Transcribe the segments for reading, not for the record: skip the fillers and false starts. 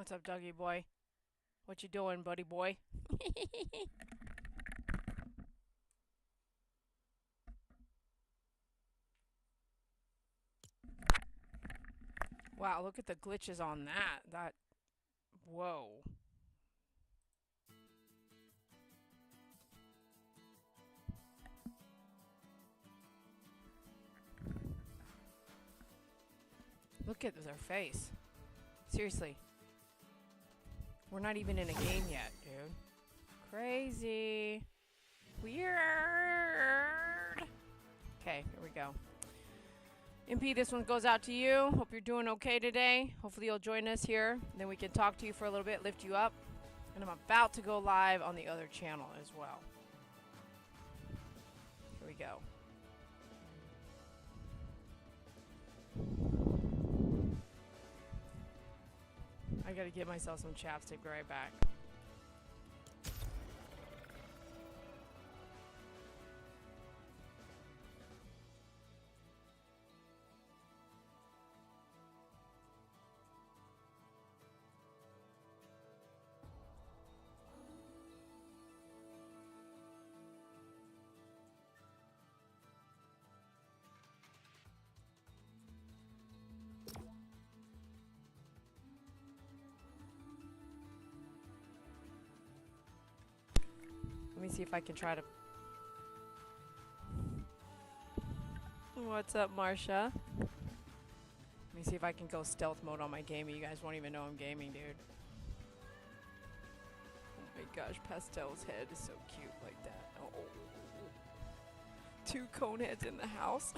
What's up, Dougie boy? What you doing, buddy boy? Wow, look at the glitches on that. Whoa. Look at their face. Seriously. We're not even in a game yet, dude. Crazy. Weird. Okay, here we go. MP, this one goes out to you. Hope you're doing okay today. Hopefully you'll join us here. Then we can talk to you for a little bit, lift you up. And I'm about to go live on the other channel as well. Here we go. I gotta get myself some chapstick. Be right back. Let me see if I can try to... What's up, Marsha? Let me see if I can go stealth mode on my gaming. You guys won't even know I'm gaming, dude. Oh my gosh, Pastel's head is so cute like that. Oh. 2 cone heads in the house.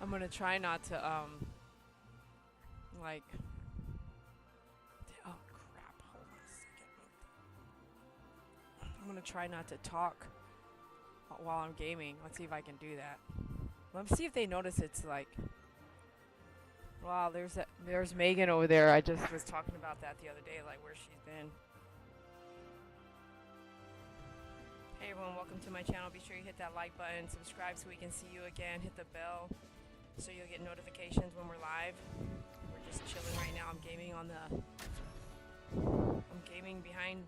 I'm gonna try not to, like... Oh, crap. Hold on a second. I'm gonna try not to talk while I'm gaming. Let's see if I can do that. Let's see if they notice it's like... Wow, there's Megan over there. I just was talking about that the other day, like where she's been. Hey everyone, welcome to my channel. Be sure you hit that like button, subscribe so we can see you again, hit the bell so you'll get notifications when we're live. We're just chilling right now. I'm gaming behind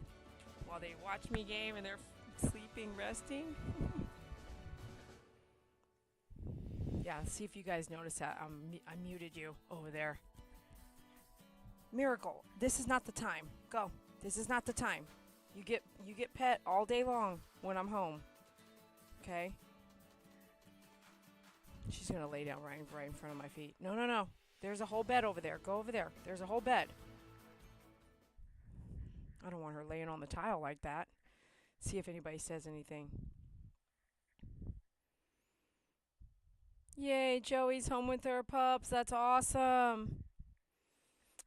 while they watch me game and they're sleeping, resting. Yeah, see if you guys notice that. I muted you over there. Miracle, this is not the time. Go. This is not the time. You get pet all day long when I'm home. Okay? She's gonna lay down right in front of my feet. No, no, no. There's a whole bed over there. Go over there. There's a whole bed. I don't want her laying on the tile like that. See if anybody says anything. Yay, Joey's home with her pups. That's awesome.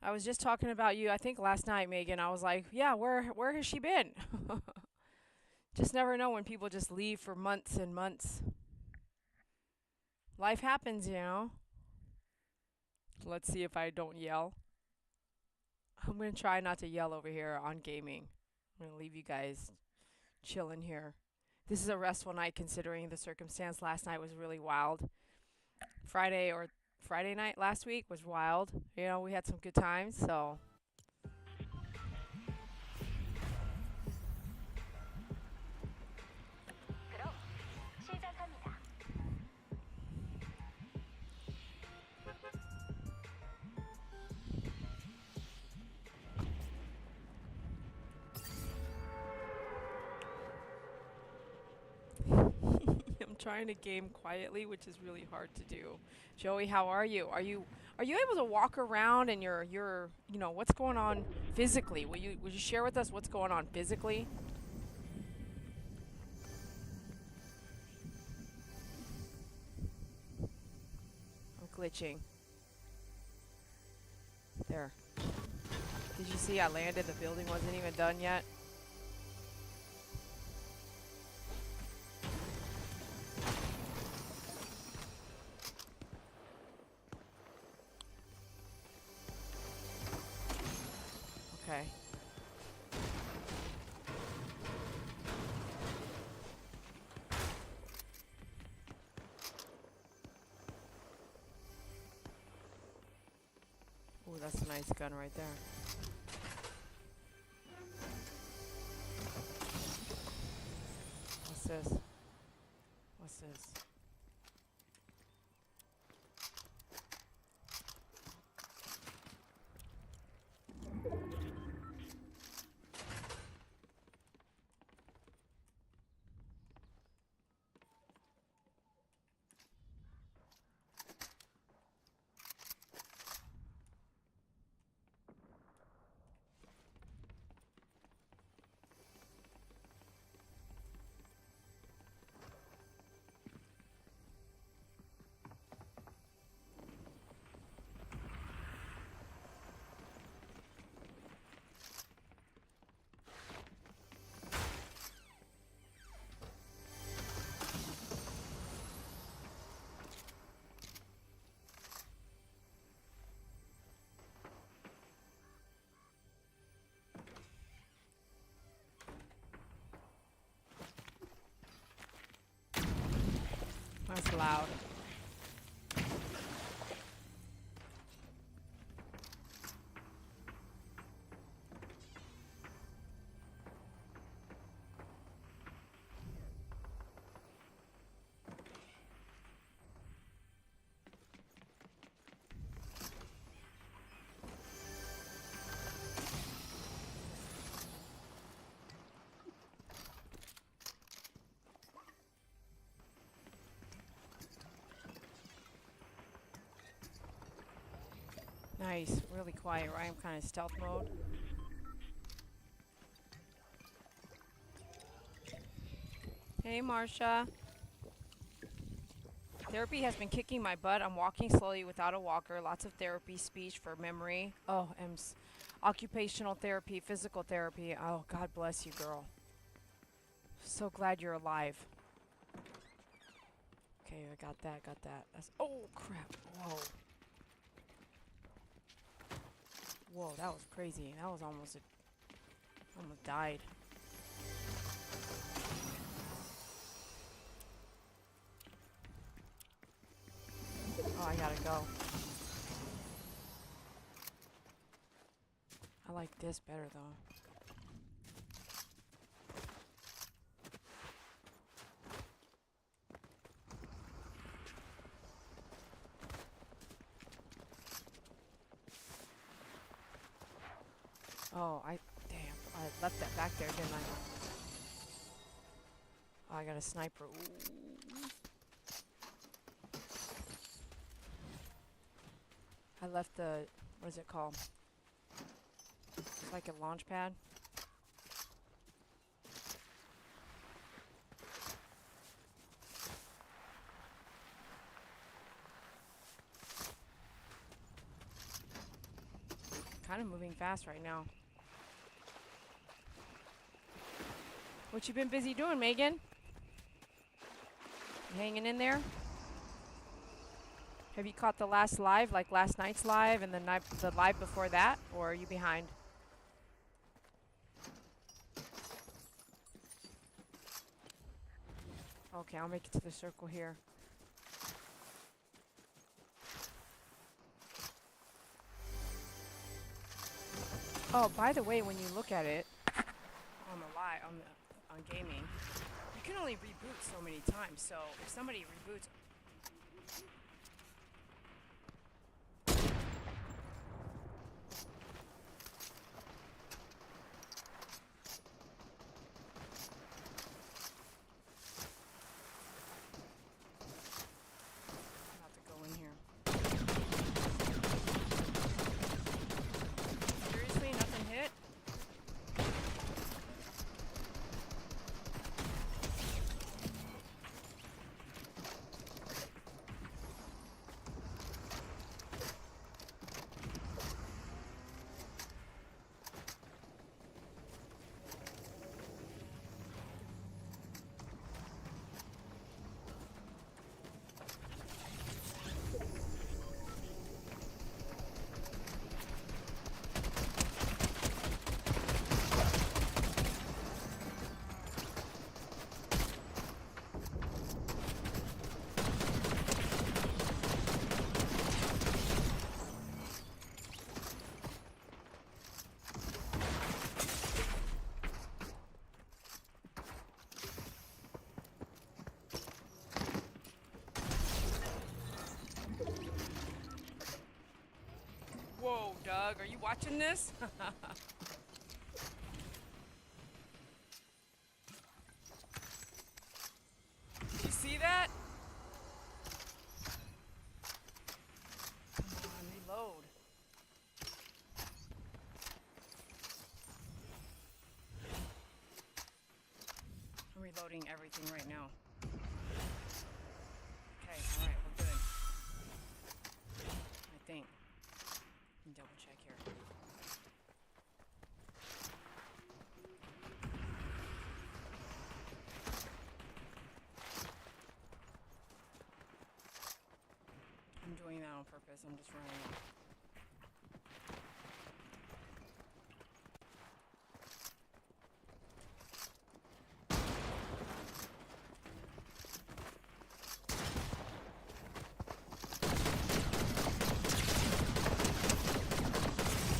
I was just talking about you, I think last night, Megan. I was like, yeah, where has she been? Just never know when people just leave for months and months. Life happens, you know. Let's see if I don't yell. I'm going to try not to yell over here on gaming. I'm going to leave you guys chilling here. This is a restful night considering the circumstance. Last night was really wild. Friday night last week was wild. You know, we had some good times, so... I'm trying to game quietly, which is really hard to do. Joey, how are you? Are you able to walk around and you're you know, what's going on physically? Would you share with us what's going on physically? I'm glitching. There. Did you see I landed? The building wasn't even done yet. Okay. Ooh, that's a nice gun right there. What's this? What's this? That's loud. Nice. Really quiet, right? I'm kind of stealth mode. Hey, Marsha. Therapy has been kicking my butt. I'm walking slowly without a walker. Lots of therapy, speech for memory. Oh, occupational therapy, physical therapy. Oh, God bless you, girl. So glad you're alive. Okay, I got that, got that. That's, oh, crap. Whoa. Whoa, that was crazy. That was almost died. Oh, I gotta go. I like this better, though. Oh, damn, I left that back there, didn't I? Oh, I got a sniper. Ooh. I left the, what is it called? It's like a launch pad. Kind of moving fast right now. What you been busy doing, Megan? You hanging in there? Have you caught the last live, like last night's live and the live before that? Or are you behind? Okay, I'll make it to the circle here. Oh, by the way, when you look at it on the live, on gaming, you can only reboot so many times. So if somebody reboots, I'm about to go in here. Seriously, nothing hit? Doug. Are you watching this? Did you see that? Come on, reload. I'm reloading everything right now. Okay, alright, we're good. I think. Let me double check here. I'm doing that on purpose. I'm just running it.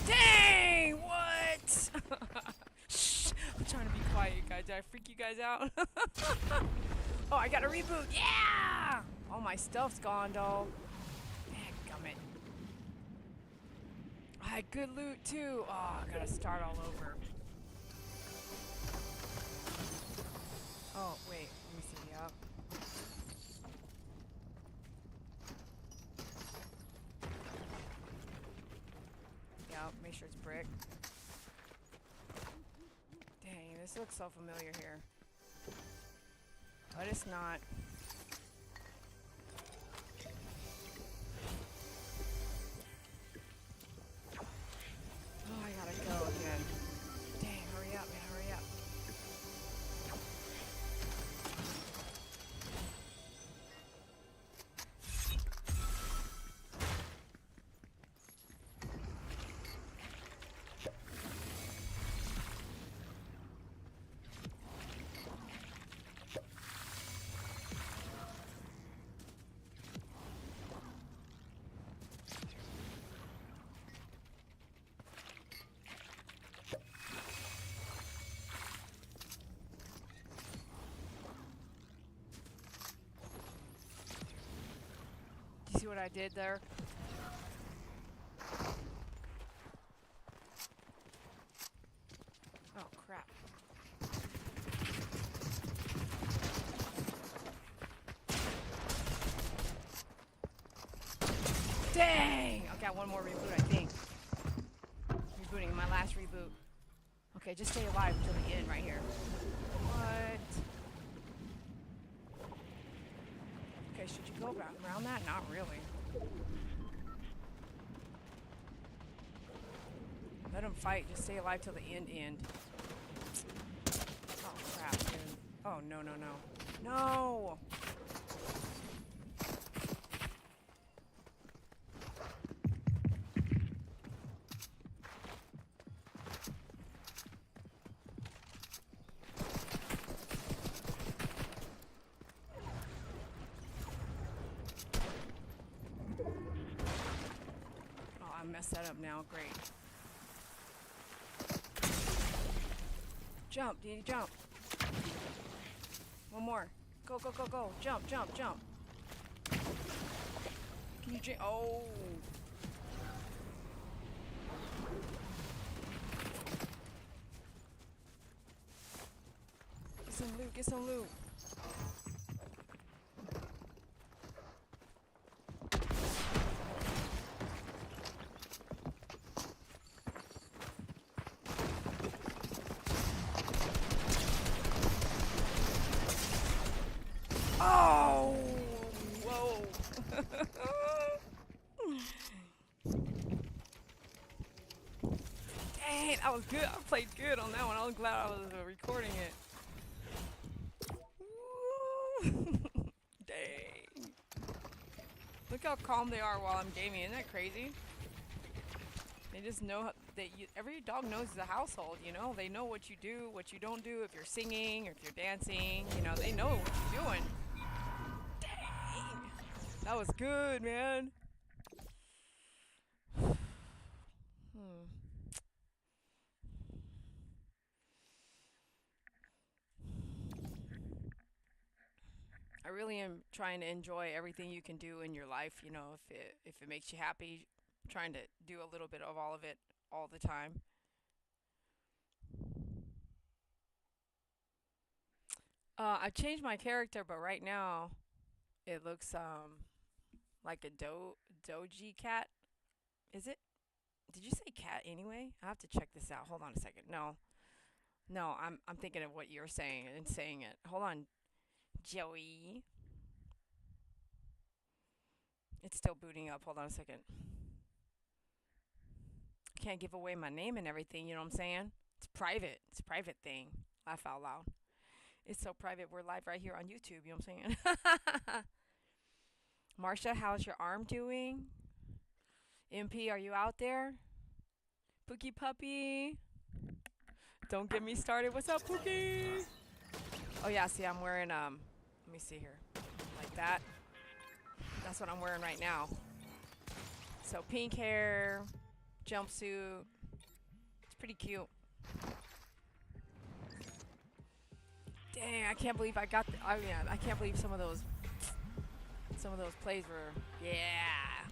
Dang! What? Shh! I'm trying to be quiet, guys. Did I freak you guys out? Oh, I got a reboot. Yeah! All my stuff's gone, though. Dadgummit. I had good loot, too. Oh, I gotta start all over. Oh, wait. Let me see. Yup. Yup. Make sure it's brick. Dang, this looks so familiar here. But it's not. Oh, I gotta go again. Dang, hurry up, man, hurry up. Do you see what I did there? Oh, crap. Dang! I got one more reboot, I think. Rebooting, my last reboot. Okay, just stay alive until the end right here. What? Okay, should you go around that? Not really. Let them fight. Just stay alive till the end. Oh, crap, dude. Oh, no, no, no. No! Oh, I messed that up now. Great. Jump, Dee, jump. One more. Go, go, go, go. Jump, jump, jump. Can you jump? Oh. Get some loot, get some loot. Oh! Whoa. Dang, that was good. I played good on that one. I was glad I was recording it. Dang. Look how calm they are while I'm gaming. Isn't that crazy? They just know that every dog knows the household, you know? They know what you do, what you don't do, if you're singing or if you're dancing. You know, they know what you're doing. Dang. That was good, man. I really am trying to enjoy everything you can do in your life, you know, if it makes you happy, Trying to do a little bit of all of it all the time. I changed my character, but right now it looks like a doji cat. Is it? Did you say cat anyway? I have to check this out. Hold on a second. No, no, I'm thinking of what you're saying and saying it. Hold on, Joey. It's still booting up. Hold on a second. Can't give away my name and everything. You know what I'm saying? It's private. It's a private thing. Laugh out loud. It's so private. We're live right here on YouTube. You know what I'm saying? Marsha, how's your arm doing? MP, are you out there? Pookie Puppy. Don't get me started. What's up, Pookie? Oh yeah, see I'm wearing let me see here. Like that. That's what I'm wearing right now. So pink hair, jumpsuit. It's pretty cute. Dang, I can't believe I got I can't believe some of those plays were yeah.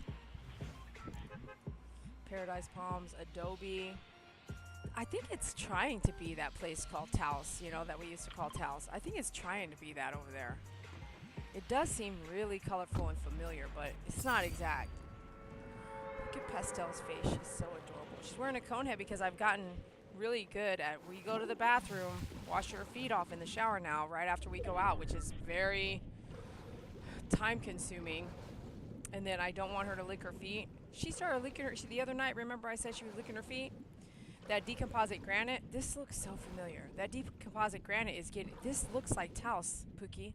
Paradise Palms, Adobe. I think it's trying to be that place called Taos, you know, that we used to call Taos. I think it's trying to be that over there. It does seem really colorful and familiar, but it's not exact. Look at Pastel's face. She's so adorable. She's wearing a cone head because I've gotten really good at we go to the bathroom, wash her feet off in the shower now right after we go out, which is very time consuming. And then I don't want her to lick her feet. She started licking the other night. Remember I said she was licking her feet? That decomposite granite, this looks so familiar. That decomposite granite is this looks like Taos, Pookie.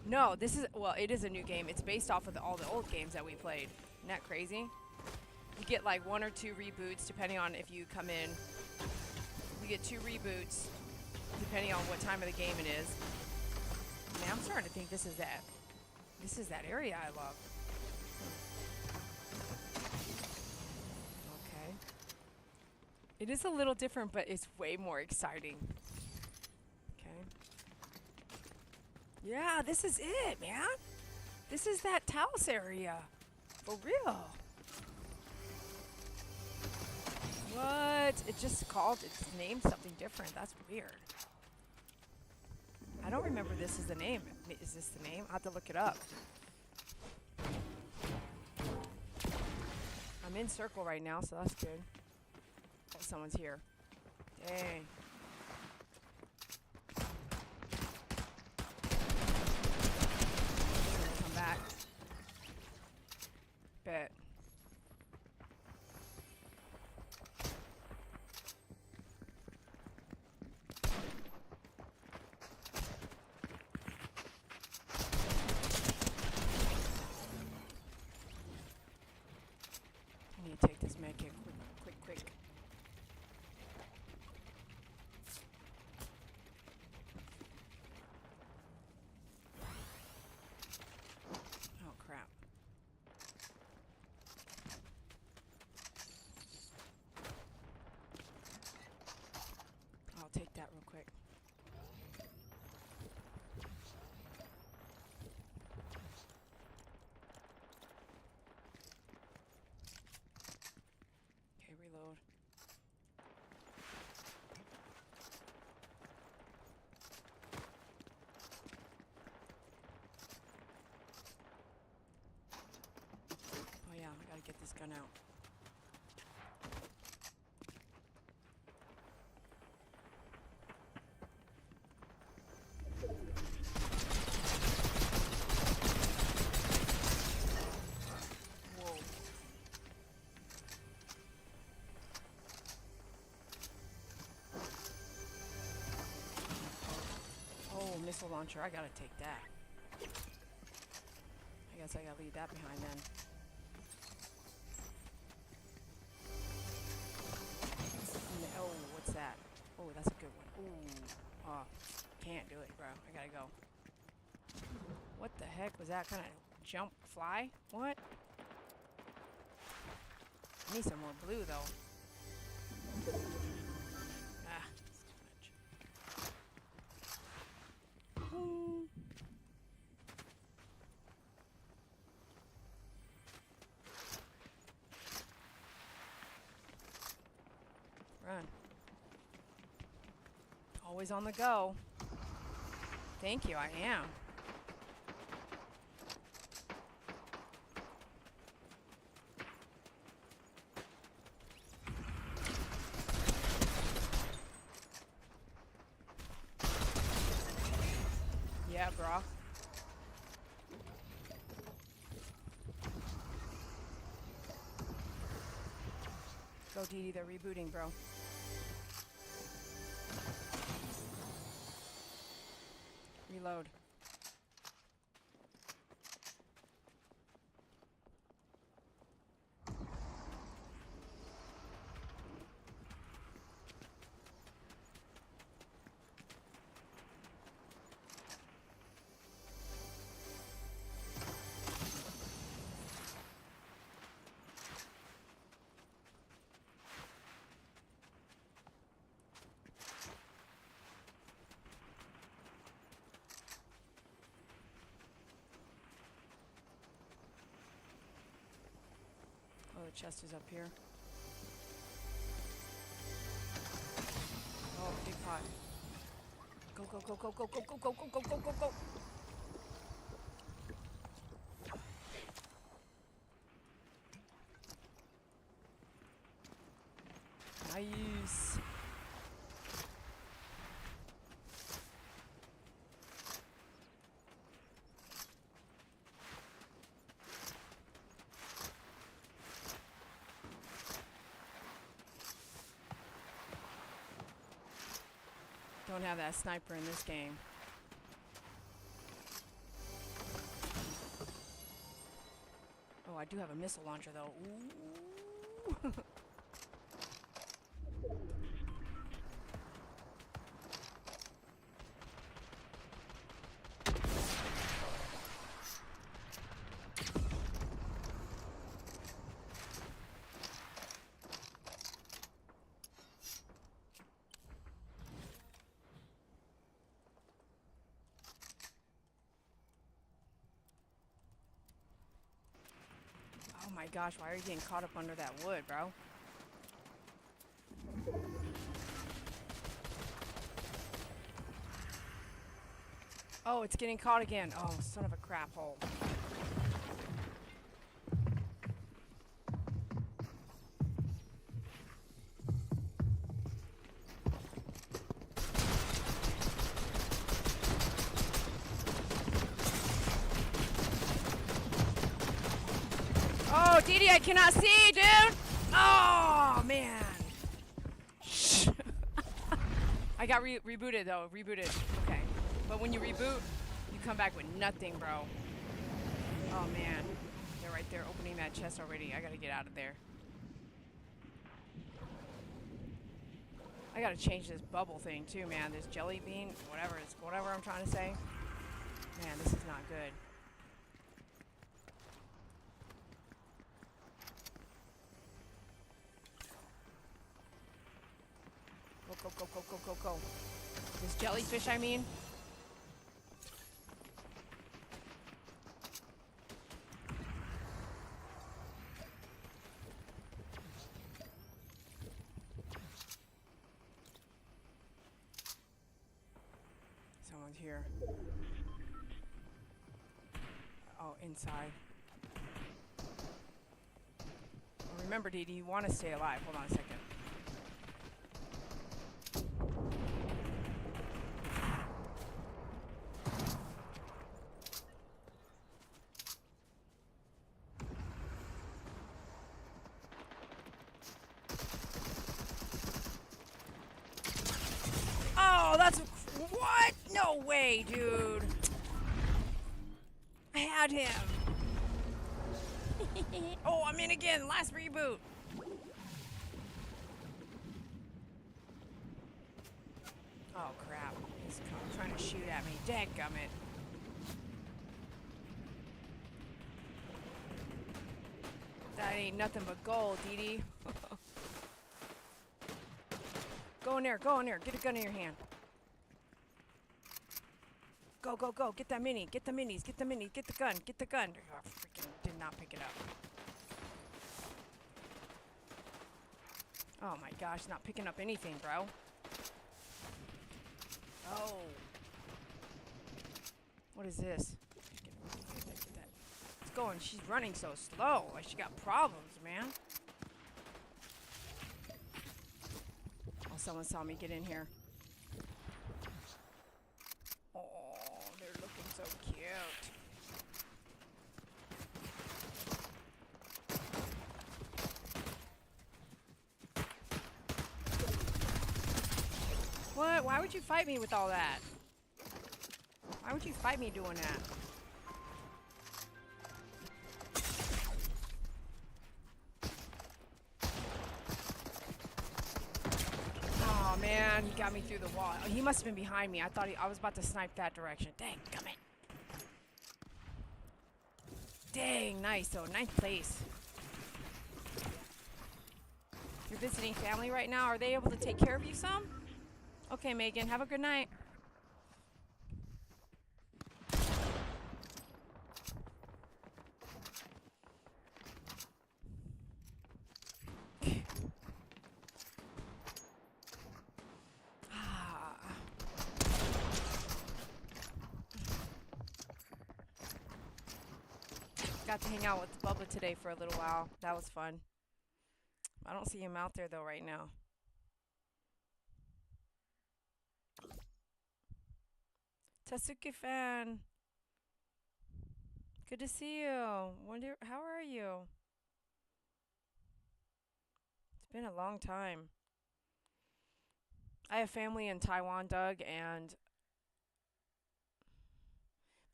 No, this is, well, it is a new game. It's based off of all the old games that we played. Isn't that crazy? You get like 1 or 2 reboots depending on if you come in. You get 2 reboots depending on what time of the game it is. Man, I'm starting to think this is that area I love. Okay. It is a little different, but it's way more exciting. Okay. Yeah, this is it, man. This is that Taos area. For real. What? It's named something different. That's weird. I don't remember this is the name. Is this the name? I'll have to look it up. I'm in circle right now, so that's good. Oh, someone's here. Dang. Come back. Bet. I need to take this med kit quick. Oh, crap. I'll take that real quick. Okay, reload. Oh yeah, I gotta get this gun out. Whoa. Oh, missile launcher. I gotta take that. I guess I gotta leave that behind then. Oh, what's that? Oh, that's a good one. Ooh. Oh, can't do it, bro. I gotta go. What the heck was that? Kind of jump fly? What? I need some more blue, though. Ah, it's too much. Ooh. Always on the go. Thank you, I am. Yeah, bro. Go, Dee Dee, they're rebooting, bro. Reload. Oh, the chest is up here. Oh, big pot. Go, go, go, go, go, go, go, go, go, go, go, go, go. Nice. Don't have that sniper in this game. Oh, I do have a missile launcher though. Ooh. Oh my gosh, why are you getting caught up under that wood, bro? Oh, it's getting caught again. Oh, son of a crap hole. Oh, Dee Dee, I cannot see, dude! Oh, man. Shh. I got rebooted, though. Rebooted. Okay. But when you reboot, you come back with nothing, bro. Oh, man. They're right there opening that chest already. I gotta get out of there. I gotta change this bubble thing, too, man. This jelly bean, whatever I'm trying to say. Man, this is not good. Go, go, go, go, go, go, go. This jellyfish, I mean. Someone's here. Oh, inside. Well, remember, Dee Dee, you want to stay alive. Hold on a second. Oh, that's... What? No way, dude. I had him. Oh, I'm in again. Last reboot. Oh, crap. He's trying to shoot at me. Dadgummit. That ain't nothing but gold, Dee Dee. Go in there. Go in there. Get a gun in your hand. Go, go, go. Get that mini. Get the minis. Get the minis. Get the gun. Get the gun. Oh, freaking did not pick it up. Oh my gosh, not picking up anything, bro. Oh. What is this? Get that. It's going. She's running so slow. Like she got problems, man. Oh, someone saw me get in here. Oh, they're looking so cute. What? Why would you fight me with all that? Why would you fight me doing that? Oh man, he got me through the wall. Oh, he must have been behind me. I was about to snipe that direction. Dang, come in. Dang, nice though. Ninth place. You're visiting family right now. Are they able to take care of you some? Okay, Megan. Have a good night. Got to hang out with Bubba today for a little while. That was fun. I don't see him out there though right now. Tasuke fan. Good to see you. Wonder how are you? It's been a long time. I have family in Taiwan, Doug, and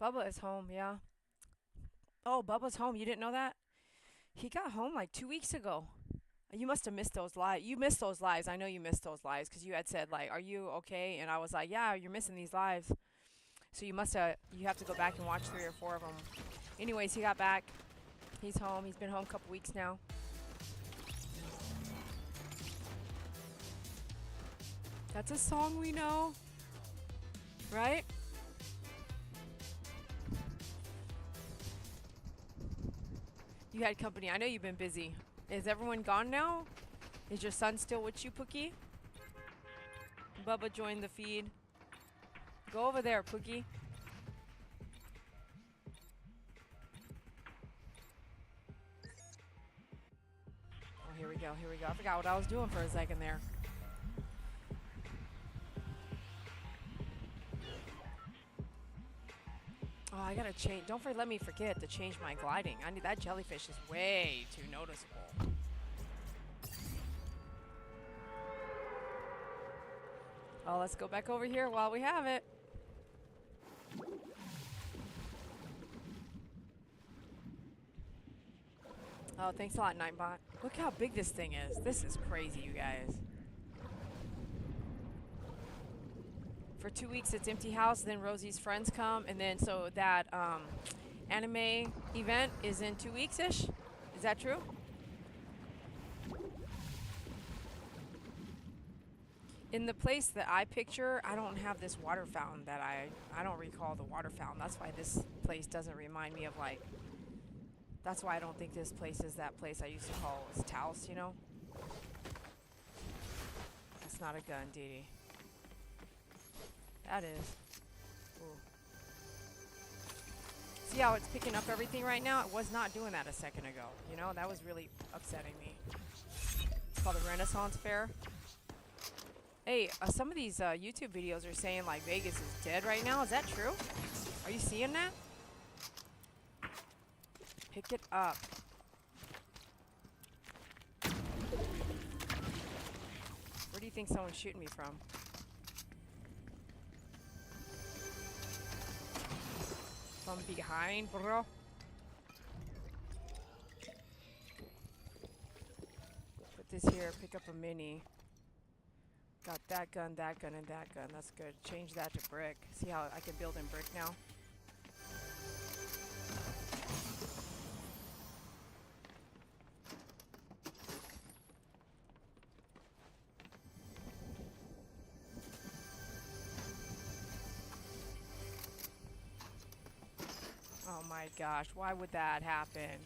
Bubba is home, yeah. Oh, Bubba's home. You didn't know that? He got home like 2 weeks ago. You must have missed those lives. You missed those lives. I know you missed those lives because you had said like, "Are you okay?" And I was like, "Yeah, you're missing these lives." So you must have. You have to go back and watch 3 or 4 of them. Anyways, he got back. He's home. He's been home a couple weeks now. That's a song we know, right? You had company. I know you've been busy. Is everyone gone now? Is your son still with you, Pookie? Bubba joined the feed. Go over there, Pookie. Oh, here we go. Here we go. I forgot what I was doing for a second there. Oh, I gotta change. Don't let me forget to change my gliding. I need that jellyfish is way too noticeable. Oh, let's go back over here while we have it. Oh, thanks a lot, Nightbot. Look how big this thing is. This is crazy, you guys. For 2 weeks, it's empty house. Then Rosie's friends come, and then so that anime event is in 2 weeks-ish. Is that true? In the place that I picture, I don't have this water fountain that I don't recall the water fountain. That's why this place doesn't remind me of like. That's why I don't think this place is that place I used to call Taos, you know? That's not a gun, Dee Dee. That is. Ooh. See how it's picking up everything right now? It was not doing that a second ago. You know, that was really upsetting me. It's called the Renaissance Fair. Hey, some of these YouTube videos are saying like Vegas is dead right now. Is that true? Are you seeing that? Pick it up. Where do you think someone's shooting me from? From behind, bro. Put this here, pick up a mini. Got that gun, and that gun. That's good. Change that to brick. See how I can build in brick now? Oh my gosh, why would that happen?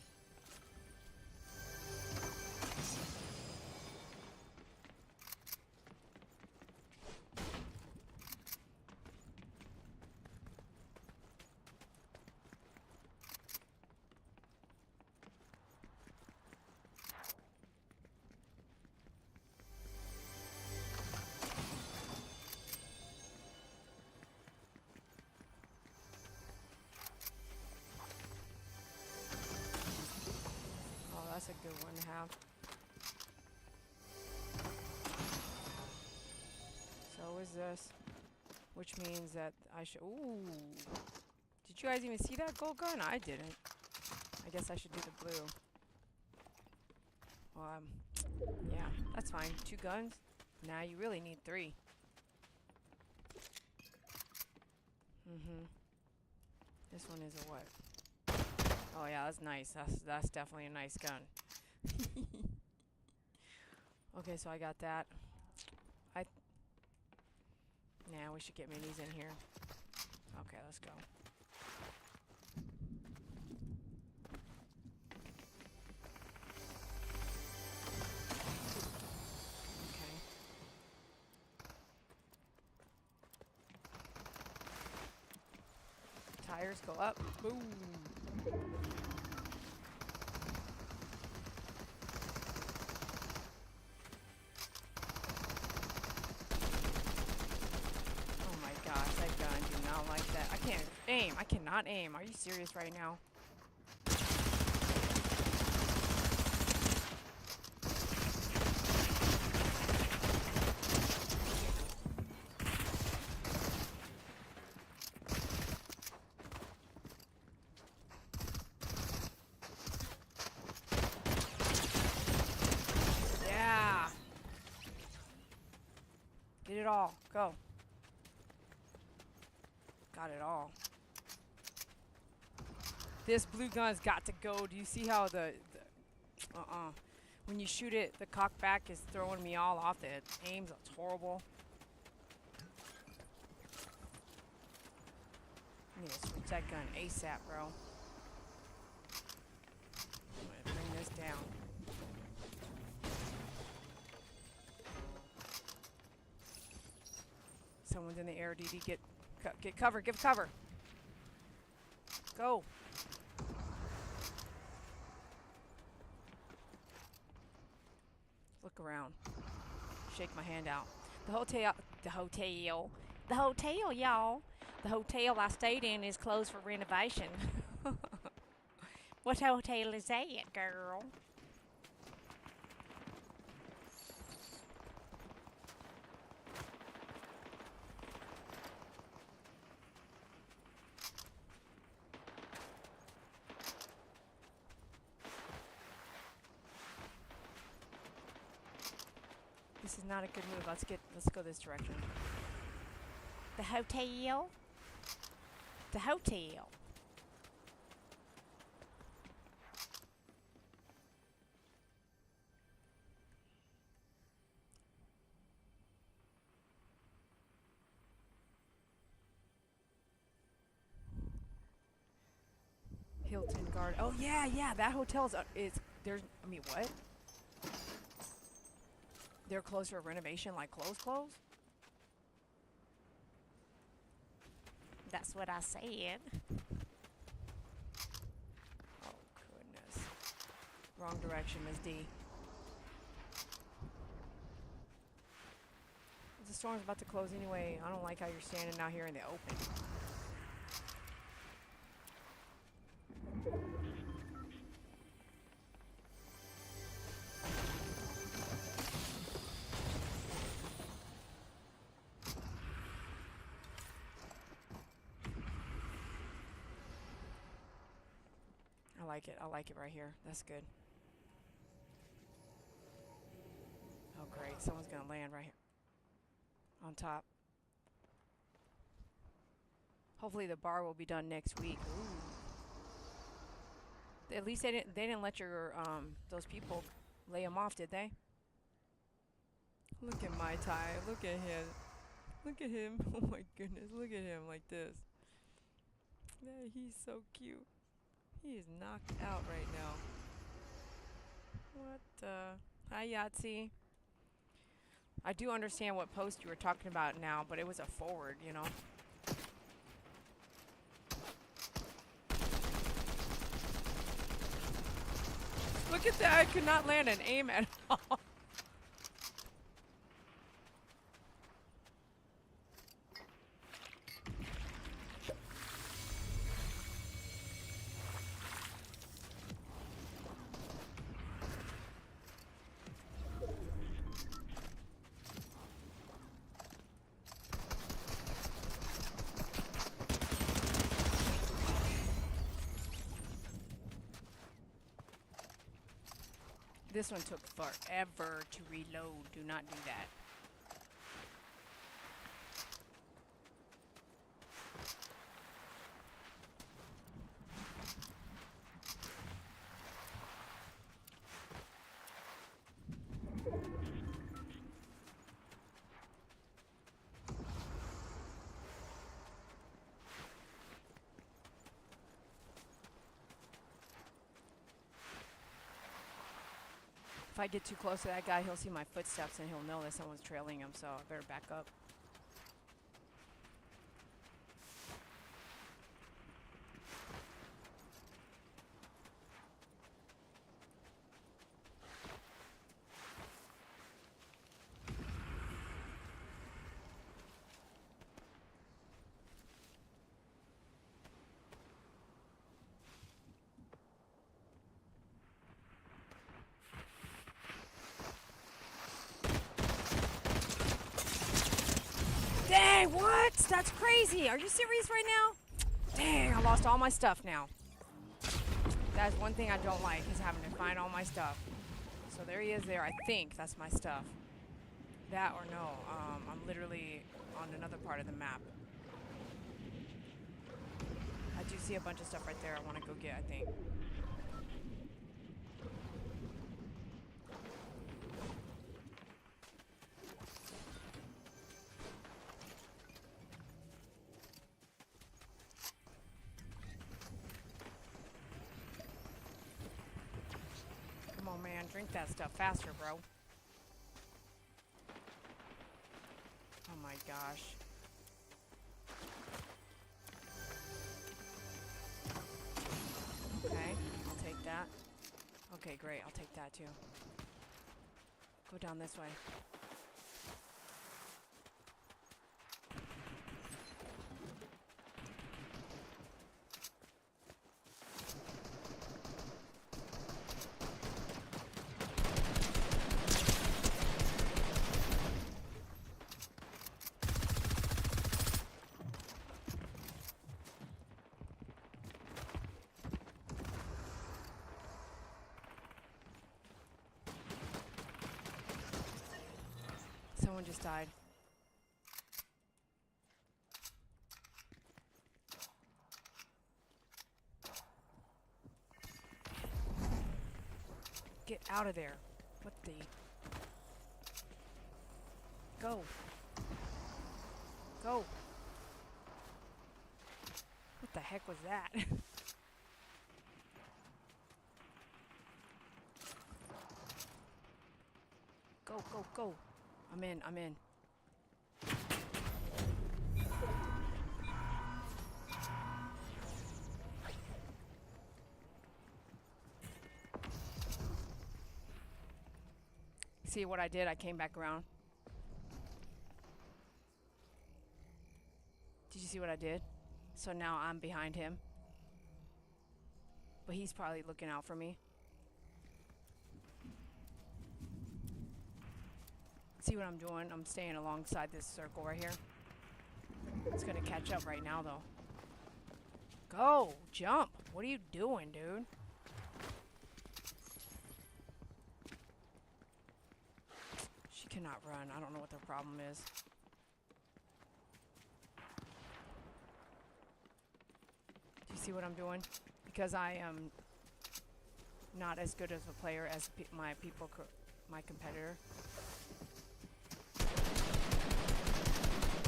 So is this. Which means that I should... Ooh. Did you guys even see that gold gun? I didn't. I guess I should do the blue. Yeah, that's fine. 2 guns? Nah, you really need 3. This one is a what? Oh yeah, that's nice. That's definitely a nice gun. Okay, so I got that. Nah, we should get minis in here. Okay, let's go. Okay. Tires go up. Boom. Oh my gosh, that gun do not like that. I can't aim. I cannot aim. Are you serious right now? Yeah. Get it all. Go. Got it all. This blue gun's got to go. Do you see how when you shoot it, the cock back is throwing me all off. The aim's horrible. I need to switch that gun ASAP, bro. I'm gonna bring this down. Someone's in the air, DD. Get cover. Give cover. Go. Look around. Shake my hand out. The hotel, y'all. The hotel I stayed in is closed for renovation. What hotel is that, girl? This is not a good move. Let's go this direction. The hotel. The hotel. Hilton Garden. Oh yeah, that hotel's there's. I mean, what? They're closed for renovation, like close? That's what I said. Oh, goodness. Wrong direction, Miss D. The storm's about to close anyway. I don't like how you're standing out here in the open. I like it right here. That's good. Oh, great. Someone's going to land right here. On top. Hopefully the bar will be done next week. Ooh. At least they didn't let your, those people lay them off, did they? Look at my tie. Look at him. Look at him. Oh my goodness. Look at him like this. Yeah, he's so cute. He is knocked out right now. What the? Hi, Yahtzee. I do understand what post you were talking about now, but it was a forward, you know. Look at that. I could not land an aim at all. This one took forever to reload. Do not do that. If I get too close to that guy, he'll see my footsteps and he'll know that someone's trailing him, so I better back up. Dang, what? That's crazy. Are you serious right now? Dang, I lost all my stuff now. That's one thing I don't like, is having to find all my stuff. So there he is there. I think that's my stuff. That or no. I'm literally on another part of the map. I do see a bunch of stuff right there I want to go get, I think. Come on, man. Drink that stuff faster, bro. Oh my gosh. Okay, I'll take that. Okay, great. I'll take that too. Go down this way. Someone just died. Get out of there. What the? Go. Go. What the heck was that? Go, go, go. I'm in, I'm in. See what I did? I came back around. Did you see what I did? So now I'm behind him. But he's probably looking out for me. See what I'm doing? I'm staying alongside this circle right here. It's gonna catch up right now, though. Go! Jump! What are you doing, dude? She cannot run. I don't know what their problem is. Do you see what I'm doing? Because I am not as good as a player as my competitor.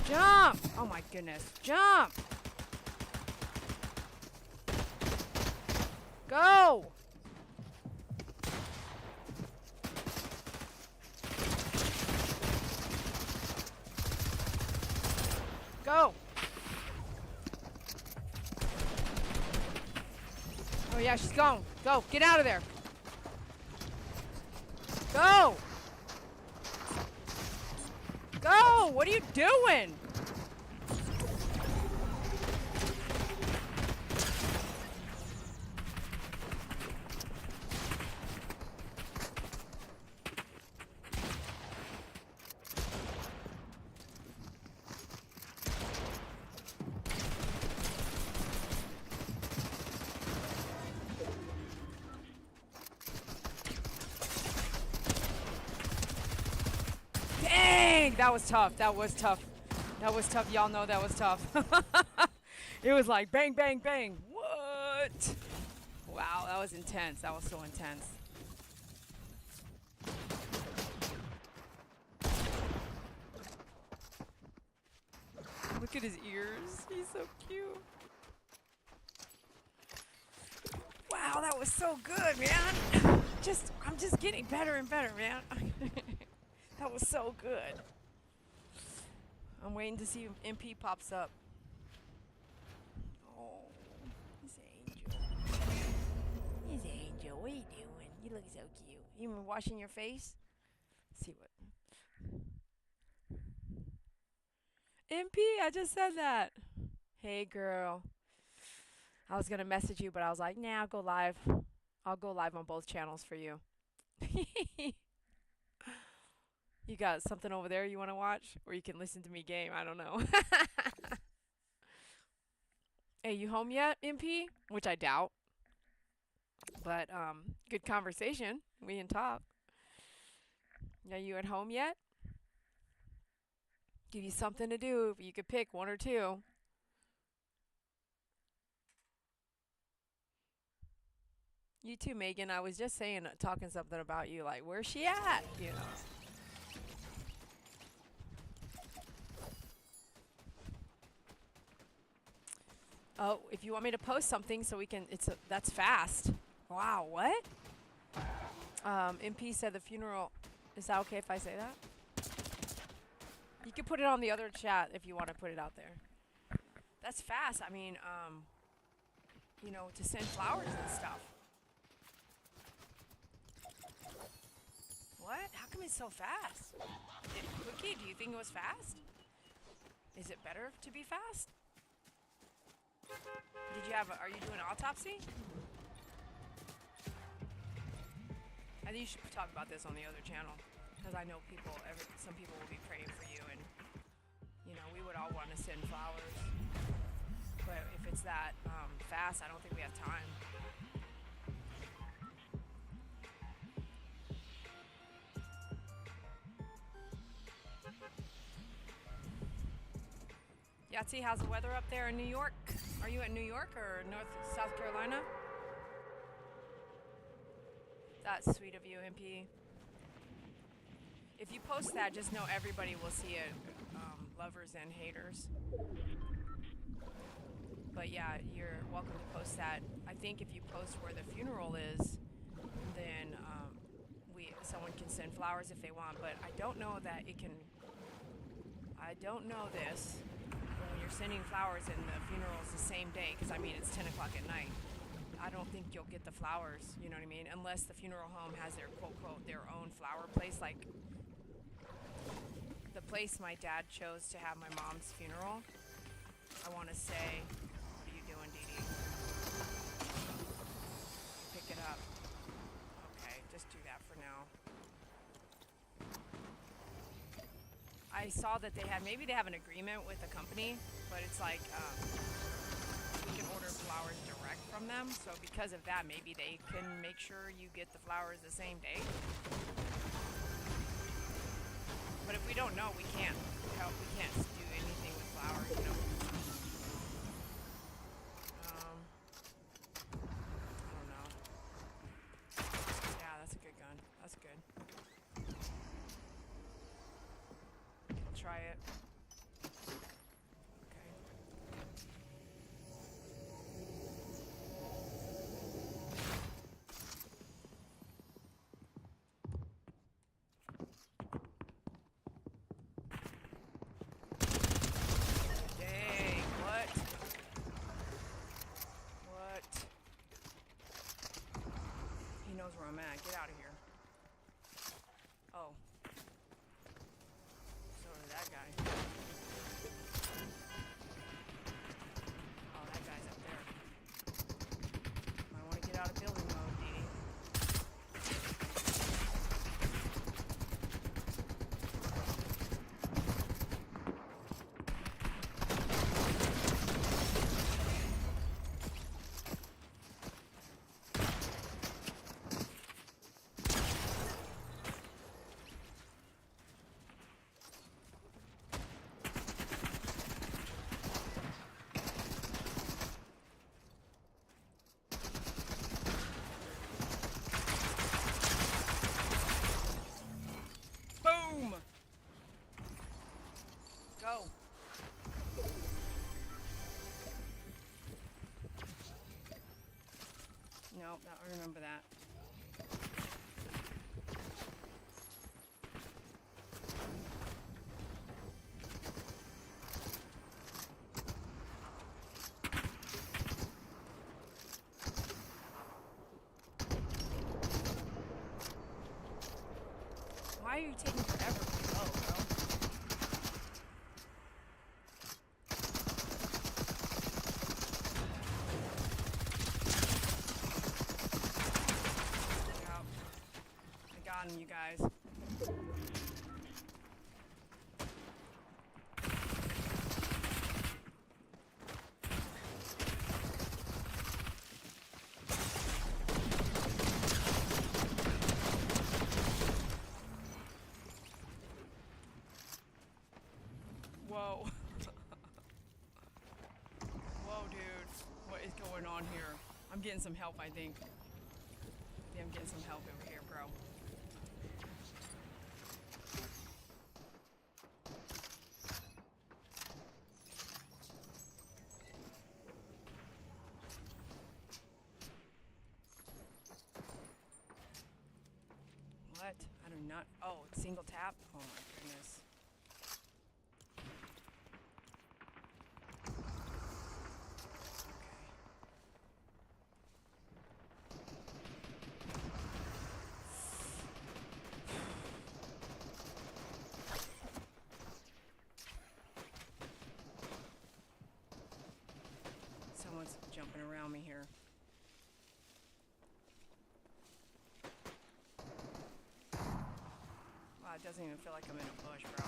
Jump! Oh my goodness. Jump! Go! Go! Oh yeah, she's gone. Go! Get out of there! Go! Go! What are you doing? Dang, that was tough. That was tough. That was tough. Y'all know that was tough. It was like bang, bang, bang. What? Wow, that was intense. That was so intense. Look at his ears. He's so cute. Wow, that was so good, man. I'm just getting better and better, man. That was so good. I'm waiting to see if MP pops up. Oh, he's an angel. He's an angel. What are you doing? You look so cute. You been washing your face? Let's see what. MP, I just said that. Hey, girl. I was gonna message you, but I was like, nah, I'll go live. I'll go live on both channels for you. You got something over there you want to watch? Or you can listen to me game. I don't know. Hey, you home yet, MP? Which I doubt. But, good conversation. We can talk. Are you at home yet? Give you something to do. You could pick one or two. You too, Megan. I was just saying, talking something about you. Like, where's she at? You know. Oh, if you want me to post something so we can, that's fast. Wow, what? MP said the funeral, is that okay if I say that? You can put it on the other chat if you want to put it out there. That's fast. I mean, you know, to send flowers and stuff. What? How come it's so fast? Cookie, do you think it was fast? Is it better to be fast? Are you doing an autopsy? I think you should talk about this on the other channel. Because I know some people will be praying for you and, you know, we would all want to send flowers. But if it's that fast, I don't think we have time. Yahtzee, how's the weather up there in New York? Are you in New York or South Carolina? That's sweet of you, MP. If you post that, just know everybody will see it, lovers and haters. But yeah, you're welcome to post that. I think if you post where the funeral is, then someone can send flowers if they want. But I don't know that it can. I don't know this. When you're sending flowers and the funeral is the same day, because I mean it's 10 o'clock at night. I don't think you'll get the flowers, you know what I mean? Unless the funeral home has their quote their own flower place, like the place my dad chose to have my mom's funeral. I want to say, what are you doing, Dee Dee? Pick it up. Okay, just do that for now. I saw that maybe they have an agreement with the company, but it's like, we can order flowers direct from them. So because of that, maybe they can make sure you get the flowers the same day. But if we don't know, we can't help. We can't do anything with flowers, you know. I don't know. Yeah, that's a good gun. That's good. I'll try it. Where I'm at. Get out of here. Oh. So did that guy. Oh, that guy's up there. Might want to get out of building mode, Dee Dee. I remember that. Why are you taking forever to reload, bro? Yep. I got him, you guys. Whoa. Whoa, dude. What is going on here? I'm getting some help, I think. Yeah, I'm getting some help over here, bro. What? I do not. Oh, it's single tap? Oh my goodness. Someone's jumping around me here. Wow, it doesn't even feel like I'm in a bush, bro.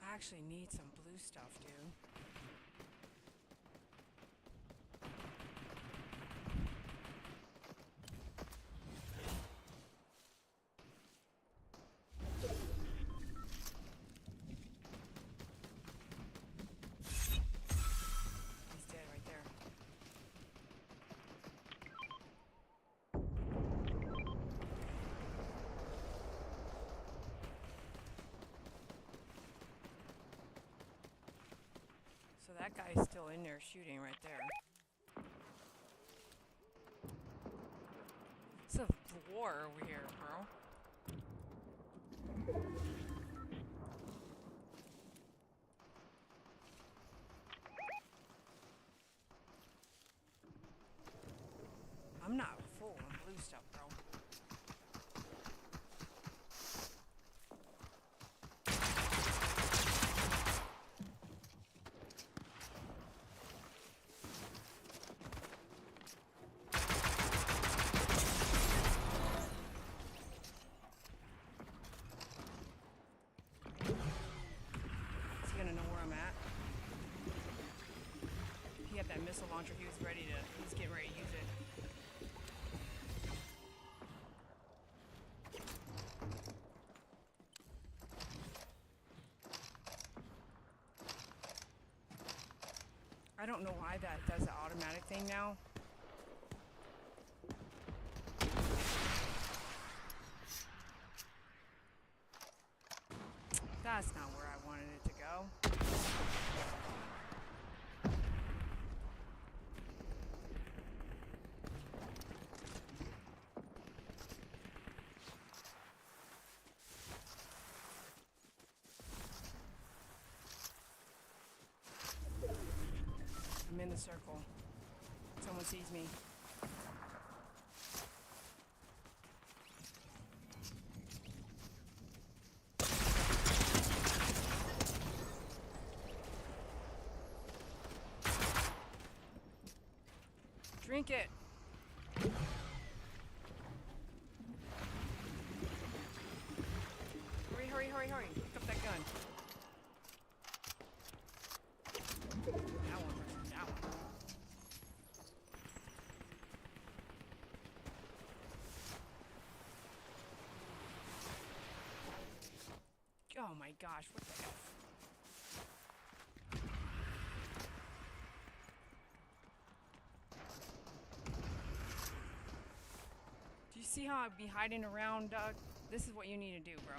I actually need some blue stuff, dude. He's dead right there. So that guy's still in there shooting right there. It's a war over here, bro. I'm not full on blue stuff, bro. Is he gonna know where I'm at? He had that missile launcher. He was ready to. He's getting ready to use it. I don't know why that does the automatic thing now. That's not where I wanted it to go. I'm in the circle. Someone sees me. Drink it. hurry. Pick up that gun. That one versus that one. Oh my gosh, what the F? Do you see how I'd be hiding around, Doug? This is what you need to do, bro.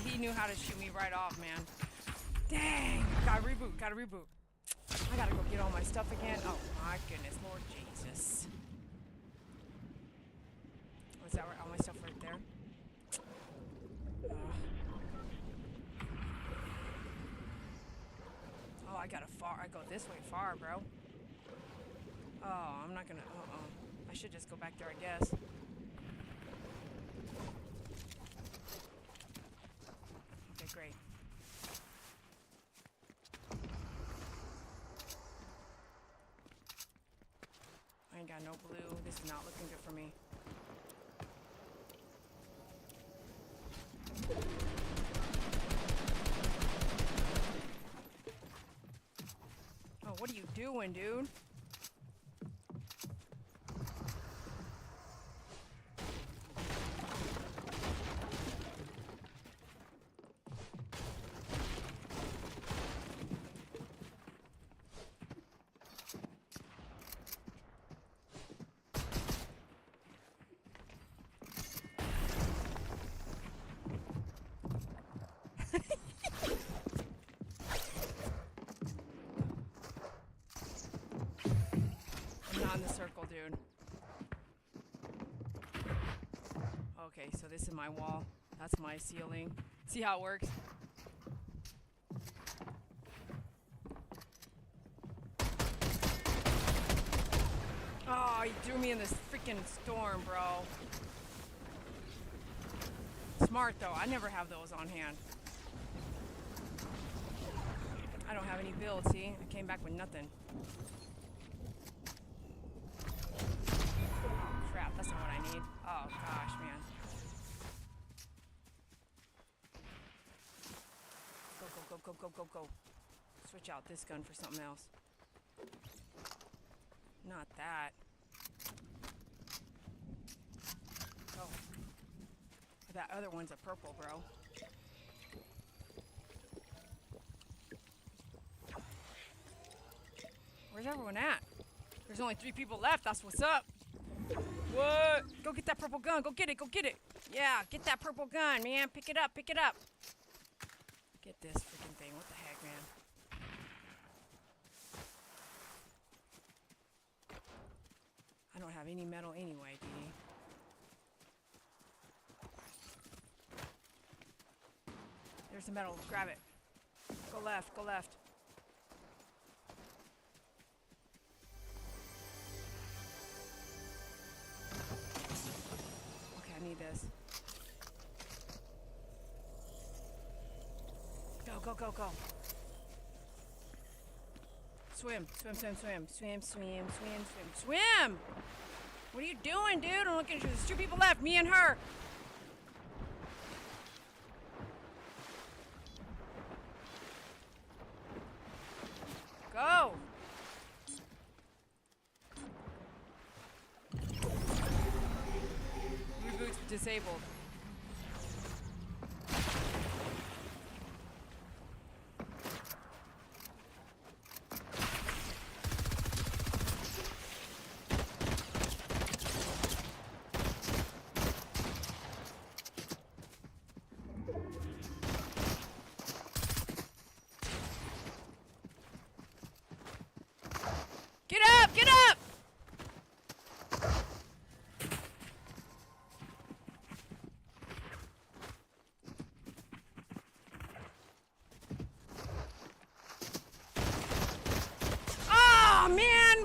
He knew how to shoot me right off, man. Dang. Gotta reboot. I gotta go get all my stuff again. Oh my goodness, Lord Jesus. What's that? All my stuff right there? Oh, I go this way far, bro. Oh, I'm not gonna, I should just go back there, I guess. Great. I ain't got no blue. This is not looking good for me. Oh, what are you doing, dude? On the circle, dude. Okay, so this is my wall. That's my ceiling. See how it works? Oh, he threw me in this freaking storm, bro. Smart, though. I never have those on hand. I don't have any builds, see? I came back with nothing. Crap, that's not what I need. Oh gosh, man. Go. Switch out this gun for something else. Not that. Oh. That other one's a purple, bro. Where's everyone at? There's only 3 people left. That's what's up. What? Go get that purple gun. Go get it. Yeah, get that purple gun, man. Pick it up. Get this freaking thing. What the heck, man? I don't have any metal anyway, Dee. There's the metal. Grab it. Go left. Okay, I need this. Go. Swim. What are you doing, dude? I'm looking at you. There's 2 people left. Me and her. Go. Reboot's disabled. Get up!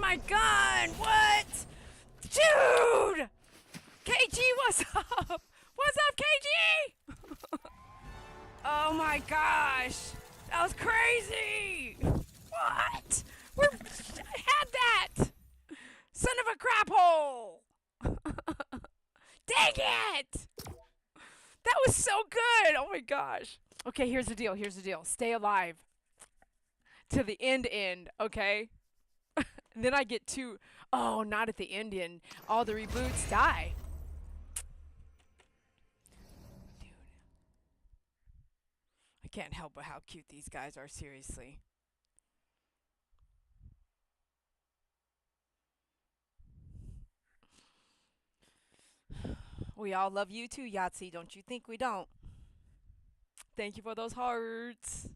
my gun! What? Dude! KG, what's up? What's up, KG? Oh my gosh! That was crazy! What? I had that! Son of a crap hole! Dang it! That was so good! Oh my gosh. Okay, here's the deal. Here's the deal. Stay alive to the end, okay? And then I get two. Oh, not at the end. All the reboots die. Dude. I can't help but how cute these guys are, seriously. We all love you too, Yahtzee. Don't you think we don't? Thank you for those hearts.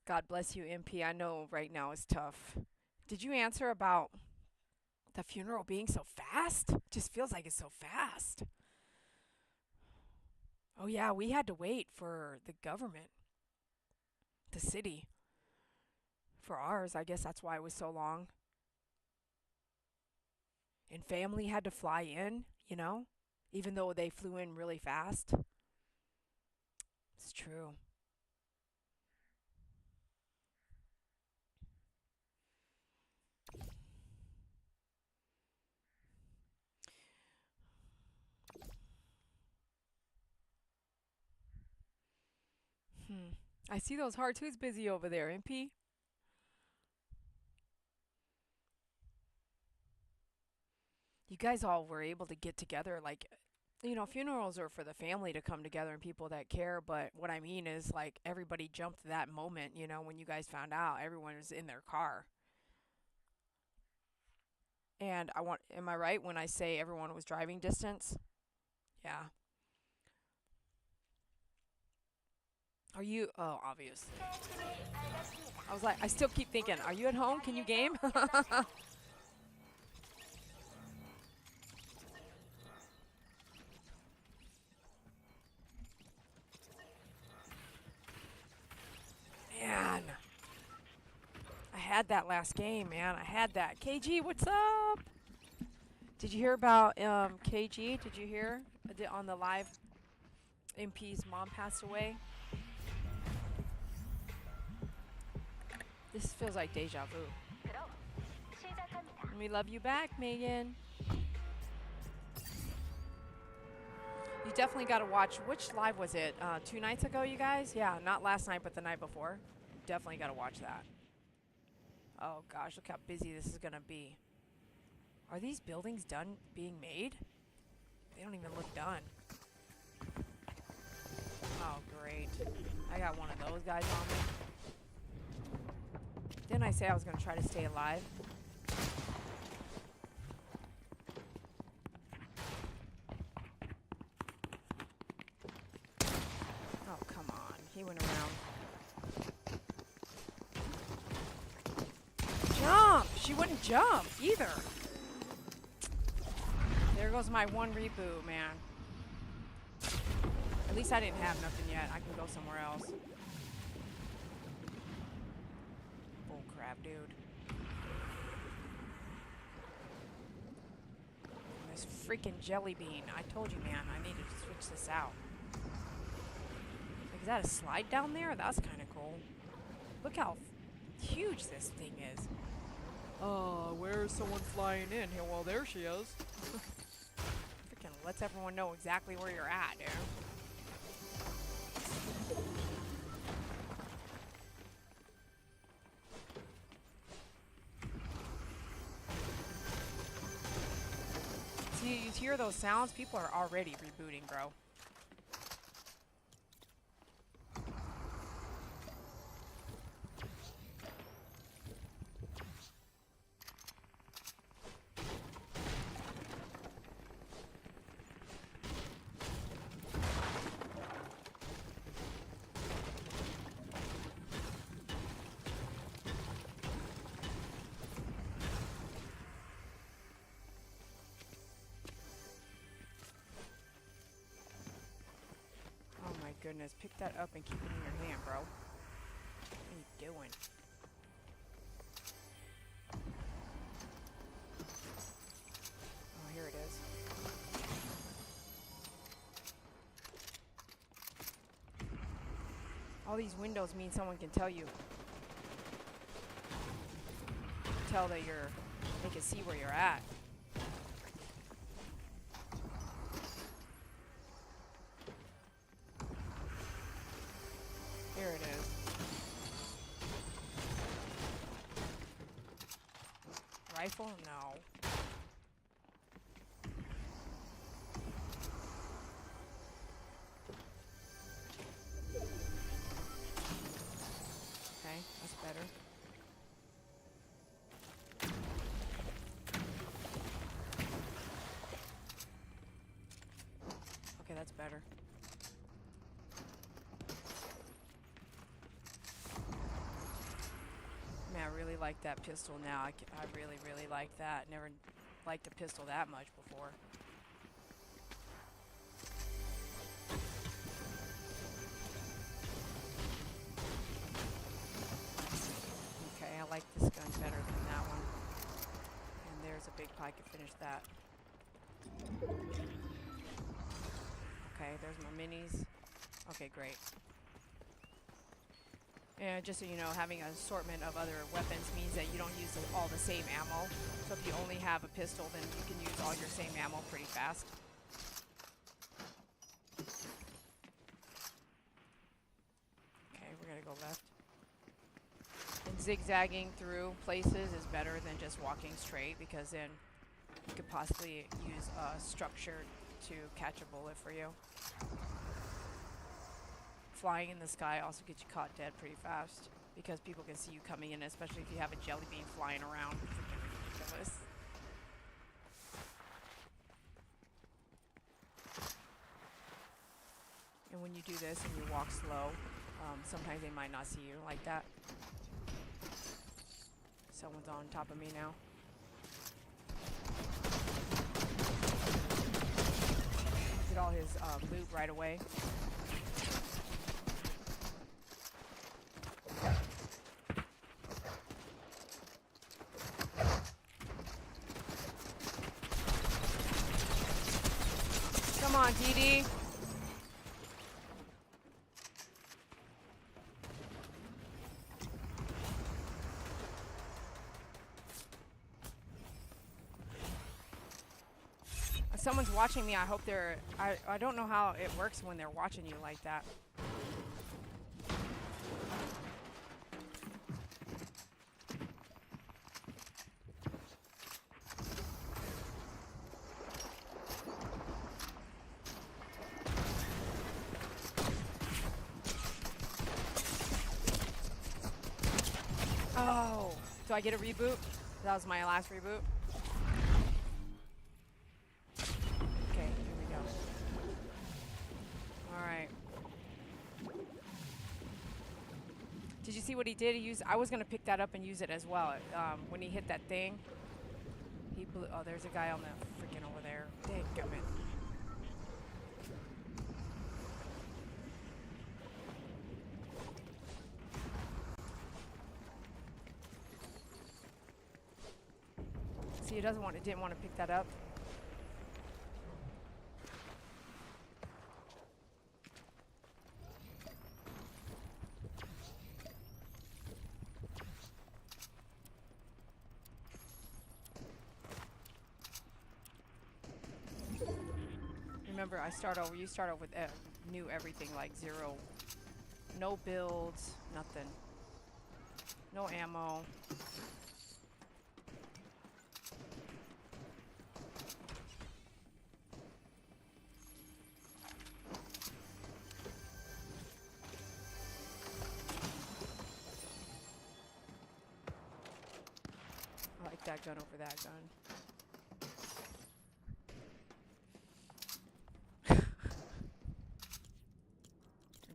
God bless you, MP. I know right now is tough. Did you answer about the funeral being so fast? Just feels like it's so fast. Oh, yeah, we had to wait for the government, the city, for ours. I guess that's why it was so long. And family had to fly in, you know, even though they flew in really fast. It's true. I see those hearts. Who's busy over there, MP? You guys all were able to get together. Like, you know, funerals are for the family to come together and people that care. But what I mean is, like, everybody jumped that moment, you know, when you guys found out. Everyone was in their car. And am I right when I say everyone was driving distance? Yeah. Are you, oh, obviously. I was like, I still keep thinking, are you at home? Can you game? Man. I had that last game, man. I had that. KG, what's up? Did you hear about KG? Did you hear on the live? MP's mom passed away. This feels like deja vu. And we love you back, Megan. You definitely got to watch. Which live was it? 2 nights ago, you guys? Yeah, not last night, but the night before. Definitely got to watch that. Oh gosh, look how busy this is gonna be. Are these buildings done being made? They don't even look done. Oh great. I got one of those guys on me. Didn't I say I was gonna try to stay alive? Oh come on. He went around. Jump! She wouldn't jump either. There goes my one reboot, man. At least I didn't have nothing yet. I can go somewhere else. Bull crap, dude. This freaking jelly bean. I told you, man, I needed to switch this out. Like, is that a slide down there? That's kind of cool. Look how huge this thing is. Where's someone flying in here? Well, there she is. Freaking lets everyone know exactly where you're at, dude. See, you hear those sounds? People are already rebooting, bro. Goodness, pick that up and keep it in your hand, bro. What are you doing? All these windows mean someone can tell you. Tell that they can see where you're at. Here it is. Rifle? No. Okay, that's better. Okay, that's better. Man, I really like that pistol now. I really, really like that. Never liked a pistol that much before. Okay, I like this gun better than that one. And there's a big pie. I can finish that. Okay, there's my minis. Okay, great. And just so you know, having an assortment of other weapons means that you don't use all the same ammo. So if you only have a pistol, then you can use all your same ammo pretty fast. Okay, we're gonna go left. And zigzagging through places is better than just walking straight, because then you could possibly use a structure to catch a bullet for you. Flying in the sky also gets you caught dead pretty fast, because people can see you coming in, especially if you have a jelly bean flying around. Freaking ridiculous. And when you do this and you walk slow, sometimes they might not see you like that. Someone's on top of me now. Get all his loot right away. Come on, DD. Someone's watching me. I hope they're... I don't know how it works when they're watching you like that. Oh, do I get a reboot? That was my last reboot. Okay, here we go. All right. Did you see what he did? I was gonna pick that up and use it as well. When he hit that thing, he blew. Oh, there's a guy on the freaking over there. Dadgummit. See, he didn't want to pick that up. Remember, you start over with new everything, like zero, no builds, nothing, no ammo. I like that gun over that gun.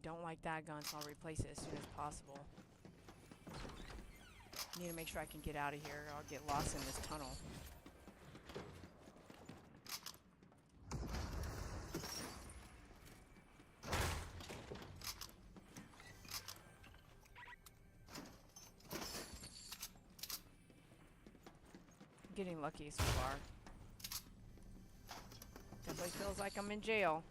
Don't like that gun, so I'll replace it as soon as possible. Need to make sure I can get out of here, or I'll get lost in this tunnel. I'm getting lucky so far. Definitely feels like I'm in jail.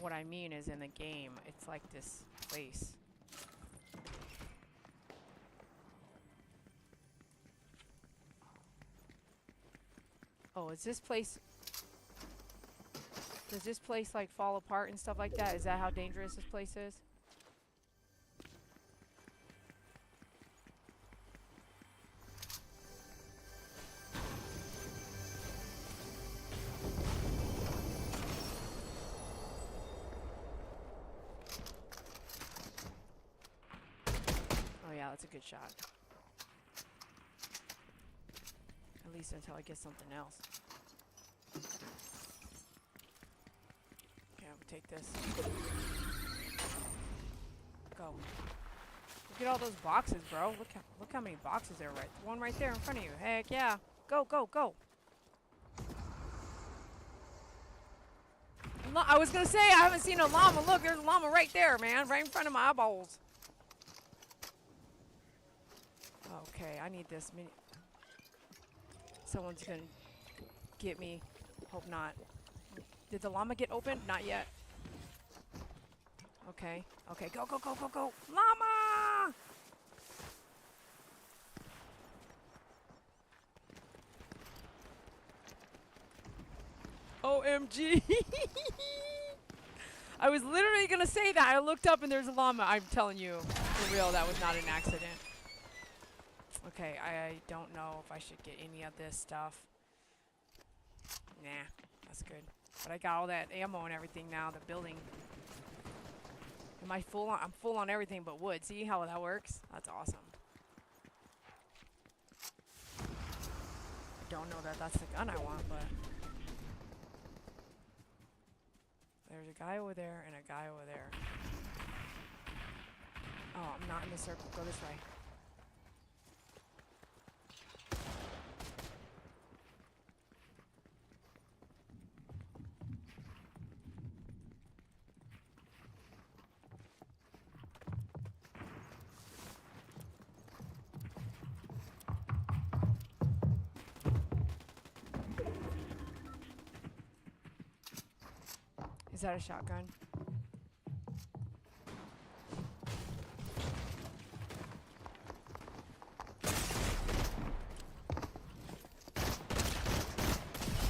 what I mean is in the game, it's like this place. Oh, is this place... Does this place, like, fall apart and stuff like that? Is that how dangerous this place is? Oh, yeah, that's a good shot. At least until I get something else. Okay, I'm gonna take this. Go. Look at all those boxes, bro. Look how many boxes there are right. One right there in front of you. Heck yeah. Go, go, go. I was gonna say I haven't seen a llama. Look, there's a llama right there, man. Right in front of my eyeballs. Okay, I need this mini. Someone's gonna get me. Hope not. Did the llama get opened? Not yet. Okay. Okay, go, go, go, go, go. Llama! OMG. I was literally going to say that. I looked up and there's a llama. I'm telling you, for real, that was not an accident. Okay, I don't know if I should get any of this stuff. Nah, that's good. But I got all that ammo and everything now, the building. Am I full on? I'm full on everything but wood. See how that works? That's awesome. I don't know that that's the gun I want, but... There's a guy over there and a guy over there. Oh, I'm not in the circle. Go this way. Is that a shotgun?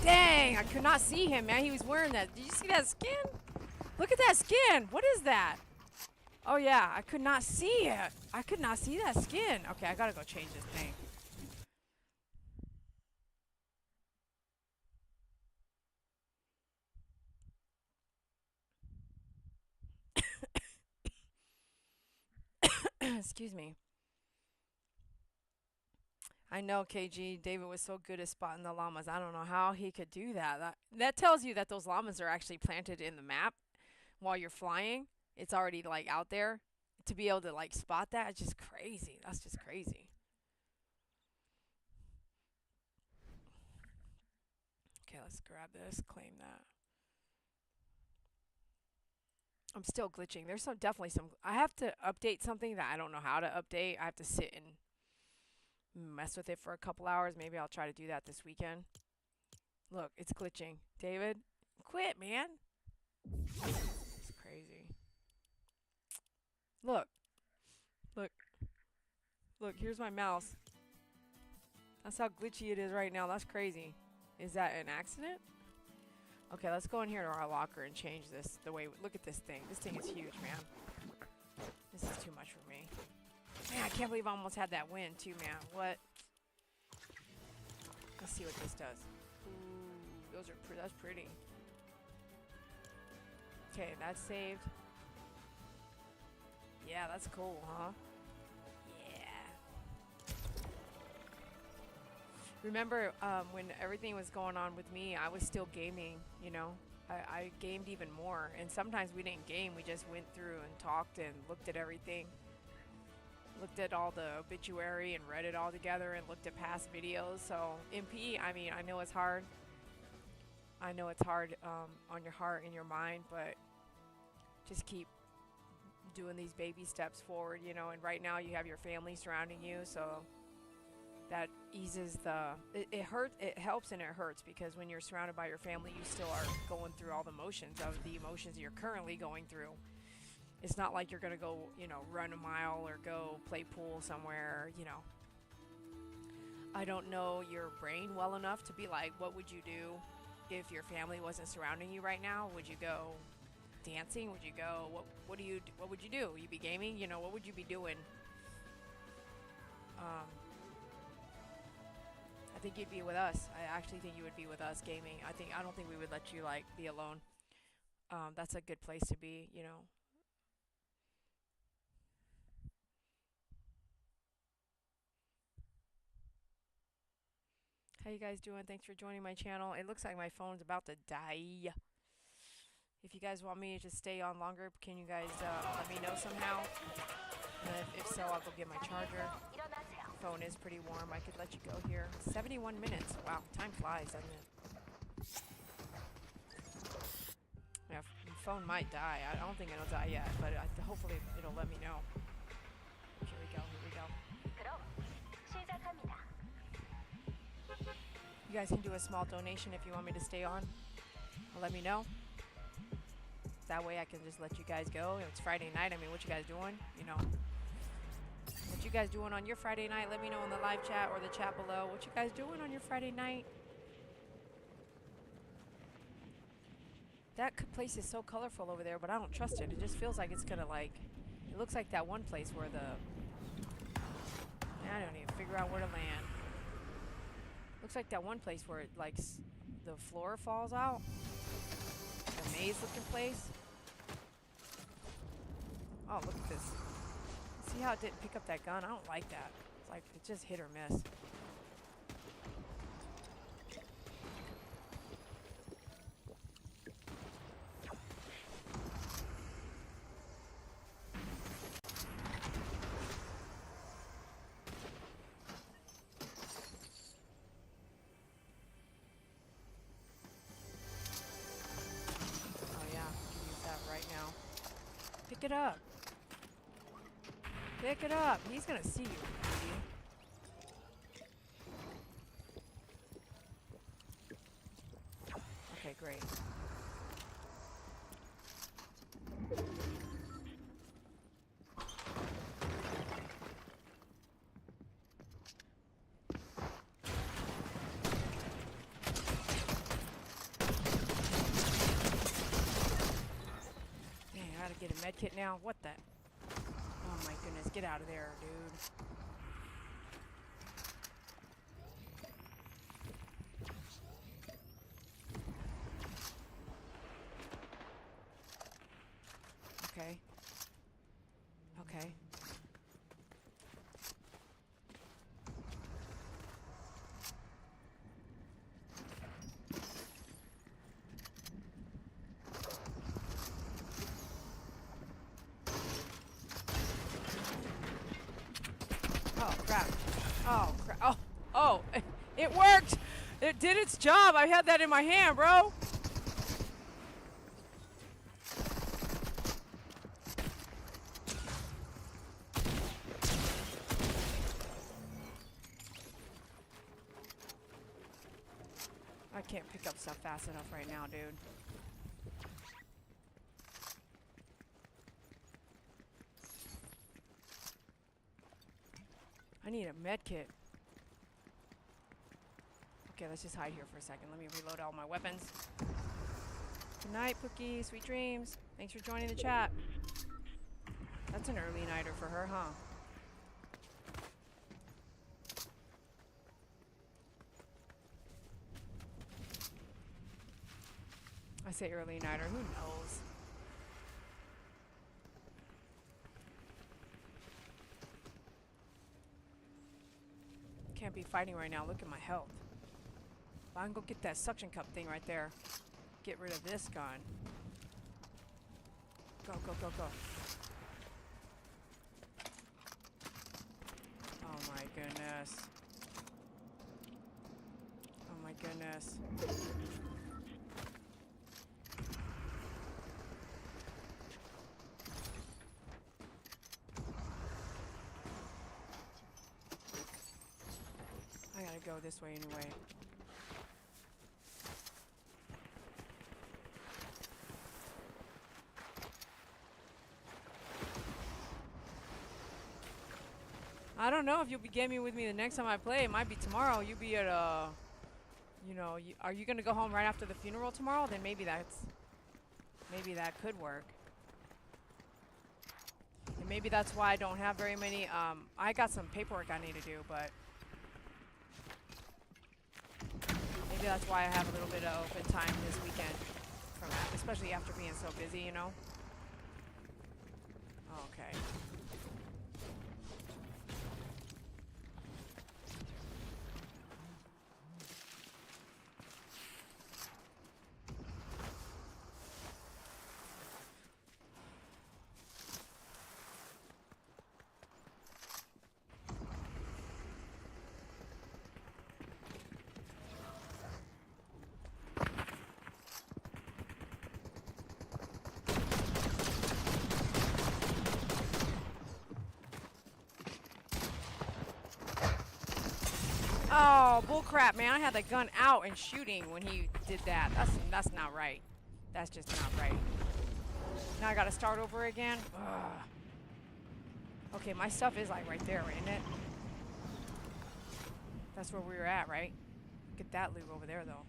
Dang, I could not see him, man. He was wearing that. Did you see that skin? Look at that skin. What is that? Oh, yeah. I could not see it. I could not see that skin. Okay, I gotta go change this thing. Excuse me. I know, KG. David was so good at spotting the llamas. I don't know how he could do that. That tells you that those llamas are actually planted in the map while you're flying. It's already, like, out there. To be able to, like, spot that, it's just crazy. That's just crazy. Okay, let's grab this, claim that. I'm still glitching. There's definitely some... I have to update something that I don't know how to update. I have to sit and mess with it for a couple hours. Maybe I'll try to do that this weekend. Look, it's glitching. David, quit, man. It's crazy. Look. Look. Look, here's my mouse. That's how glitchy it is right now. That's crazy. Is that an accident? Okay, let's go in here to our locker and change this the way... Look at this thing. This thing is huge, man. This is too much for me. Man, I can't believe I almost had that win, too, man. What? Let's see what this does. Ooh, those are that's pretty. Okay, that's saved. Yeah, that's cool, huh? Remember when everything was going on with me, I was still gaming, you know. I gamed even more. And sometimes we didn't game. We just went through and talked and looked at everything. Looked at all the obituary and read it all together and looked at past videos. So MP, I mean, I know it's hard. I know it's hard on your heart and your mind, but just keep doing these baby steps forward, you know. And right now you have your family surrounding you, so... That eases it hurts, it helps and it hurts, because when you're surrounded by your family, you still are going through all the motions of the emotions you're currently going through. It's not like you're gonna go, run a mile or go play pool somewhere, I don't know your brain well enough to be like, what would you do if your family wasn't surrounding you right now? Would you go dancing? Would you go, what would you do? Would you be gaming? What would you be doing? I think you'd be with us. I actually think you would be with us gaming. I don't think we would let you like be alone. That's a good place to be. How you guys doing? Thanks for joining my channel. It looks like my phone's about to die. If you guys want me to stay on longer, can you guys let me know somehow? And if so, I'll go get my charger. Phone is pretty warm. I could let you go here. 71 minutes. Wow, time flies, doesn't it? Yeah, your phone might die. I don't think it'll die yet, but hopefully it'll let me know. Here we go. Here we go. You guys can do a small donation if you want me to stay on. Let me know. That way I can just let you guys go. It's Friday night. I mean, what you guys doing? What you guys doing on your Friday night? Let me know in the live chat or the chat below. What you guys doing on your Friday night? That place is so colorful over there, but I don't trust it. It just feels like it's gonna it looks like that one place where I don't even figure out where to land. Looks like that one place where it the floor falls out. The maze looking place. Oh, look at this. See how it didn't pick up that gun? I don't like that. It's like it's just hit or miss. Oh yeah, I can use that right now. Pick it up. Pick it up. He's gonna see you, baby. Okay, great. Dang, I gotta get a med kit now. What the? Oh my goodness, get out of there, dude. Okay. Okay. Oh, crap. Oh, crap. Oh, oh, it worked. It did its job. I had that in my hand, bro. I can't pick up stuff fast enough right now, dude. I need a med kit. Okay, let's just hide here for a second. Let me reload all my weapons. Good night, Pookie. Sweet dreams. Thanks for joining the chat. That's an early nighter for her, huh? I say early nighter. Who knows? Can't be fighting right now. Look at my health. I can go get that suction cup thing right there. Get rid of this gun. Go, go, go, go. Oh my goodness. Oh my goodness. go this way anyway. I don't know if you'll be gaming with me the next time I play. It might be tomorrow. You'll be at are you gonna go home right after the funeral tomorrow? Then maybe that could work. And maybe that's why I don't have very many. I got some paperwork I need to do, but maybe that's why I have a little bit of open time this weekend, especially after being so busy, you know. Okay. Oh, bullcrap, man. I had the gun out and shooting when he did that. That's not right. That's just not right. Now I gotta start over again? Ugh. Okay, my stuff is like right there, isn't it? That's where we were at, right? Get that loot over there, though.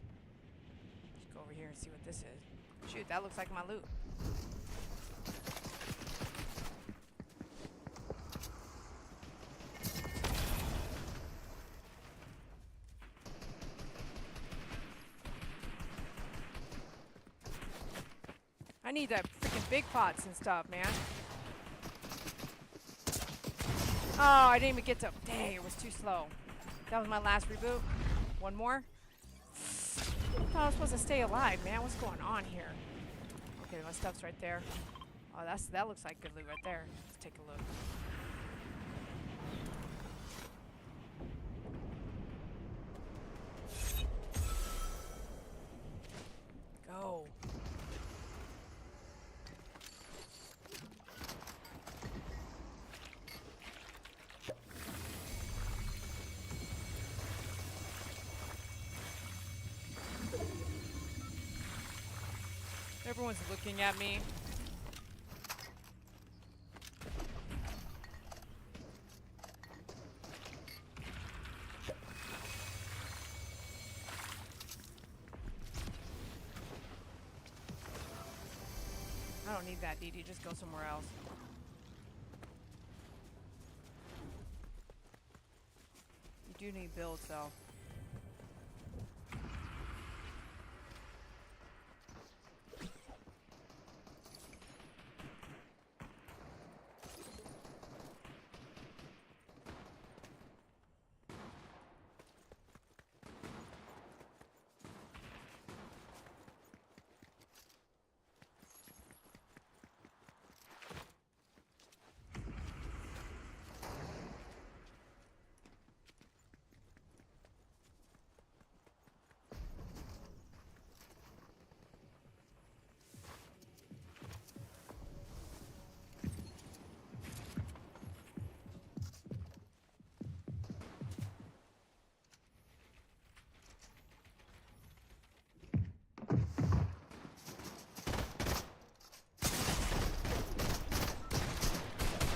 Let's go over here and see what this is. Shoot, that looks like my loot. I need that freaking big pots and stuff, man. Oh, I didn't even get to... Dang, it was too slow. That was my last reboot. One more. I thought I was supposed to stay alive, man. What's going on here? Okay, my stuff's right there. Oh, that looks like good loot right there. Let's take a look. Go. Everyone's looking at me. I don't need that, Dee Dee. Just go somewhere else. You do need builds, though.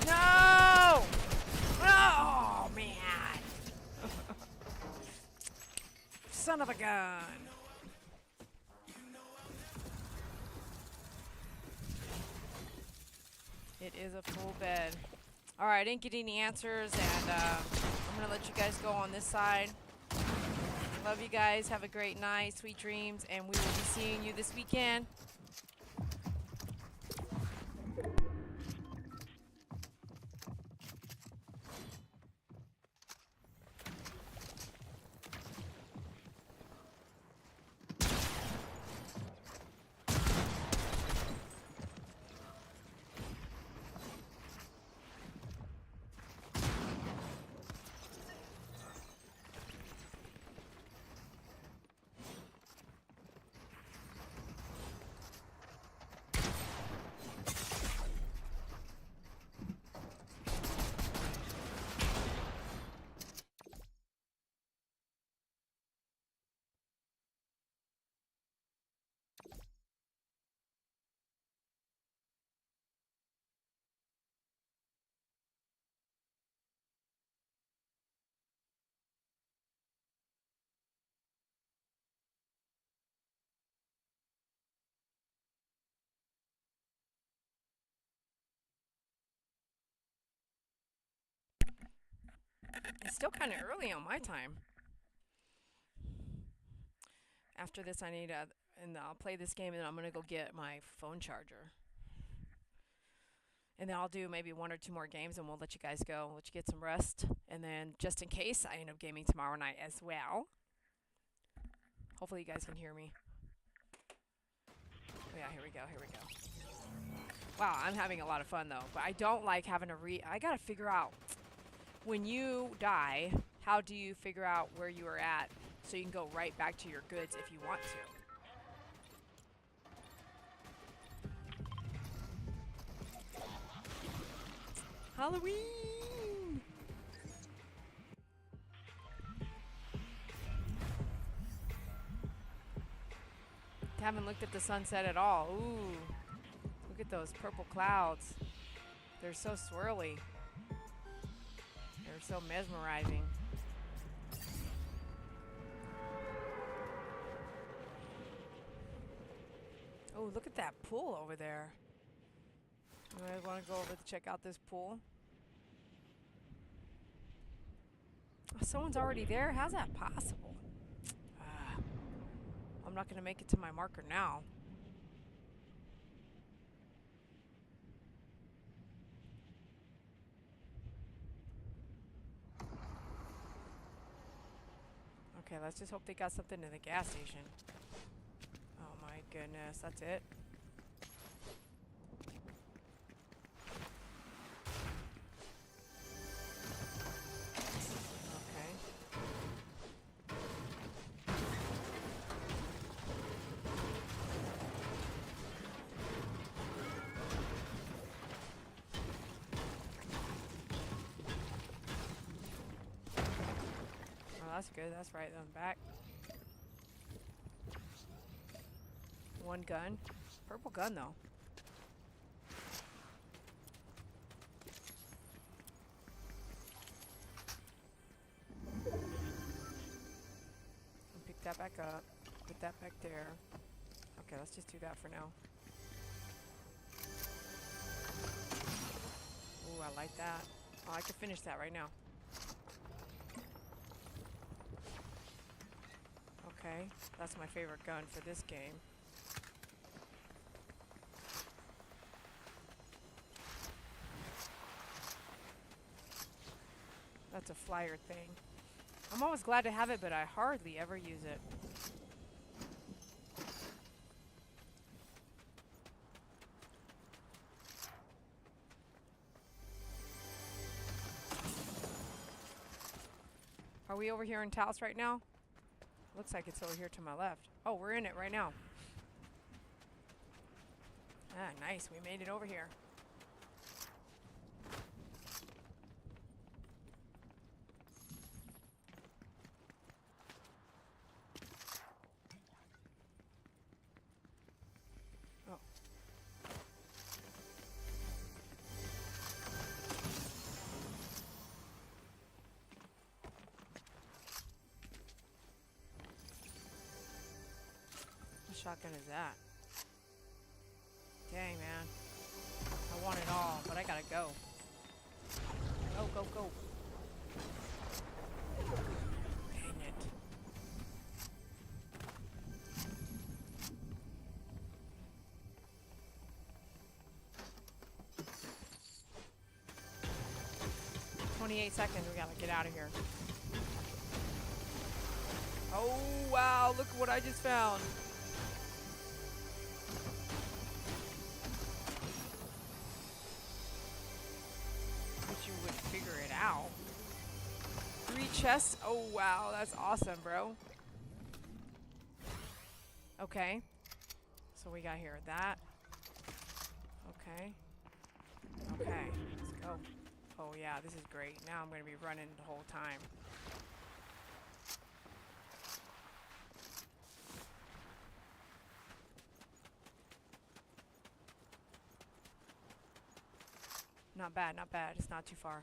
No! Oh, man. Son of a gun. It is a full bed. Alright, I didn't get any answers, and I'm going to let you guys go on this side. Love you guys. Have a great night. Sweet dreams, and we will be seeing you this weekend. It's still kind of early on my time. After this, I need to, and I'll play this game, and then I'm gonna go get my phone charger. And then I'll do maybe one or two more games, and we'll let you guys go, let you get some rest. And then, just in case, I end up gaming tomorrow night as well. Hopefully, you guys can hear me. Oh, yeah, here we go. Here we go. Wow, I'm having a lot of fun though. But I don't like having to I gotta figure out when you die, how do you figure out where you are at so you can go right back to your goods if you want to. Halloween! Haven't looked at the sunset at all. Ooh, look at those purple clouds. They're so swirly. They're so mesmerizing. Oh, look at that pool over there. You guys want to go over to check out this pool? Oh, someone's already there? How's that possible? I'm not going to make it to my marker now. Okay, let's just hope they got something in the gas station. Oh my goodness, that's it? Okay. Oh, that's good. That's right on the back. One gun. Purple gun, though. Pick that back up. Put that back there. Okay, let's just do that for now. Ooh, I like that. Oh, I can finish that right now. Okay, that's my favorite gun for this game. That's a flyer thing. I'm always glad to have it, but I hardly ever use it. Are we over here in Taos right now? Looks like it's over here to my left. Oh, we're in it right now. Ah, nice. We made it over here. Oh. What shotgun is that? Dang, man. I want it all, but I gotta go. Go, go, go. Dang it. "28 seconds, we gotta get out of here." Oh, wow, look what I just found. You would figure it out. 3 chests? Oh, wow. That's awesome, bro. Okay. So we got here that. Okay. Okay. Let's go. Oh, yeah. This is great. Now I'm going to be running the whole time. Not bad, not bad. It's not too far.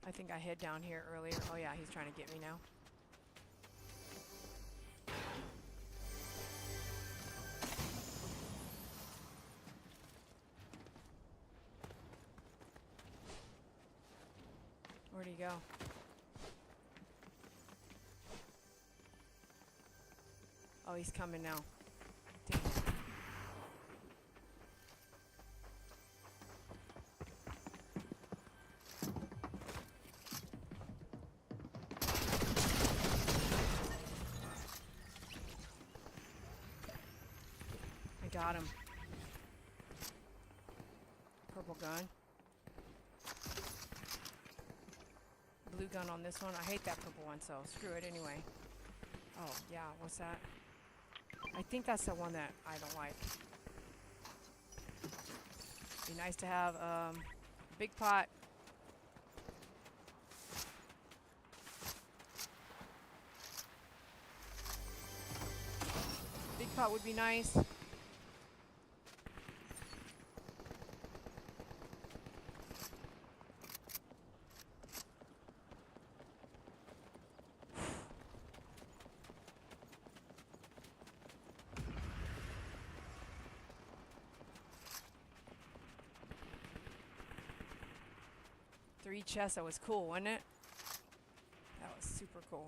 I think I hid down here earlier. Oh yeah, he's trying to get me now. Where'd he go? Oh, he's coming now. Damn. I got him. Purple gun. Blue gun on this one. I hate that purple one, so screw it anyway. Oh, yeah, what's that? I think that's the one that I don't like. Be nice to have big pot. Big pot would be nice. Three chests, that was cool, wasn't it? That was super cool.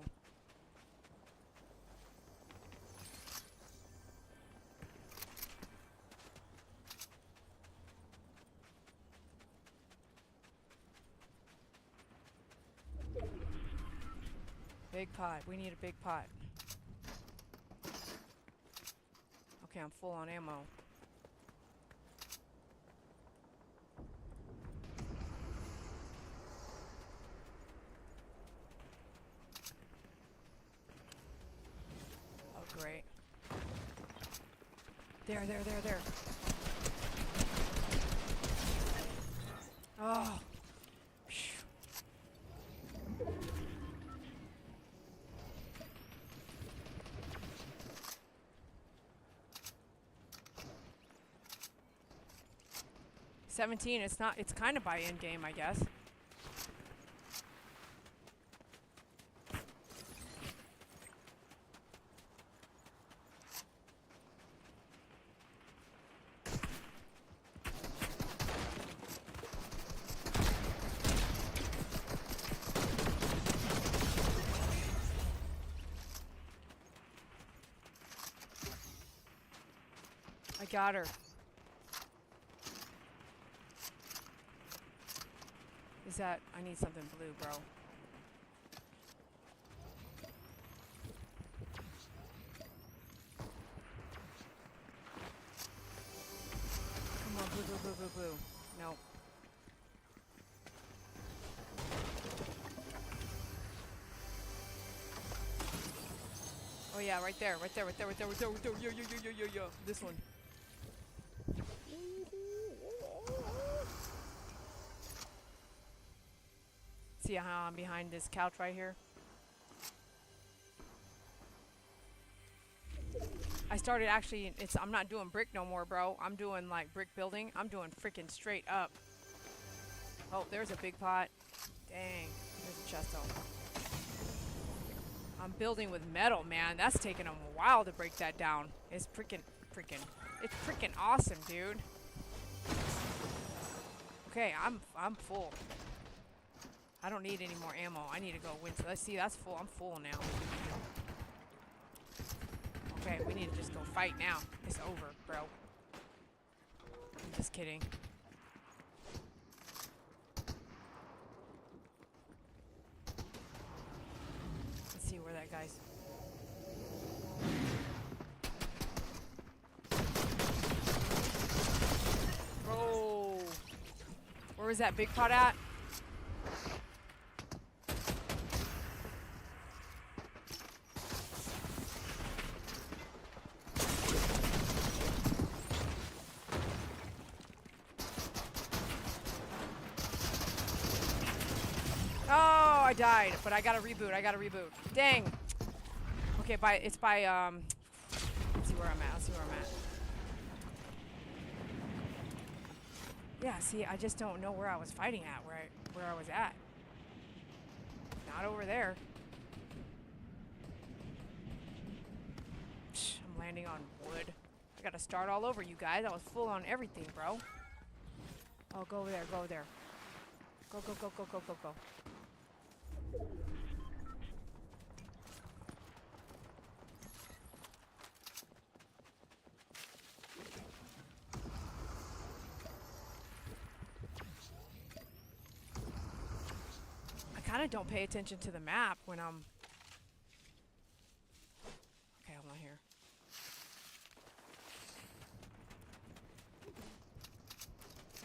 Big pot, we need a big pot. Okay, I'm full on ammo. Oh, great. There. Oh. Phew. $17, it's not, it's kind of by end game, I guess. I got her. Is that, I need something blue, bro. Come on, blue. Nope. Oh yeah, right there. Yo. This one. See how I'm behind this couch right here? I started actually, I'm not doing brick no more, bro. I'm doing like brick building. I'm doing freaking straight up. Oh, there's a big pot. Dang, there's a chest though. I'm building with metal, man. That's taking a while to break that down. It's it's freaking awesome, dude. Okay, I'm full. I don't need any more ammo. I need to go win. Let's see, that's full. I'm full now. Okay, we need to just go fight now. It's over, bro. I'm just kidding. Let's see where that guy's. Bro. Where was that big pot at? Oh, I died, but I gotta reboot. Dang. Okay, it's by let's see where I'm at. Yeah, see, I just don't know where I was fighting at, where I was at. Not over there. I'm landing on wood. I gotta start all over, you guys. I was full on everything, bro. Oh, go over there. Go. I kind of don't pay attention to the map when I'm... Okay, hold on here.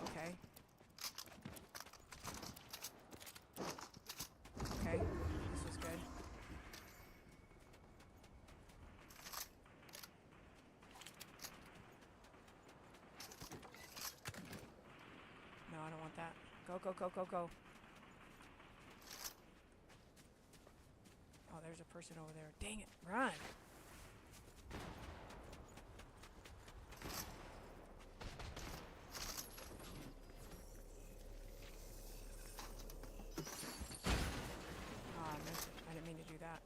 Okay. Okay, this was good. No, I don't want that. Go, go, go, go, go. Oh, there's a person over there. Dang it, run. Oh, I missed it. I didn't mean to do that.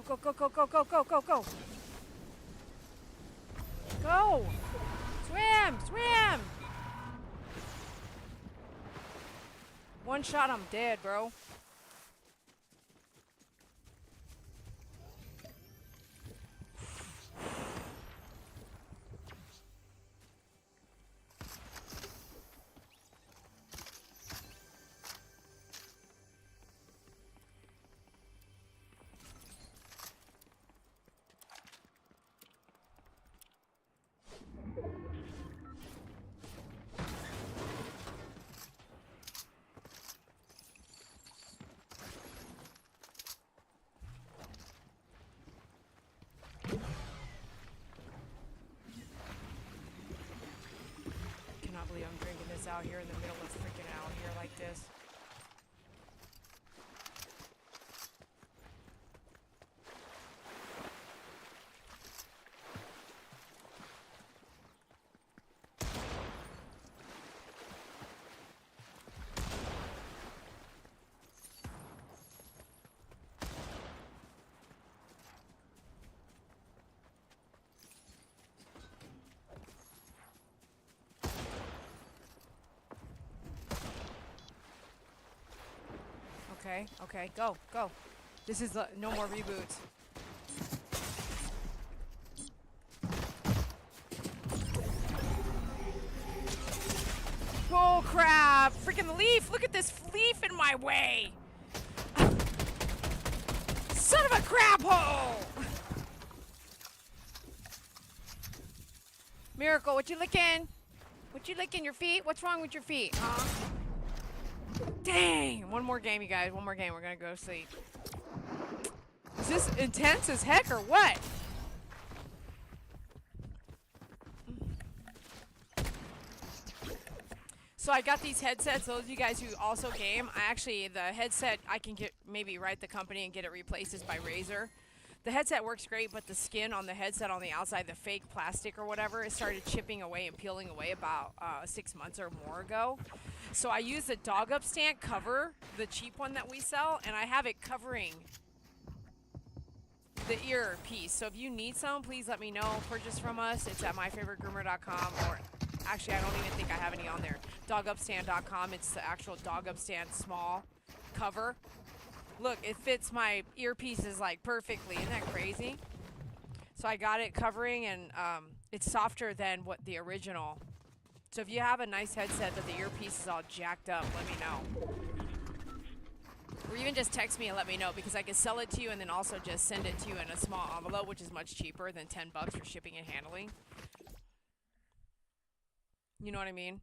Go, go, go, go, go, go, go, go, go. Go! Swim! Swim! One shot, I'm dead, bro. Cannot believe I'm drinking this out here in the middle of freaking out here like this. Okay, okay, go, go. This is no more reboots. Oh crap! Freaking leaf! Look at this leaf in my way! Son of a crap hole! Miracle, what you licking? What you licking your feet? What's wrong with your feet, huh? Dang! One more game, you guys. One more game. We're gonna go sleep. Is this intense as heck or what? So I got these headsets. Those of you guys who also game, the headset, I can get maybe write the company and get it replaced is by Razer. The headset works great, but the skin on the headset on the outside, the fake plastic or whatever, it started chipping away and peeling away about 6 months or more ago. So I use the dog up stand cover, the cheap one that we sell, and I have it covering the earpiece. So if you need some, please let me know. Purchase from us. It's at myfavoritegroomer.com, or actually, I don't even think I have any on there. Dogupstand.com. It's the actual dog up stand small cover. Look, it fits my earpieces like perfectly. Isn't that crazy? So I got it covering, and it's softer than what the original. So if you have a nice headset but the earpiece is all jacked up, let me know. Or even just text me and let me know, because I can sell it to you and then also just send it to you in a small envelope, which is much cheaper than $10 for shipping and handling. You know what I mean?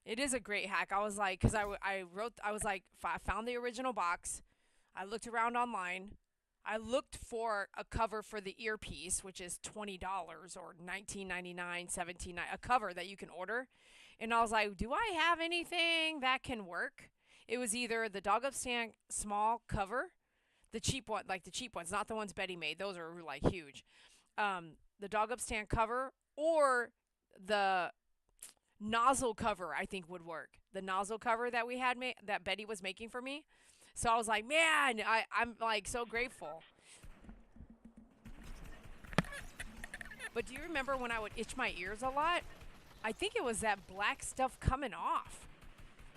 It is a great hack. I was like, because I found the original box. I looked around online. I looked for a cover for the earpiece, which is $20 or $19.99, $17.99, a cover that you can order. And I was like, do I have anything that can work? It was either the dog upstand small cover, the cheap one, like the cheap ones, not the ones Betty made. Those are like huge. The dog upstand cover or the nozzle cover, I think would work. The nozzle cover that we had made, that Betty was making for me. So I was like, man, I'm like so grateful. But do you remember when I would itch my ears a lot? I think it was that black stuff coming off.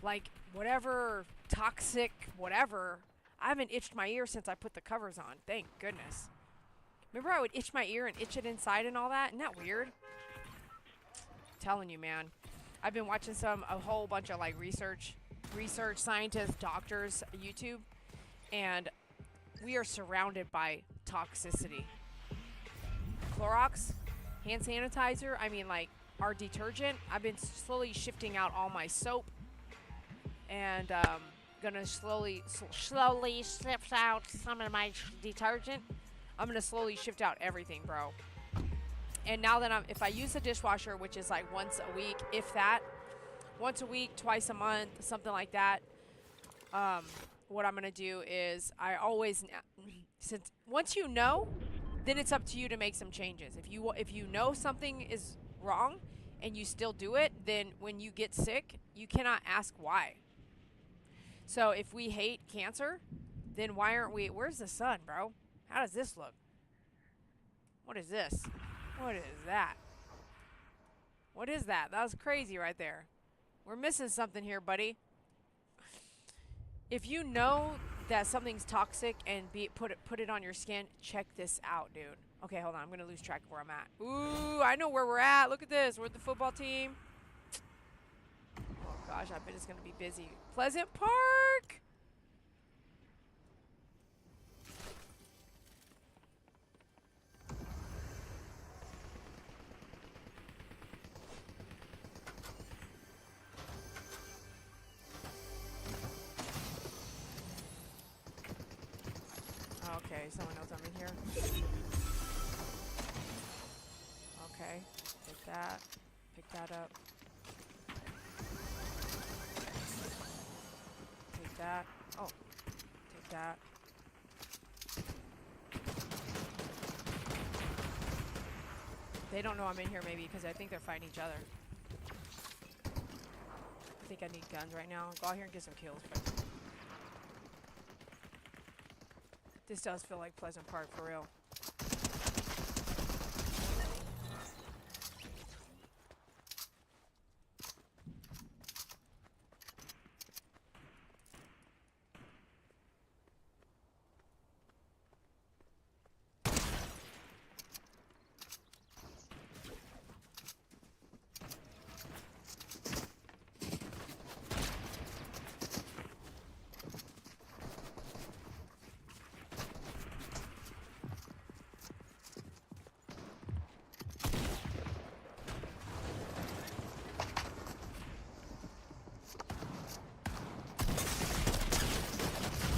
Like whatever toxic whatever. I haven't itched my ear since I put the covers on. Thank goodness. Remember I would itch my ear and itch it inside and all that? Isn't that weird? I'm telling you, man. I've been watching a whole bunch of like research scientists, doctors, YouTube, and we are surrounded by toxicity. Clorox, hand sanitizer, I mean like our detergent. I've been slowly shifting out all my soap and gonna slowly shift out some of my detergent. I'm gonna slowly shift out everything, bro. And now that if I use the dishwasher, which is like once a week, if that, once a week, twice a month, something like that, what I'm gonna do is I always, since once you know, then it's up to you to make some changes. If you know something is wrong and you still do it, then when you get sick, you cannot ask why. So if we hate cancer, then why aren't we? Where's the sun, bro? How does this look? What is this? What is that? What is that? That was crazy right there. We're missing something here, buddy. If you know that something's toxic and put it on your skin, check this out, dude. Okay, hold on. I'm going to lose track of where I'm at. Ooh, I know where we're at. Look at this. We're at the football team. Oh, gosh. I bet it's going to be busy. Pleasant Park. Okay, someone knows I'm in here. Okay, take that. Pick that up. Take that. Oh, take that. They don't know I'm in here maybe because I think they're fighting each other. I think I need guns right now. I'll go out here and get some kills. But this does feel like Pleasant Park for real.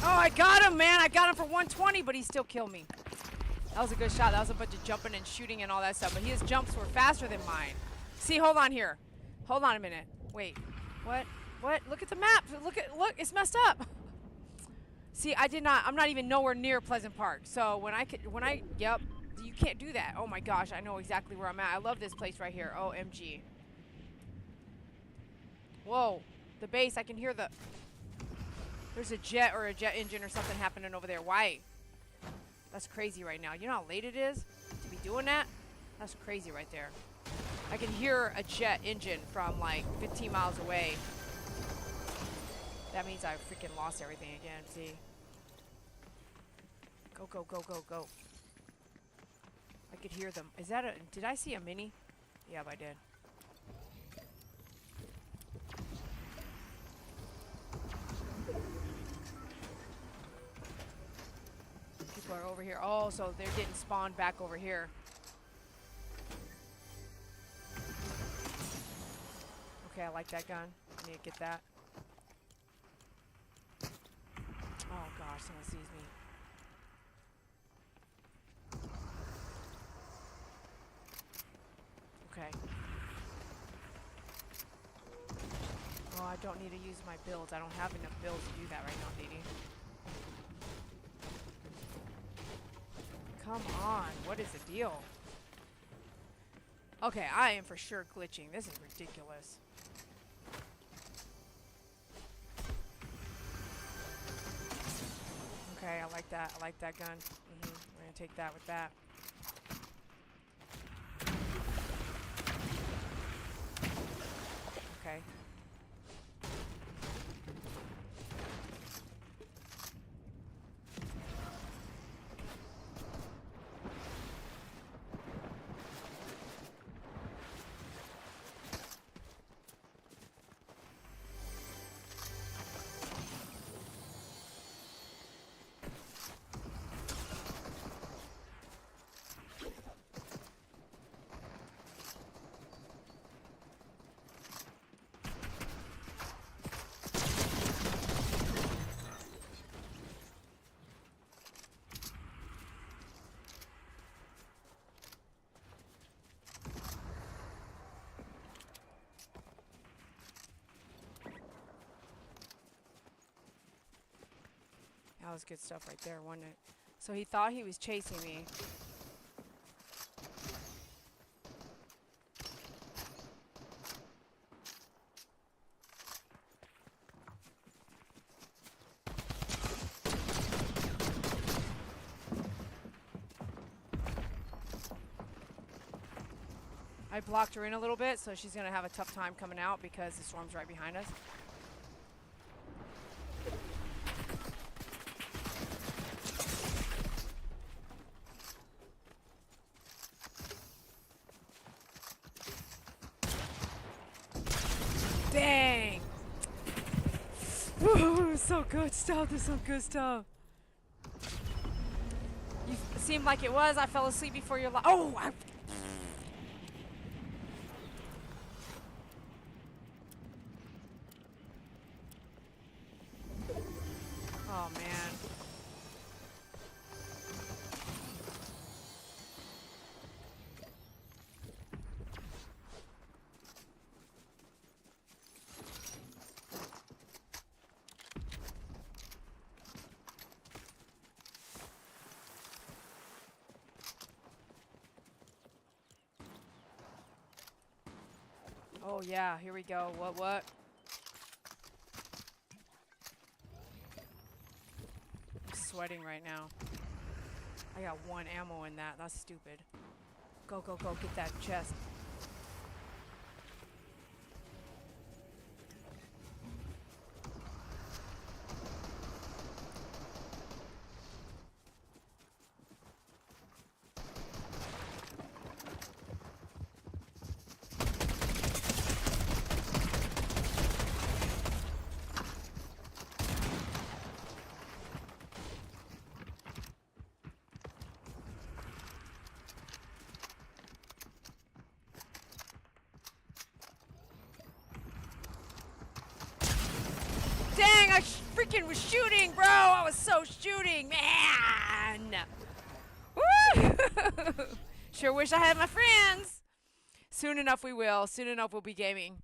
Oh, I got him, man. I got him for 120, but he still killed me. That was a good shot. That was a bunch of jumping and shooting and all that stuff. But his jumps were faster than mine. See, hold on here. Hold on a minute. Wait. What? What? Look at the map. Look, it's messed up. See, I'm not even nowhere near Pleasant Park. So yep, you can't do that. Oh my gosh, I know exactly where I'm at. I love this place right here. OMG. Whoa. The base, I can hear there's a jet or a jet engine or something happening over there. Why? That's crazy right now. You know how late it is to be doing that? That's crazy right there. I can hear a jet engine from like 15 miles away. That means I freaking lost everything again. See? Go, go, go, go, go. I could hear them. Did I see a mini? Yeah, I did. People are over here. Oh, so they're getting spawned back over here. Okay, I like that gun. I need to get that. Oh gosh, someone sees me. Okay. I don't need to use my builds. I don't have enough builds to do that right now, Dee Dee. Come on, what is the deal? Okay, I am for sure glitching. This is ridiculous. Okay, I like that. I like that gun. We're gonna take that with that. Okay. That was good stuff right there, wasn't it? So he thought he was chasing me. I blocked her in a little bit, so she's going to have a tough time coming out because the storm's right behind us. Dang! Ooh, so good stuff. There's some good stuff. You seemed like it was. I fell asleep before your life. Oh! Oh, man. Oh, yeah. Here we go. What? I'm sweating right now. I got 1 ammo in that. That's stupid. Go, go, go. Get that chest. Dang, I freaking was shooting, bro. I was so shooting, man. Woo! Sure wish I had my friends. Soon enough we will. Soon enough we'll be gaming.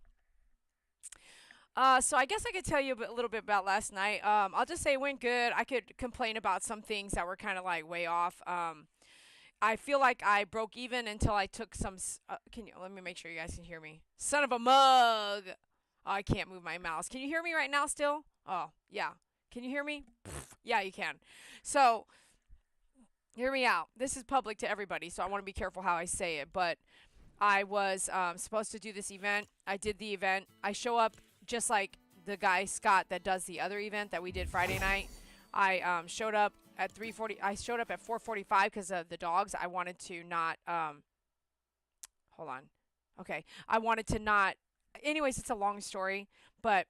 So I guess I could tell you a little bit about last night. I'll just say it went good. I could complain about some things that were kind of like way off. I feel like I broke even until I took some. Let me make sure you guys can hear me. Son of a mug. Oh, I can't move my mouse. Can you hear me right now still? Oh, yeah. Can you hear me? Yeah, you can. So, hear me out. This is public to everybody, so I want to be careful how I say it. But I was supposed to do this event. I did the event. I show up just like the guy, Scott, that does the other event that we did Friday night. I showed up at 3:40. I showed up at 4:45 because of the dogs. I wanted to not. Hold on. Okay. I wanted to not. Anyways, it's a long story, but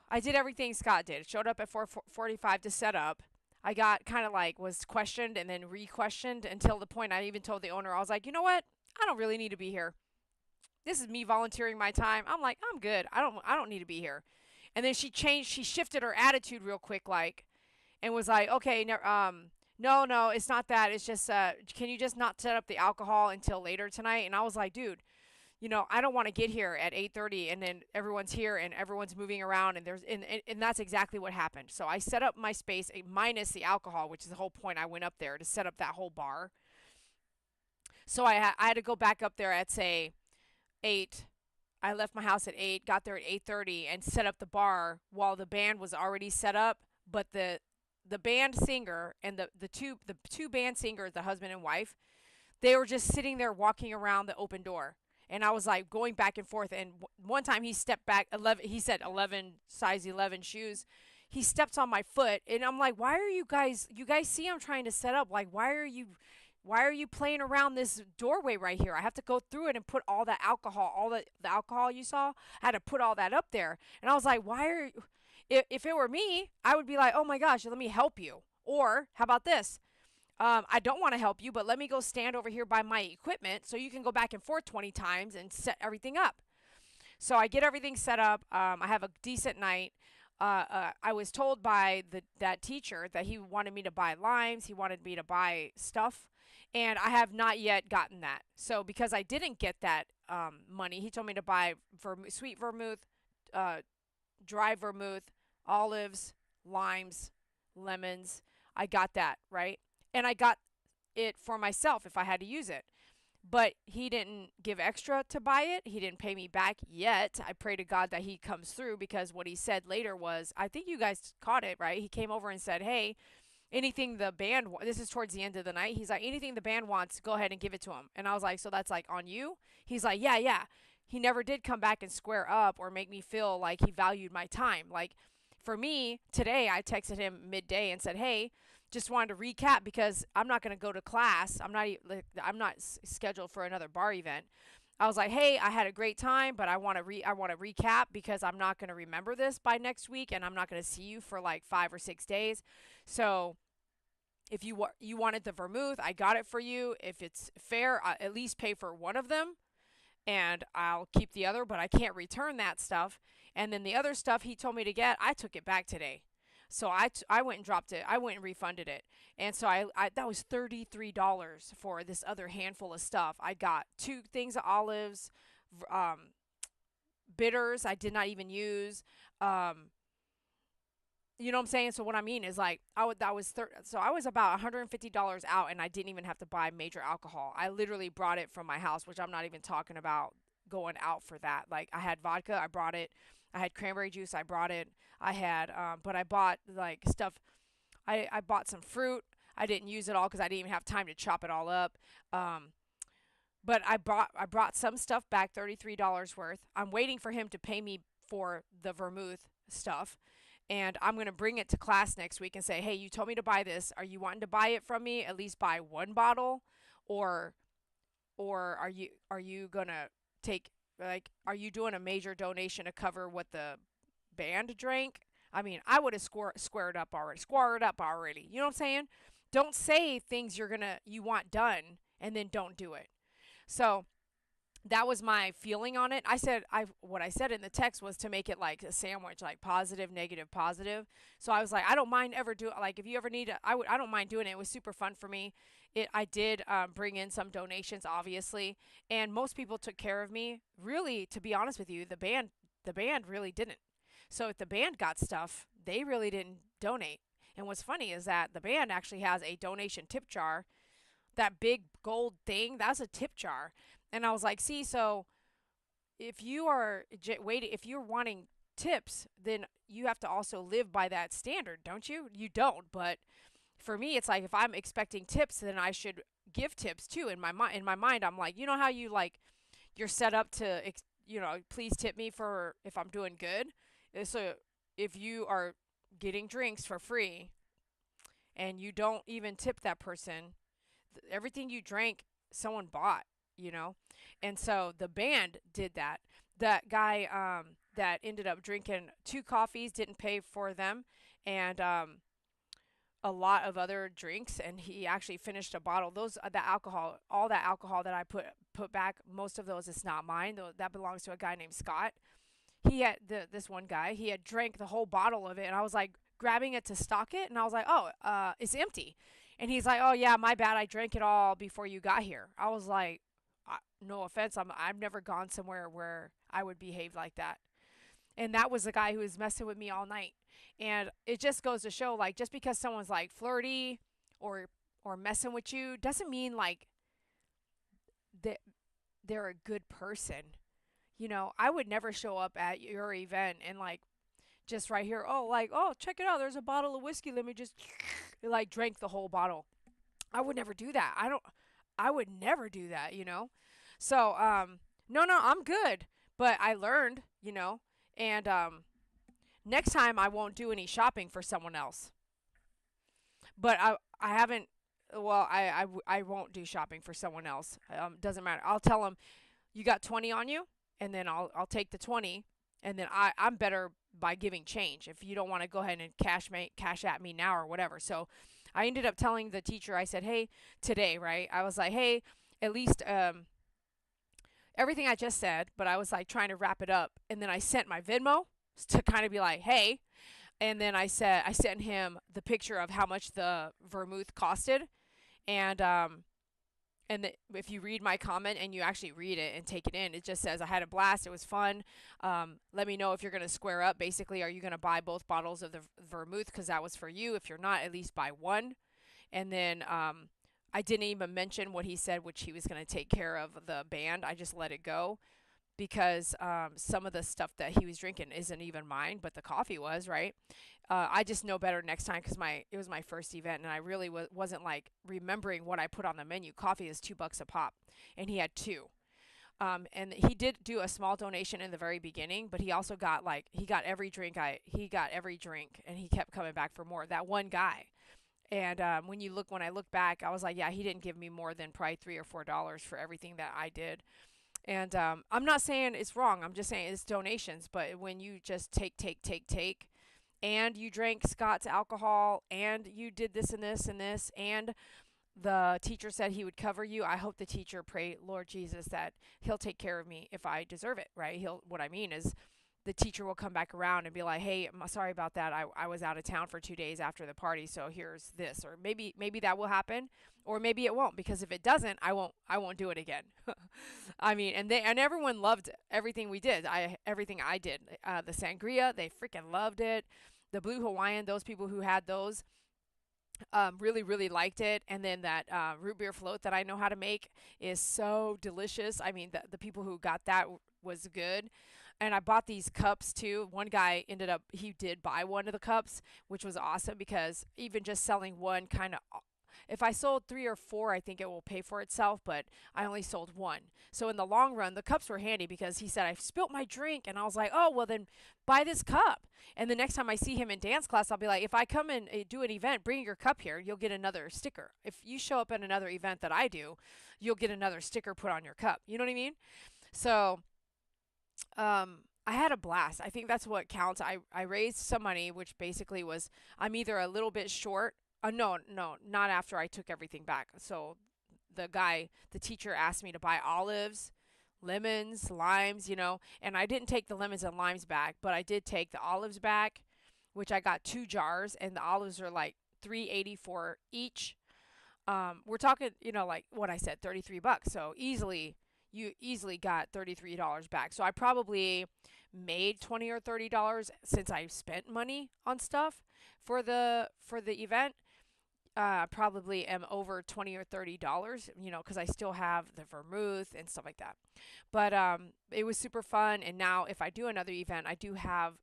I did everything Scott did. Showed up at 4:45 to set up. I got kind of like was questioned and then re-questioned until the point I even told the owner, I was like, you know what? I don't really need to be here. This is me volunteering my time. I'm like, I'm good. I don't need to be here. And then she shifted her attitude real quick, like, and was like, okay, no, it's not that. It's just, can you just not set up the alcohol until later tonight? And I was like, dude, I don't want to get here at 8:30 and then everyone's here and everyone's moving around and and that's exactly what happened. So I set up my space minus the alcohol, which is the whole point. I went up there to set up that whole bar. So I had to go back up there at say 8. I left my house at 8, got there at 8:30 and set up the bar while the band was already set up, but the band singer and the two band singers, the husband and wife, they were just sitting there walking around the open door. And I was like going back and forth. And one time he stepped back, 11, he said 11, size 11 shoes. He steps on my foot. And I'm like, why are you guys see I'm trying to set up? Like, why are you playing around this doorway right here? I have to go through it and put all the alcohol, all the alcohol you saw, I had to put all that up there. And I was like, why are you, if it were me, I would be like, oh my gosh, let me help you. Or how about this? I don't want to help you, but let me go stand over here by my equipment so you can go back and forth 20 times and set everything up. So I get everything set up. I have a decent night. I was told by that teacher that he wanted me to buy limes. He wanted me to buy stuff, and I have not yet gotten that. So because I didn't get that money, he told me to buy sweet vermouth, uh, dry vermouth, olives, limes, lemons. I got that, right? And I got it for myself if I had to use it. But he didn't give extra to buy it. He didn't pay me back yet. I pray to God that he comes through, because what he said later was, I think you guys caught it, right? He came over and said, hey, anything the band, this is towards the end of the night. He's like, anything the band wants, go ahead and give it to him. And I was like, so that's like on you? He's like, yeah, yeah. He never did come back and square up or make me feel like he valued my time. Like for me, today I texted him midday and said, hey, just wanted to recap because I'm not going to go to class. I'm not scheduled for another bar event. I was like, "Hey, I had a great time, but I want to recap because I'm not going to remember this by next week and I'm not going to see you for like 5 or 6 days. So, if you wanted the vermouth, I got it for you. If it's fair, I at least pay for one of them and I'll keep the other, but I can't return that stuff. And then the other stuff he told me to get, I took it back today. So I went and dropped it. I went and refunded it. And so I that was $33 for this other handful of stuff. I got two things of olives, um, bitters I did not even use. Um, you know what I'm saying? So what I mean is like so I was about $150 out and I didn't even have to buy major alcohol. I literally brought it from my house, which I'm not even talking about going out for that. Like I had vodka, I brought it. I had cranberry juice, I brought it. I had but I bought like stuff. I bought some fruit. I didn't use it all because I didn't even have time to chop it all up. Um, but I brought some stuff back, $33 worth. I'm waiting for him to pay me for the vermouth stuff. And I'm going to bring it to class next week and say, hey, you told me to buy this. Are you wanting to buy it from me? At least buy one bottle, or are you gonna take, like, are you doing a major donation to cover what the band drank? I mean, I would have squared up already. You know what I'm saying? Don't say things you want done and then don't do it. So that was my feeling on it. What I said in the text was to make it like a sandwich, like positive, negative, positive. So I was like, I don't mind ever do like if you ever need it, I don't mind doing it. It was super fun for me. I did bring in some donations, obviously, and most people took care of me. Really, to be honest with you, the band really didn't. So if the band got stuff, they really didn't donate. And what's funny is that the band actually has a donation tip jar. That big gold thing, that's a tip jar. And I was like, see, so if you are waiting, if you're wanting tips, then you have to also live by that standard, don't you? You don't, but for me, it's like if I'm expecting tips, then I should give tips too. In my mind, I'm like, you know how you like you're set up to, please tip me for if I'm doing good. So if you are getting drinks for free and you don't even tip that person, everything you drank, someone bought, you know? And so the band did that. That guy that ended up drinking two coffees didn't pay for them, and a lot of other drinks, and he actually finished a bottle. Those the alcohol, all that alcohol that I put back, most of those is not mine. Though that belongs to a guy named Scott. He had this one guy. He had drank the whole bottle of it, and I was like grabbing it to stock it, and I was like, oh, it's empty. And he's like, oh yeah, my bad. I drank it all before you got here. I was like, no offense, I've never gone somewhere where I would behave like that. And that was the guy who was messing with me all night. And it just goes to show, like, just because someone's like flirty or messing with you doesn't mean like that they're a good person. You know, I would never show up at your event and like just right here, oh, like, oh, check it out, there's a bottle of whiskey, let me just like drank the whole bottle. I would never do that. I would never do that, you know? So, no, no, I'm good. But I learned, you know, and next time I won't do any shopping for someone else. But I haven't, well, I won't do shopping for someone else. Doesn't matter. I'll tell them, you got 20 on you? And then I'll take the 20, and then I'm better by giving change. If you don't want to go ahead and cash at me now or whatever. So I ended up telling the teacher, I said, hey, today, right? I was like, hey, at least everything I just said, but I was like trying to wrap it up. And then I sent my Venmo to kind of be like, hey. And then I sent him the picture of how much the vermouth costed. And if you read my comment and you actually read it and take it in, it just says, I had a blast. It was fun. Let me know if you're going to square up. Basically, are you going to buy both bottles of the vermouth? Because that was for you. If you're not, at least buy one. And then I didn't even mention what he said, which he was going to take care of the band. I just let it go because some of the stuff that he was drinking isn't even mine, but the coffee was, right? I just know better next time because it was my first event, and I really wasn't like remembering what I put on the menu. Coffee is $2 a pop, and he had two. And he did do a small donation in the very beginning, but he also got he got every drink, and he kept coming back for more. That one guy. And when I look back, I was like, yeah, he didn't give me more than probably $3 or $4 for everything that I did. And I'm not saying it's wrong. I'm just saying it's donations. But when you just take, and you drank Scott's alcohol, and you did this and this and this, and the teacher said he would cover you, I hope the teacher pray, Lord Jesus, that he'll take care of me if I deserve it, right? What I mean is the teacher will come back around and be like, hey, I'm sorry about that. I was out of town for 2 days after the party, so here's this. Or maybe that will happen, or maybe it won't, because if it doesn't, I won't do it again. I mean, and everyone loved everything we did. Everything I did. The sangria, they freaking loved it. The blue Hawaiian, those people who had those really, really liked it. And then that root beer float that I know how to make is so delicious. I mean, the people who got that was good. And I bought these cups too. One guy he did buy one of the cups, which was awesome because even just selling one kind of, if I sold three or four, I think it will pay for itself, but I only sold one. So in the long run, the cups were handy because he said, I spilt my drink. And I was like, oh, well, then buy this cup. And the next time I see him in dance class, I'll be like, if I come and do an event, bring your cup here. You'll get another sticker. If you show up at another event that I do, you'll get another sticker put on your cup. You know what I mean? So I had a blast. I think that's what counts. I raised some money, which basically was I'm either a little bit short. No, no, not after I took everything back. So the teacher asked me to buy olives, lemons, limes, and I didn't take the lemons and limes back, but I did take the olives back, which I got 2 jars, and the olives are like 3.84 each. We're talking, like what I said, $33. So you easily got $33 back. So I probably made $20 or $30 since I spent money on stuff for the event. Probably am over $20 or $30, because I still have the vermouth and stuff like that. But it was super fun. And now if I do another event, I do have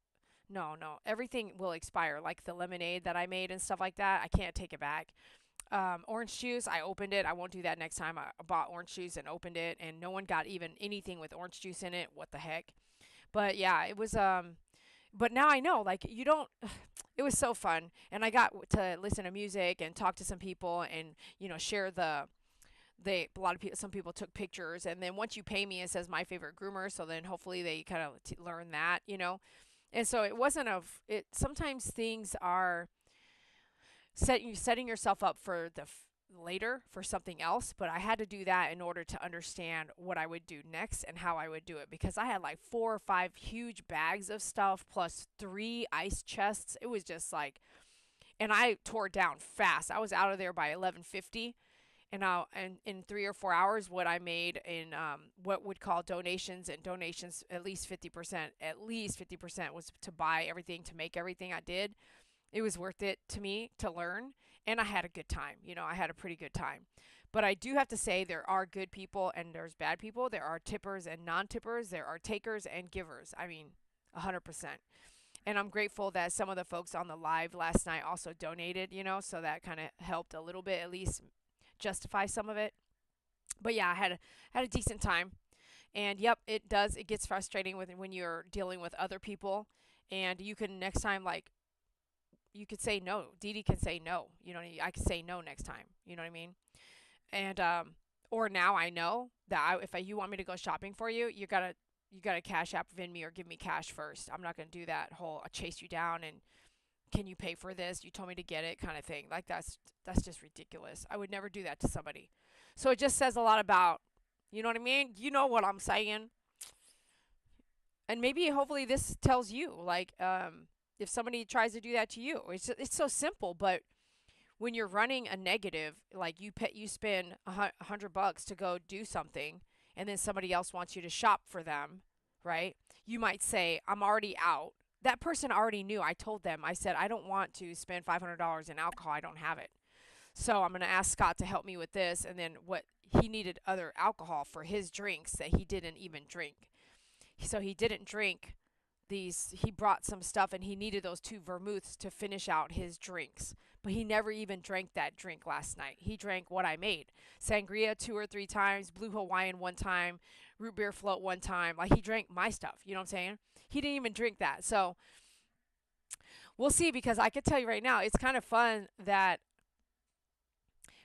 no, everything will expire, like the lemonade that I made and stuff like that. I can't take it back. Orange juice, I opened it. I won't do that next time. I bought orange juice and opened it, and no one got even anything with orange juice in it. What the heck? But yeah, it was but now I know, like, you don't it was so fun, and I got to listen to music and talk to some people and share a lot of people, some people took pictures, and then once you pay me, it says my favorite groomer, so then hopefully they kind of learn that. And so it wasn't of it. Sometimes things are setting yourself up for later for something else, but I had to do that in order to understand what I would do next and how I would do it, because I had like 4 or 5 huge bags of stuff plus 3 ice chests. It was just like, and I tore it down fast. I was out of there by 11:50, and in 3 or 4 hours, what I made in what would call donations, and donations, at least 50%, was to buy everything, to make everything I did. It was worth it to me to learn, and I had a good time. I had a pretty good time. But I do have to say there are good people and there's bad people. There are tippers and non-tippers. There are takers and givers. I mean, 100%. And I'm grateful that some of the folks on the live last night also donated, so that kind of helped a little bit, at least justify some of it. But yeah, I had a decent time. And yep, it gets frustrating when you're dealing with other people, and you can next time, like, you could say no. Dee Dee can say no. I can say no next time. You know what I mean? And or now I know that if you want me to go shopping for you, you gotta Cash App Vin me or give me cash first. I'm not gonna do that whole chase you down and can you pay for this? You told me to get it kind of thing. Like that's just ridiculous. I would never do that to somebody. So it just says a lot about, you know what I mean? You know what I'm saying? And maybe hopefully this tells you, like, if somebody tries to do that to you, it's so simple, but when you're running a negative, like you spend $100 to go do something, and then somebody else wants you to shop for them, right? You might say, "I'm already out." That person already knew. I told them. I said, "I don't want to spend $500 in alcohol. I don't have it." So I'm going to ask Scott to help me with this, and then what he needed other alcohol for his drinks that he didn't even drink. So he didn't drink these. He brought some stuff, and he needed those two vermouths to finish out his drinks, but he never even drank that drink last night. He drank what I made: sangria 2 or 3 times, blue Hawaiian one time, root beer float one time. Like, he drank my stuff, you know what I'm saying? He didn't even drink that. So we'll see, because I can tell you right now, it's kind of fun that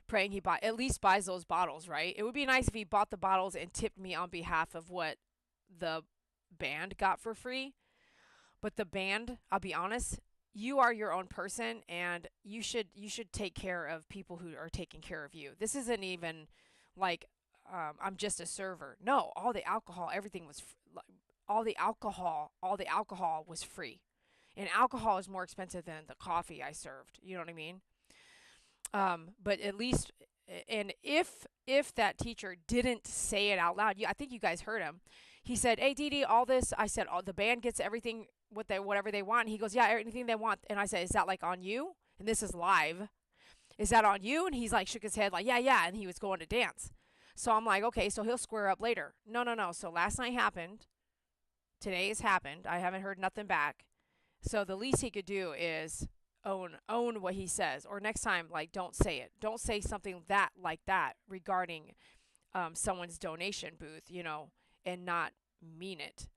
praying he at least buys those bottles, right? It would be nice if he bought the bottles and tipped me on behalf of what the band got for free. But the band, I'll be honest, you are your own person, and you should take care of people who are taking care of you. This isn't even like, I'm just a server. No, all the alcohol, everything was all the alcohol was free. And alcohol is more expensive than the coffee I served. You know what I mean? But at least, and if that teacher didn't say it out loud, I think you guys heard him. He said, "Hey, Dee Dee, all this." I said, "All the band gets everything whatever they want." And he goes, "Yeah, anything they want." And I said, "Is that like on you?" And this is live. "Is that on you?" And he's like, shook his head like, "Yeah, yeah." And he was going to dance. So I'm like, okay, so he'll square up later. No, no, no. So last night happened. Today has happened. I haven't heard nothing back. So the least he could do is own what he says, or next time, like, don't say it. Don't say something like that regarding someone's donation booth, and not mean it.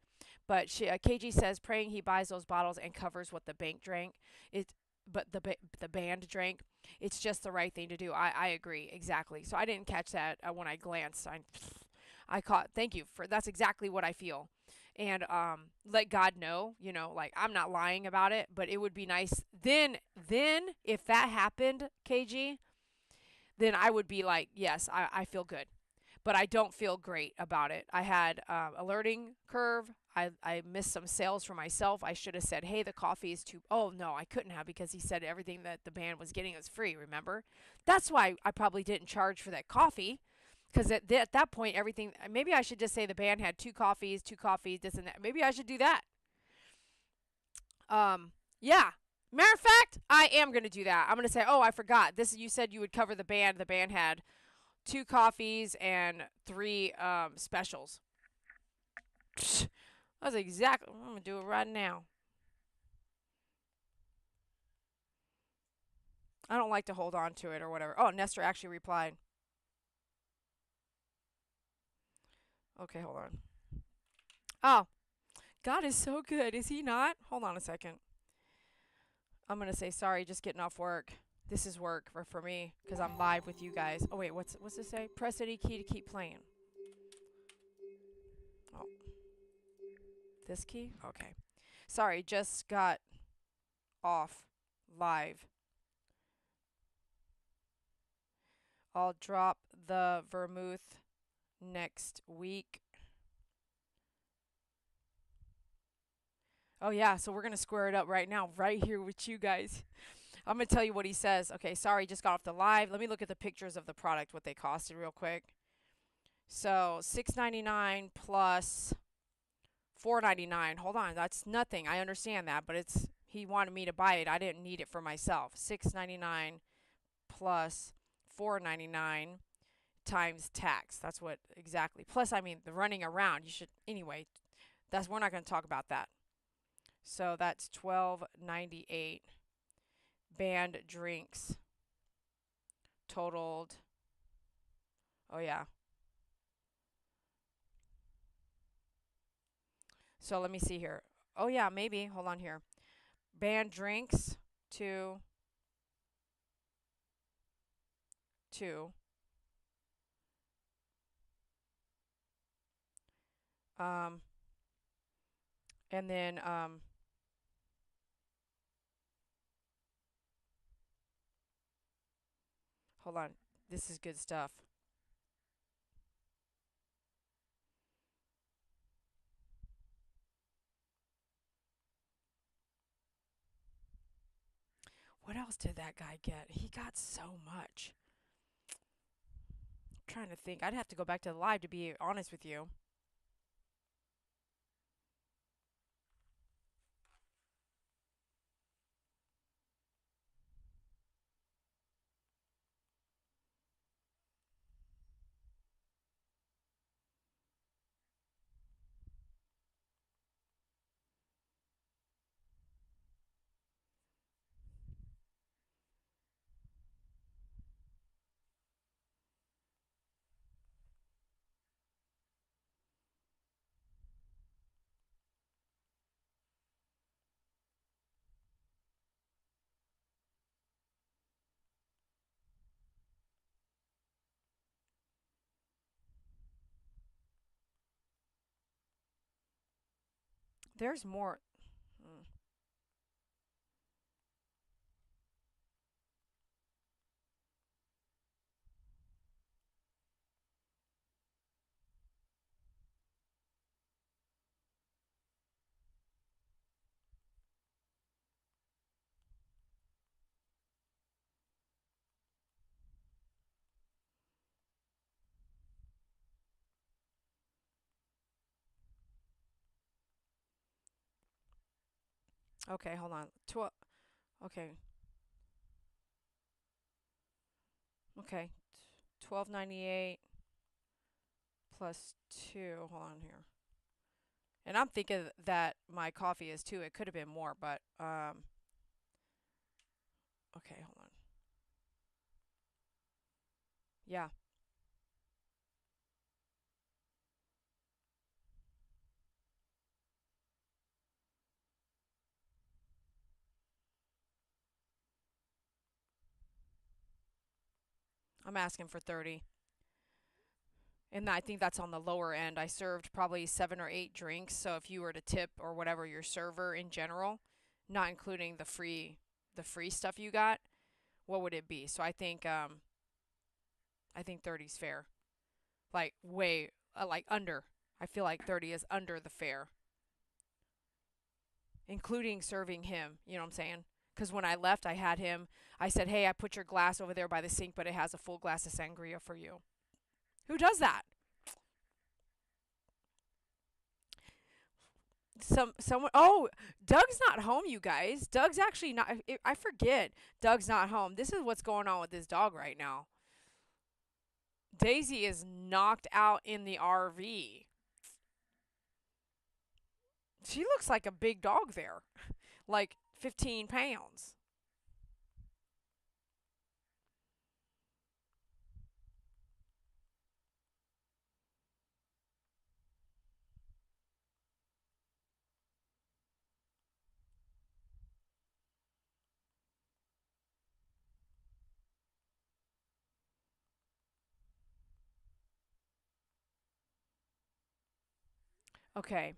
But KG says, praying he buys those bottles and covers what the bank drank. It, but the band drank. It's just the right thing to do. I agree exactly. So I didn't catch that when I glanced. I caught. Thank you for that's exactly what I feel. And let God know, like, I'm not lying about it, but it would be nice then if that happened, KG, then I would be like, yes, I feel good. But I don't feel great about it. I had a learning curve. I missed some sales for myself. I should have said, hey, the coffee is too. Oh, no, I couldn't have, because he said everything that the band was getting was free, remember? That's why I probably didn't charge for that coffee. Because at that point, everything, maybe I should just say the band had two coffees, this and that. Maybe I should do that. Yeah. Matter of fact, I am going to do that. I'm going to say, oh, I forgot. You said you would cover the band. The band had two coffees and three specials. That's exactly. I'm going to do it right now. I don't like to hold on to it or whatever. Oh, Nestor actually replied. Okay, hold on. Oh, God is so good. Is he not? Hold on a second. I'm going to say, sorry, just getting off work. This is work for me, because I'm live with you guys. Oh, wait, what's this say? Press any key to keep playing. Oh, this key? Okay. Sorry, just got off live. I'll drop the vermouth next week. Oh, yeah, so we're going to square it up right now, right here with you guys. I'm gonna tell you what he says. Okay, sorry, just got off the live. Let me look at the pictures of the product, what they costed real quick. So $6.99 plus $4.99. Hold on, that's nothing. I understand that, but it's he wanted me to buy it. I didn't need it for myself. $6.99 plus $4.99 times tax. That's what exactly. Plus, I mean, the running around. You should anyway. That's we're not going to talk about that. So that's $12.98. Banned drinks totaled. Oh yeah. So let me see here. Oh yeah, maybe. Hold on here. Banned drinks to two. Um, and then hold on. This is good stuff. What else did that guy get? He got so much. I'm trying to think. I'd have to go back to the live to be honest with you. There's more. Mm. Okay, hold on. 12. Okay. Okay. 12.98 plus 2. Hold on here. And I'm thinking that my coffee is too. It could have been more, but okay, hold on. Yeah, I'm asking for 30. And I think that's on the lower end. I served probably 7 or 8 drinks, so if you were to tip or whatever your server in general, not including the free stuff you got, what would it be? So I think 30 is fair. Like way like under. I feel like 30 is under the fair, including serving him, you know what I'm saying? Cuz when I left, I had him I said, "Hey, I put your glass over there by the sink, but it has a full glass of sangria for you." Who does that? Someone. Oh, Doug's not home, you guys. Doug's actually not. I forget. Doug's not home. This is what's going on with this dog right now. Daisy is knocked out in the RV. She looks like a big dog there, like 15 pounds. Okay.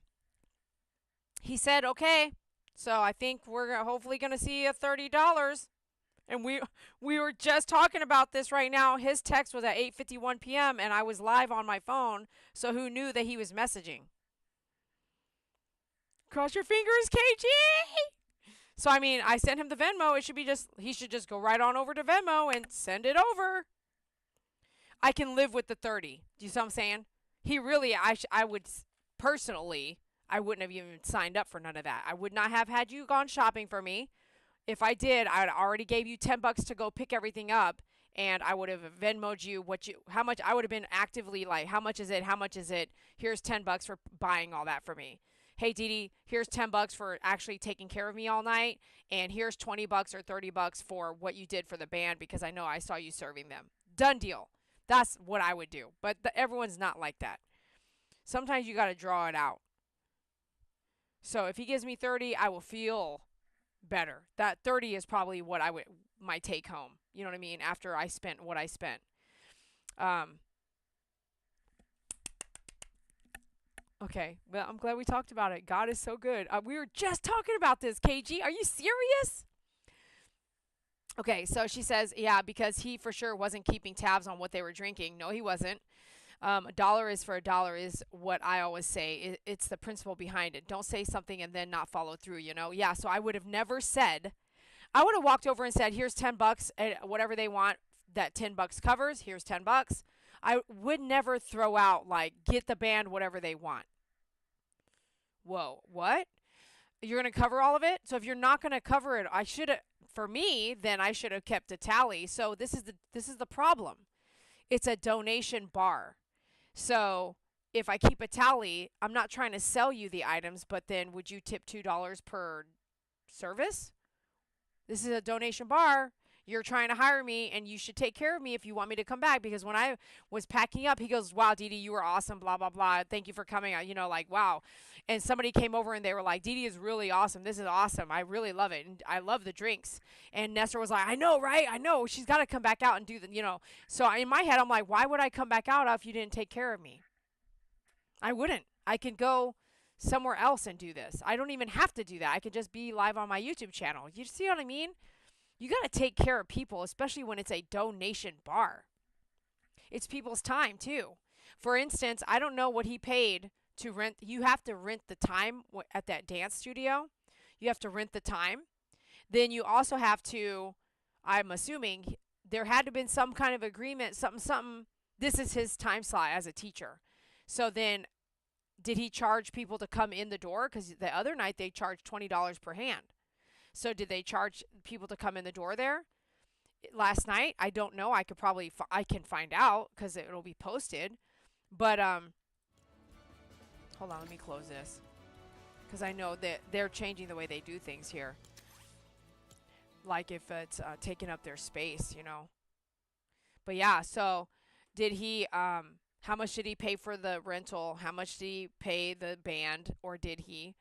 He said okay. So I think we're hopefully going to see a $30. And we were just talking about this right now. His text was at 8:51 p.m. and I was live on my phone, so who knew that he was messaging? Cross your fingers, KG. So I mean, I sent him the Venmo. It should be just he should just go right on over to Venmo and send it over. I can live with the 30. Do you see what I'm saying? He really, I would personally, I wouldn't have even signed up for none of that. I would not have had you gone shopping for me. If I did, I'd already gave you $10 to go pick everything up, and I would have Venmoed you how much. I would have been actively like, how much is it? How much is it? Here's $10 for buying all that for me. Hey Dee Dee, here's $10 for actually taking care of me all night, and here's $20 or $30 for what you did for the band because I know I saw you serving them. Done deal. That's what I would do. But everyone's not like that. Sometimes you got to draw it out. So if he gives me 30, I will feel better. That 30 is probably what I would my take home. You know what I mean? After I spent what I spent. Okay, well, I'm glad we talked about it. God is so good. We were just talking about this, KG. Are you serious? Okay, so she says, yeah, because he for sure wasn't keeping tabs on what they were drinking. No, he wasn't. A dollar is for a dollar is what I always say. It's the principle behind it. Don't say something and then not follow through, you know? Yeah, so I would have never said, I would have walked over and said, here's $10, whatever they want that $10 covers, here's $10. I would never throw out, like, get the band whatever they want. Whoa, what? You're going to cover all of it? So if you're not going to cover it, I should have, for me, then I should have kept a tally. So this is the problem. It's a donation bar. So if I keep a tally, I'm not trying to sell you the items, but then would you tip $2 per service? This is a donation bar. You're trying to hire me, and you should take care of me if you want me to come back. Because when I was packing up, he goes, wow, Dee Dee, you were awesome, blah, blah, blah. Thank you for coming. You know, like, wow. And somebody came over, and they were like, Dee Dee is really awesome. This is awesome. I really love it. And I love the drinks. And Nestor was like, I know, right? I know. She's got to come back out and do the, you know. So in my head, I'm like, why would I come back out if you didn't take care of me? I wouldn't. I can go somewhere else and do this. I don't even have to do that. I could just be live on my YouTube channel. You see what I mean? You got to take care of people, especially when it's a donation bar. It's people's time, too. For instance, I don't know what he paid to rent. You have to rent the time at that dance studio. You have to rent the time. Then you also have to, I'm assuming, there had to have been some kind of agreement, something. This is his time slot as a teacher. So then, did he charge people to come in the door? Because the other night they charged $20 per hand. So did they charge people to come in the door there? Last night, I don't know. I can find out because it'll be posted. But hold on, let me close this because I know that they're changing the way they do things here. Like if it's taking up their space, you know. But yeah, so did he? How much did he pay for the rental? How much did he pay the band, or did he?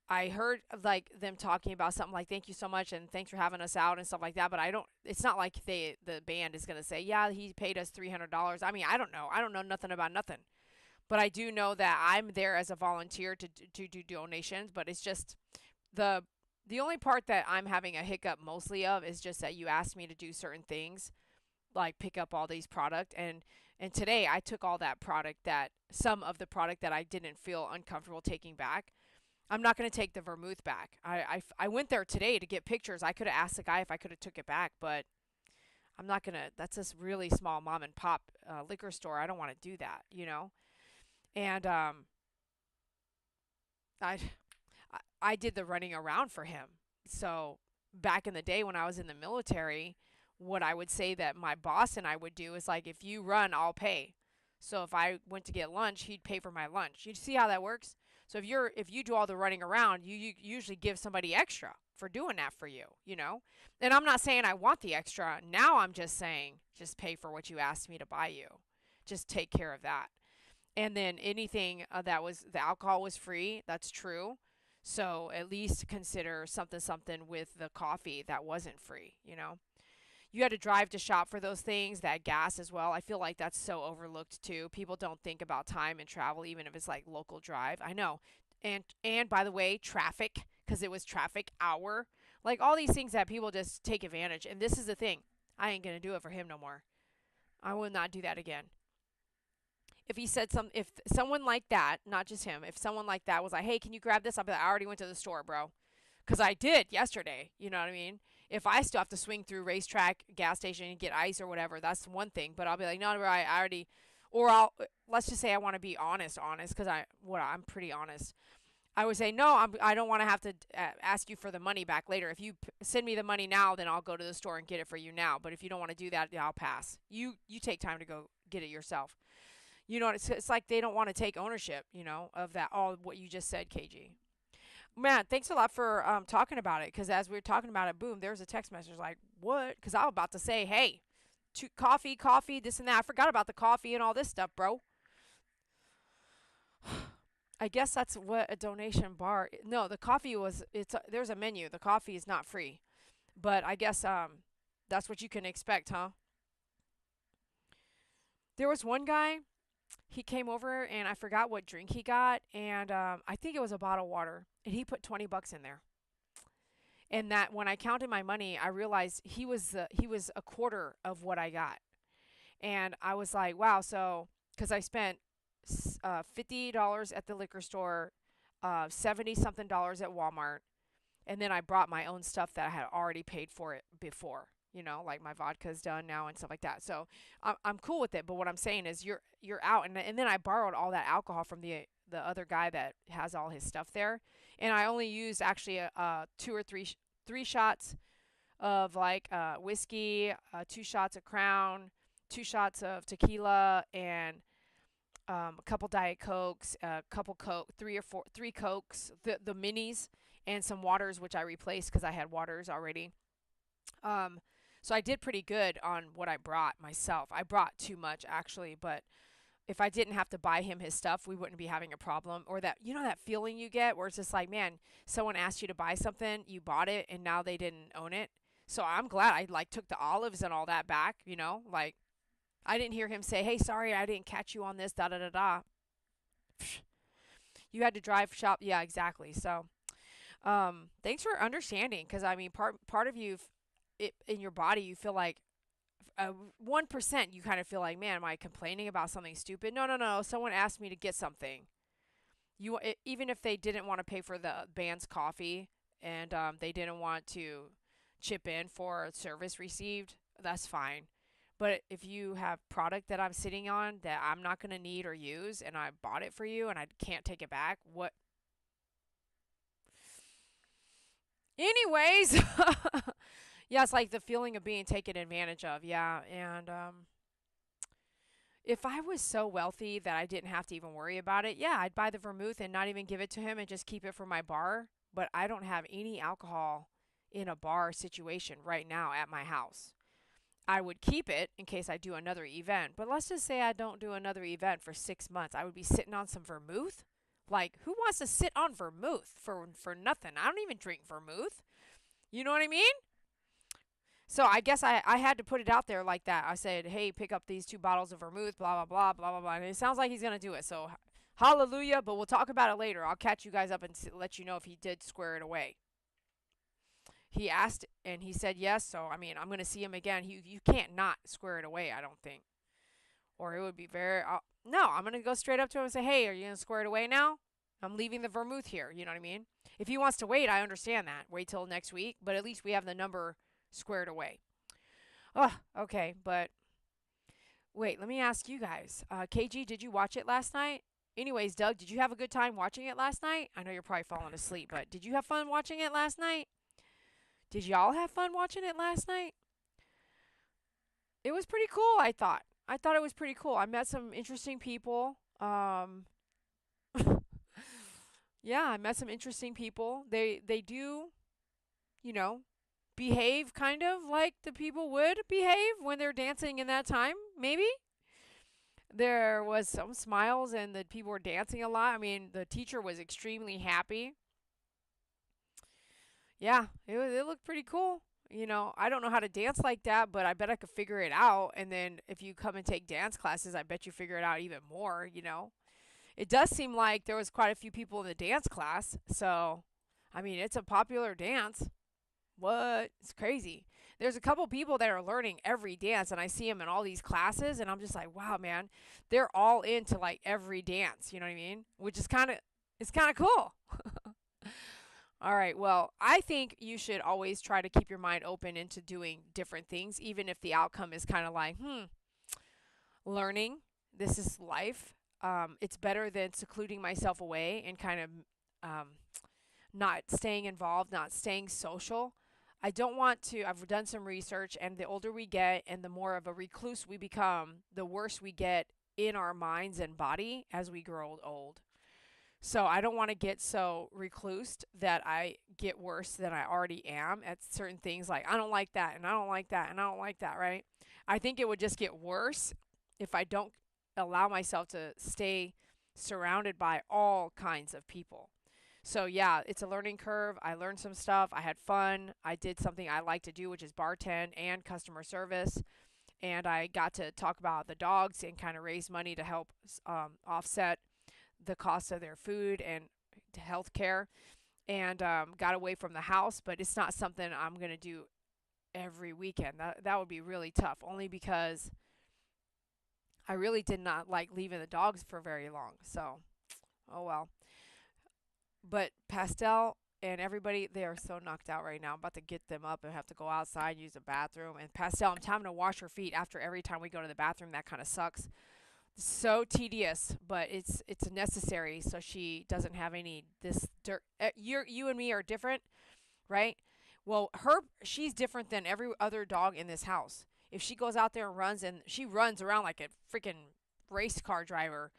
I heard like them talking about something like thank you so much and thanks for having us out and stuff like that, but I don't, it's not like the band is going to say, yeah, he paid us $300. I mean, I don't know. I don't know nothing about nothing. But I do know that I'm there as a volunteer to do donations, but it's just the only part that I'm having a hiccup mostly of is just that you asked me to do certain things like pick up all these product and today I took all that product some of the product that I didn't feel uncomfortable taking back. I'm not going to take the vermouth back. I went there today to get pictures. I could have asked the guy if I could have took it back, but I'm not going to. That's this really small mom and pop liquor store. I don't want to do that, you know. And I did the running around for him. So back in the day when I was in the military, what I would say that my boss and I would do is like, if you run, I'll pay. So if I went to get lunch, he'd pay for my lunch. You see how that works? So if you do all the running around, you usually give somebody extra for doing that for you, you know? And I'm not saying I want the extra. Now I'm just saying just pay for what you asked me to buy you. Just take care of that. And then anything that was the alcohol was free, that's true. So at least consider something with the coffee that wasn't free, you know? You had to drive to shop for those things, that gas as well. I feel like that's so overlooked too. People don't think about time and travel, even if it's like local drive. I know. And by the way, traffic, because it was traffic hour. Like all these things that people just take advantage. And this is the thing. I ain't going to do it for him no more. I will not do that again. If someone like that, not just him, if someone like that was like, hey, can you grab this? I'll be like, I already went to the store, bro. Because I did yesterday. You know what I mean? If I still have to swing through racetrack, gas station, and get ice or whatever, that's one thing. But I'll be like, no, I already, or let's just say I want to be honest, because I'm pretty honest. I would say no. I don't want to have to ask you for the money back later. If you send me the money now, then I'll go to the store and get it for you now. But if you don't want to do that, yeah, I'll pass. You take time to go get it yourself. You know, it's like they don't want to take ownership. Of that all what you just said, KG. Man, thanks a lot for talking about it. Because as we were talking about it, boom, there's a text message like, what? Because I was about to say, hey, coffee, this and that. I forgot about the coffee and all this stuff, bro. I guess that's what a donation bar. No, the coffee was. There's a menu. The coffee is not free, but I guess that's what you can expect, huh? There was one guy. He came over and I forgot what drink he got, and I think it was a bottle of water, and he put $20 in there. And that when I counted my money, I realized he was a quarter of what I got. And I was like, wow. So, because I spent $50 at the liquor store, 70 something dollars at Walmart, and then I brought my own stuff that I had already paid for it before. Like my vodka's done now and stuff like that. So I'm cool with it. But what I'm saying is you're out, and then I borrowed all that alcohol from the other guy that has all his stuff there, and I only used actually two or three shots of like whiskey, 2 shots of Crown, 2 shots of tequila, and a couple Diet Cokes, a couple Coke, three Cokes, the minis, and some waters, which I replaced because I had waters already. Um, so I did pretty good on what I brought myself. I brought too much actually, but if I didn't have to buy him his stuff, we wouldn't be having a problem. Or that feeling you get where it's just like, man, someone asked you to buy something, you bought it, and now they didn't own it. So I'm glad I like took the olives and all that back. Like I didn't hear him say, "Hey, sorry, I didn't catch you on this." Da da da da. You had to drive shop. Yeah, exactly. So, thanks for understanding. Because I mean, part of you, in your body, you feel like 1%. You kind of feel like, man, am I complaining about something stupid? No, no, no. Someone asked me to get something. Even if they didn't want to pay for the band's coffee and they didn't want to chip in for service received, that's fine. But if you have product that I'm sitting on that I'm not going to need or use and I bought it for you and I can't take it back, what? Anyways, yeah, it's like the feeling of being taken advantage of. Yeah, and if I was so wealthy that I didn't have to even worry about it, yeah, I'd buy the vermouth and not even give it to him and just keep it for my bar. But I don't have any alcohol in a bar situation right now at my house. I would keep it in case I do another event. But let's just say I don't do another event for 6 months. I would be sitting on some vermouth. Like, who wants to sit on vermouth for nothing? I don't even drink vermouth. You know what I mean? So I guess I had to put it out there like that. I said, hey, pick up these 2 bottles of vermouth, blah, blah, blah, blah, blah, blah. And it sounds like he's going to do it. So hallelujah. But we'll talk about it later. I'll catch you guys up and let you know if he did square it away. He asked and he said yes. So, I mean, I'm going to see him again. You can't not square it away, I don't think. Or it would be very. No, I'm going to go straight up to him and say, hey, are you going to square it away now? I'm leaving the vermouth here. You know what I mean? If he wants to wait, I understand that. Wait till next week. But at least we have the number squared away. Oh, okay. But wait, let me ask you guys. KG, did you watch it last night? Anyways, Doug, did you have a good time watching it last night? I know you're probably falling asleep, but did you have fun watching it last night? Did y'all have fun watching it last night? It was pretty cool, I thought. I thought it was pretty cool. I met some interesting people. Yeah, I met some interesting people. They do, you know, behave kind of like the people would behave when they're dancing in that time, maybe. There was some smiles and the people were dancing a lot. I mean, the teacher was extremely happy. Yeah, it looked pretty cool. I don't know how to dance like that, but I bet I could figure it out. And then if you come and take dance classes, I bet you figure it out even more. It does seem like there was quite a few people in the dance class. So, I mean, it's a popular dance. What? It's crazy. There's a couple people that are learning every dance, and I see them in all these classes, and I'm just like, wow, man, they're all into like every dance. You know what I mean? Which is it's kind of cool. All right. Well, I think you should always try to keep your mind open into doing different things, even if the outcome is kind of like, learning. This is life. It's better than secluding myself away and kind of um, not staying involved, not staying social. I don't want to. I've done some research, and the older we get and the more of a recluse we become, the worse we get in our minds and body as we grow old. So I don't want to get so reclused that I get worse than I already am at certain things. Like, I don't like that, and I don't like that, and I don't like that, right? I think it would just get worse if I don't allow myself to stay surrounded by all kinds of people. So yeah, it's a learning curve. I learned some stuff. I had fun. I did something I like to do, which is bartend and customer service. And I got to talk about the dogs and kind of raise money to help offset the cost of their food and health care. And got away from the house, but it's not something I'm going to do every weekend. That would be really tough, only because I really did not like leaving the dogs for very long. So, oh well. But Pastel and everybody, they are so knocked out right now. I'm about to get them up and have to go outside, use the bathroom. And Pastel, I'm having to wash her feet after every time we go to the bathroom. That kind of sucks. So tedious, but it's necessary so she doesn't have any this dirt. You and me are different, right? Well, she's different than every other dog in this house. If she goes out there and runs, and she runs around like a freaking race car driver,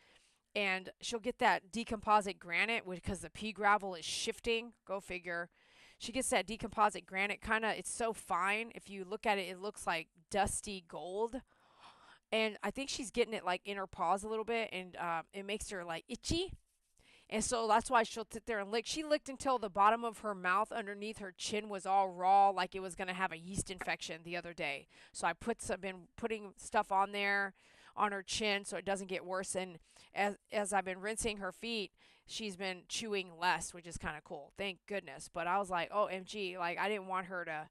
and she'll get that decomposite granite because the pea gravel is shifting. Go figure. She gets that decomposite granite kind of, it's so fine. If you look at it, it looks like dusty gold. And I think she's getting it like in her paws a little bit, and it makes her like itchy. And so that's why she'll sit there and lick. She licked until the bottom of her mouth underneath her chin was all raw, like it was going to have a yeast infection the other day. So been putting stuff on there on her chin so it doesn't get worse. And as I've been rinsing her feet, she's been chewing less, which is kind of cool. Thank goodness. But I was like, oh, MG, like I didn't want her to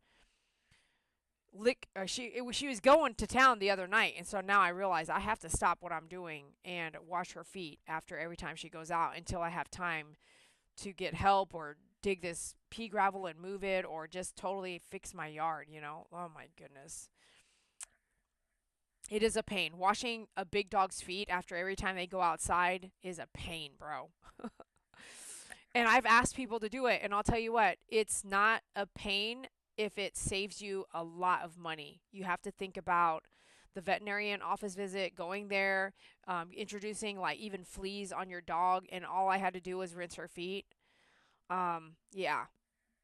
lick. She was going to town the other night, and so now I realize I have to stop what I'm doing and wash her feet after every time she goes out until I have time to get help or dig this pea gravel and move it or just totally fix my yard, you know? Oh my goodness. It is a pain. Washing a big dog's feet after every time they go outside is a pain, bro. And I've asked people to do it, and I'll tell you what, it's not a pain if it saves you a lot of money. You have to think about the veterinarian office visit, going there, introducing like even fleas on your dog, and all I had to do was rinse her feet. Yeah,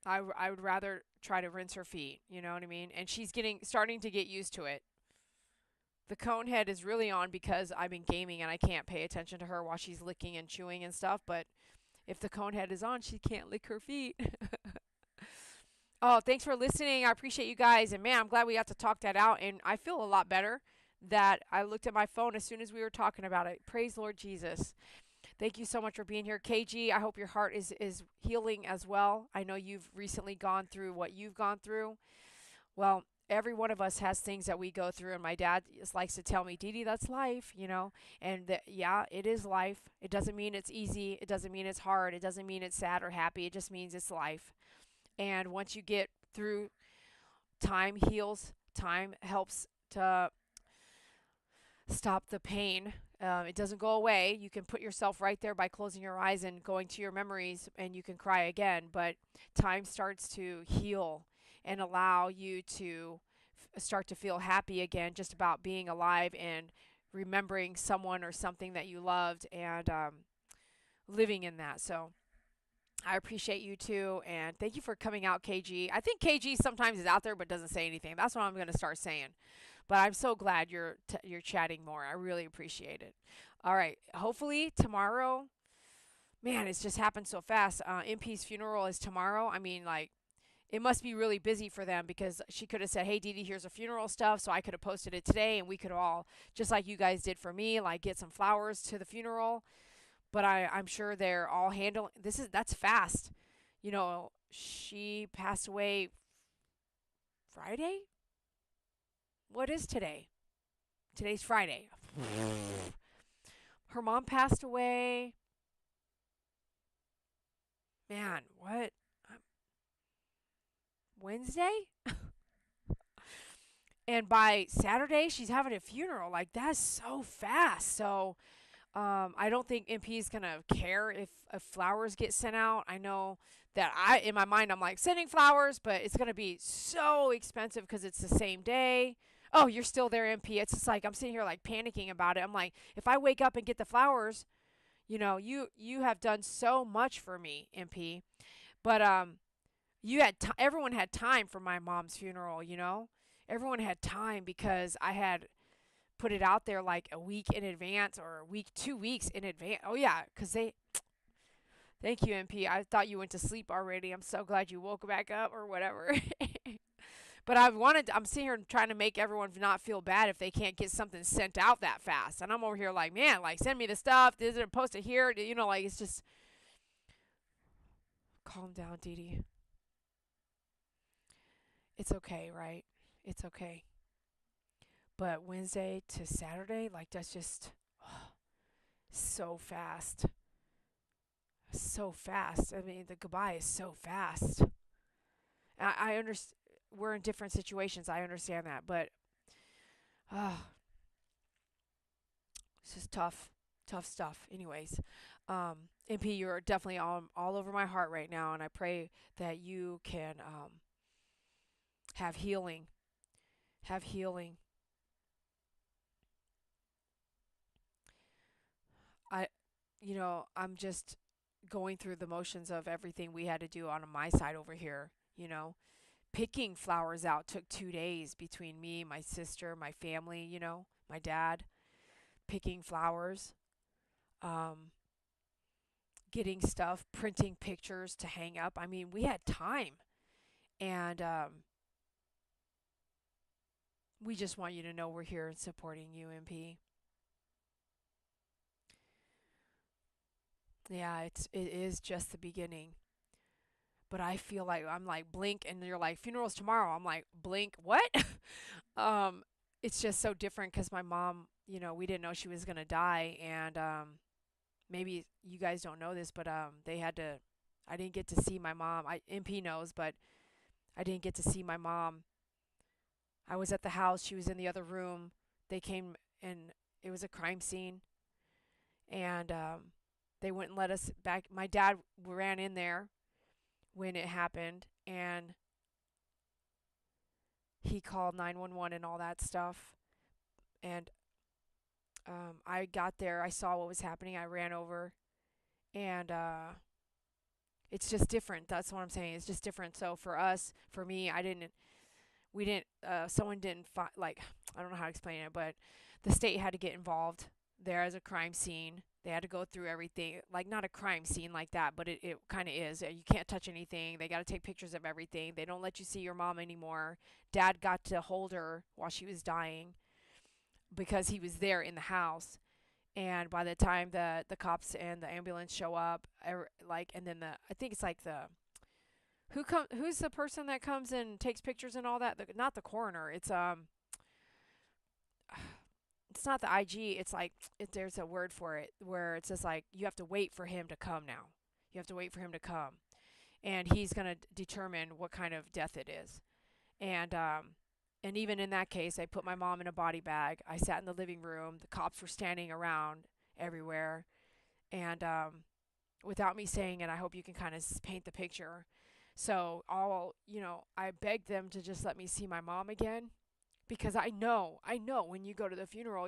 I would rather try to rinse her feet. You know what I mean? And she's starting to get used to it. The cone head is really on because I've been gaming and I can't pay attention to her while she's licking and chewing and stuff. But if the cone head is on, she can't lick her feet. Oh, thanks for listening. I appreciate you guys. And man, I'm glad we got to talk that out. And I feel a lot better that I looked at my phone as soon as we were talking about it. Praise Lord Jesus. Thank you so much for being here. KG, I hope your heart is healing as well. I know you've recently gone through what you've gone through. Well, every one of us has things that we go through. And my dad just likes to tell me, Dee Dee, that's life, you know? And yeah, it is life. It doesn't mean it's easy. It doesn't mean it's hard. It doesn't mean it's sad or happy. It just means it's life. And once you get through, time heals, time helps to stop the pain. It doesn't go away. You can put yourself right there by closing your eyes and going to your memories, and you can cry again. But time starts to heal and allow you to start to feel happy again, just about being alive and remembering someone or something that you loved and living in that. So I appreciate you too, and thank you for coming out, KG. I think KG sometimes is out there but doesn't say anything. That's what I'm going to start saying. But I'm so glad you're chatting more. I really appreciate it. All right, hopefully tomorrow. Man, it's just happened so fast. MP's funeral is tomorrow. I mean, like, it must be really busy for them because she could have said, "Hey, Dee Dee, here's a funeral stuff," so I could have posted it today, and we could all, just like you guys did for me, like get some flowers to the funeral. But I'm sure they're all handling that's fast. You know, she passed away Friday? What is today? Today's Friday. Her mom passed away. Man, what? Wednesday, and by Saturday she's having a funeral. Like that's so fast. So I don't think MP is gonna care if flowers get sent out. I know that in my mind, I'm like sending flowers, but it's gonna be so expensive because it's the same day. Oh, you're still there, MP. It's just like I'm sitting here like panicking about it. I'm like, if I wake up and get the flowers, you have done so much for me, MP. But everyone had time for my mom's funeral. Everyone had time because I had put it out there like a week in advance or a week, 2 weeks in advance. Oh yeah, because thank you, MP. I thought you went to sleep already. I'm so glad you woke back up or whatever. But I'm sitting here trying to make everyone not feel bad if they can't get something sent out that fast. And I'm over here like, man, like send me the stuff. Is it posted here? Like it's just calm down, Dee Dee. It's okay, right? It's okay. But Wednesday to Saturday, like that's just so fast. So fast. I mean, the goodbye is so fast. I understand we're in different situations. I understand that, but uh, it's just tough stuff. Anyways, MP, you're definitely all over my heart right now, and I pray that you can have healing. Have healing. I, I'm just going through the motions of everything we had to do on my side over here. Picking flowers out took 2 days between me, my sister, my family, my dad, picking flowers, um, getting stuff, printing pictures to hang up. I mean, we had time. And we just want you to know we're here and supporting you, MP. Yeah, it is just the beginning. But I feel like I'm like blink and you're like funerals tomorrow. I'm like blink what? um it's just so different cuz my mom, we didn't know she was going to die and maybe you guys don't know this, but they had to I didn't get to see my mom. MP knows, but I didn't get to see my mom. I was at the house, she was in the other room. They came and it was a crime scene and they wouldn't let us back. My dad ran in there when it happened and he called 911 and all that stuff. And I got there, I saw what was happening, I ran over, and it's just different. That's what I'm saying. It's just different. So for us, for me, we didn't, someone didn't, like, I don't know how to explain it, but the state had to get involved there as a crime scene. They had to go through everything, like not a crime scene like that, but it kind of is. You can't touch anything. They got to take pictures of everything. They don't let you see your mom anymore. Dad got to hold her while she was dying because he was there in the house. And by the time the cops and the ambulance show up, and then I think it's like who's the person that comes and takes pictures and all that? Not the coroner. It's not the IG. It's like there's a word for it where it's just like you have to wait for him to come now. You have to wait for him to come, and he's gonna determine what kind of death it is. And and even in that case, I put my mom in a body bag. I sat in the living room. The cops were standing around everywhere, and without me saying it, I hope you can kind of paint the picture. So I begged them to just let me see my mom again because I know when you go to the funeral,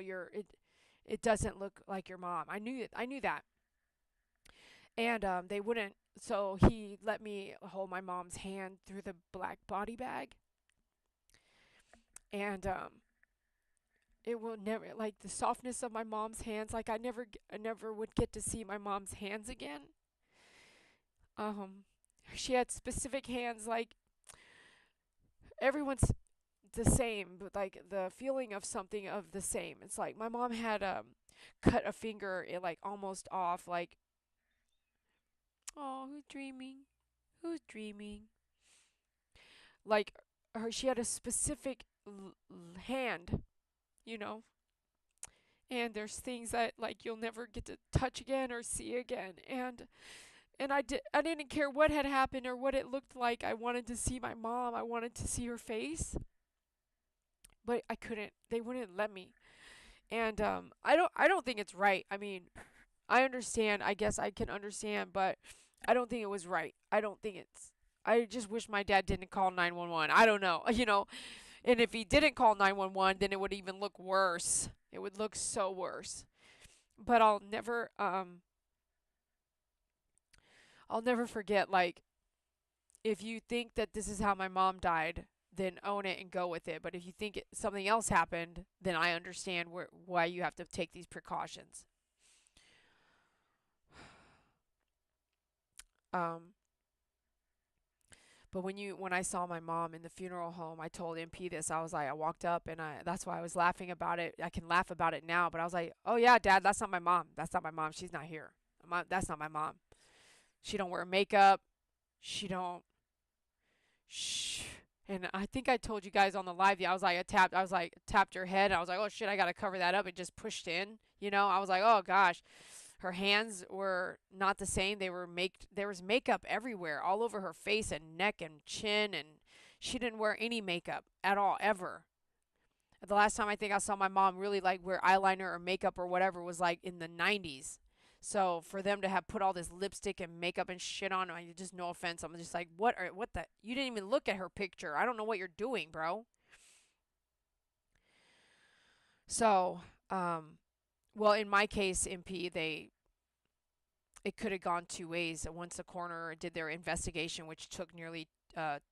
it doesn't look like your mom. I knew that, and they wouldn't. So he let me hold my mom's hand through the black body bag, and it will never like the softness of my mom's hands. Like I never would get to see my mom's hands again. Um, she had specific hands. Like everyone's the same, but like the feeling of something of the same. It's like my mom had cut a finger like almost off. Like oh, who's dreaming? Who's dreaming? Like she had a specific hand, you know. And there's things that like you'll never get to touch again or see again. And And I didn't care what had happened or what it looked like. I wanted to see my mom. I wanted to see her face, but I couldn't. They wouldn't let me. And I don't think it's right. I mean, I understand. I guess I can understand, but I don't think it was right. I don't think it's I just wish my dad didn't call 911. I don't know, you know. And if he didn't call 911, then it would even look worse. It would look so worse. But I'll never forget, like, if you think that this is how my mom died, then own it and go with it. But if you think something else happened, then I understand why you have to take these precautions. Um, but when I saw my mom in the funeral home, I told MP this. I was like, I walked up and that's why I was laughing about it. I can laugh about it now, but I was like, oh yeah, Dad, that's not my mom. That's not my mom. She's not here. That's not my mom. She don't wear makeup. She don't. Shh. And I think I told you guys on the live. Yeah, I was like tapped her head. And I was like, oh shit, I gotta cover that up. It just pushed in. You know, I was like, oh gosh. Her hands were not the same. There was makeup everywhere, all over her face and neck and chin, and she didn't wear any makeup at all ever. The last time I think I saw my mom really like wear eyeliner or makeup or whatever was like in the 90s. So for them to have put all this lipstick and makeup and shit on, I just no offense, I'm just like, what the? You didn't even look at her picture. I don't know what you're doing, bro. So, well, in my case, MP, it could have gone two ways. Once the coroner did their investigation, which took nearly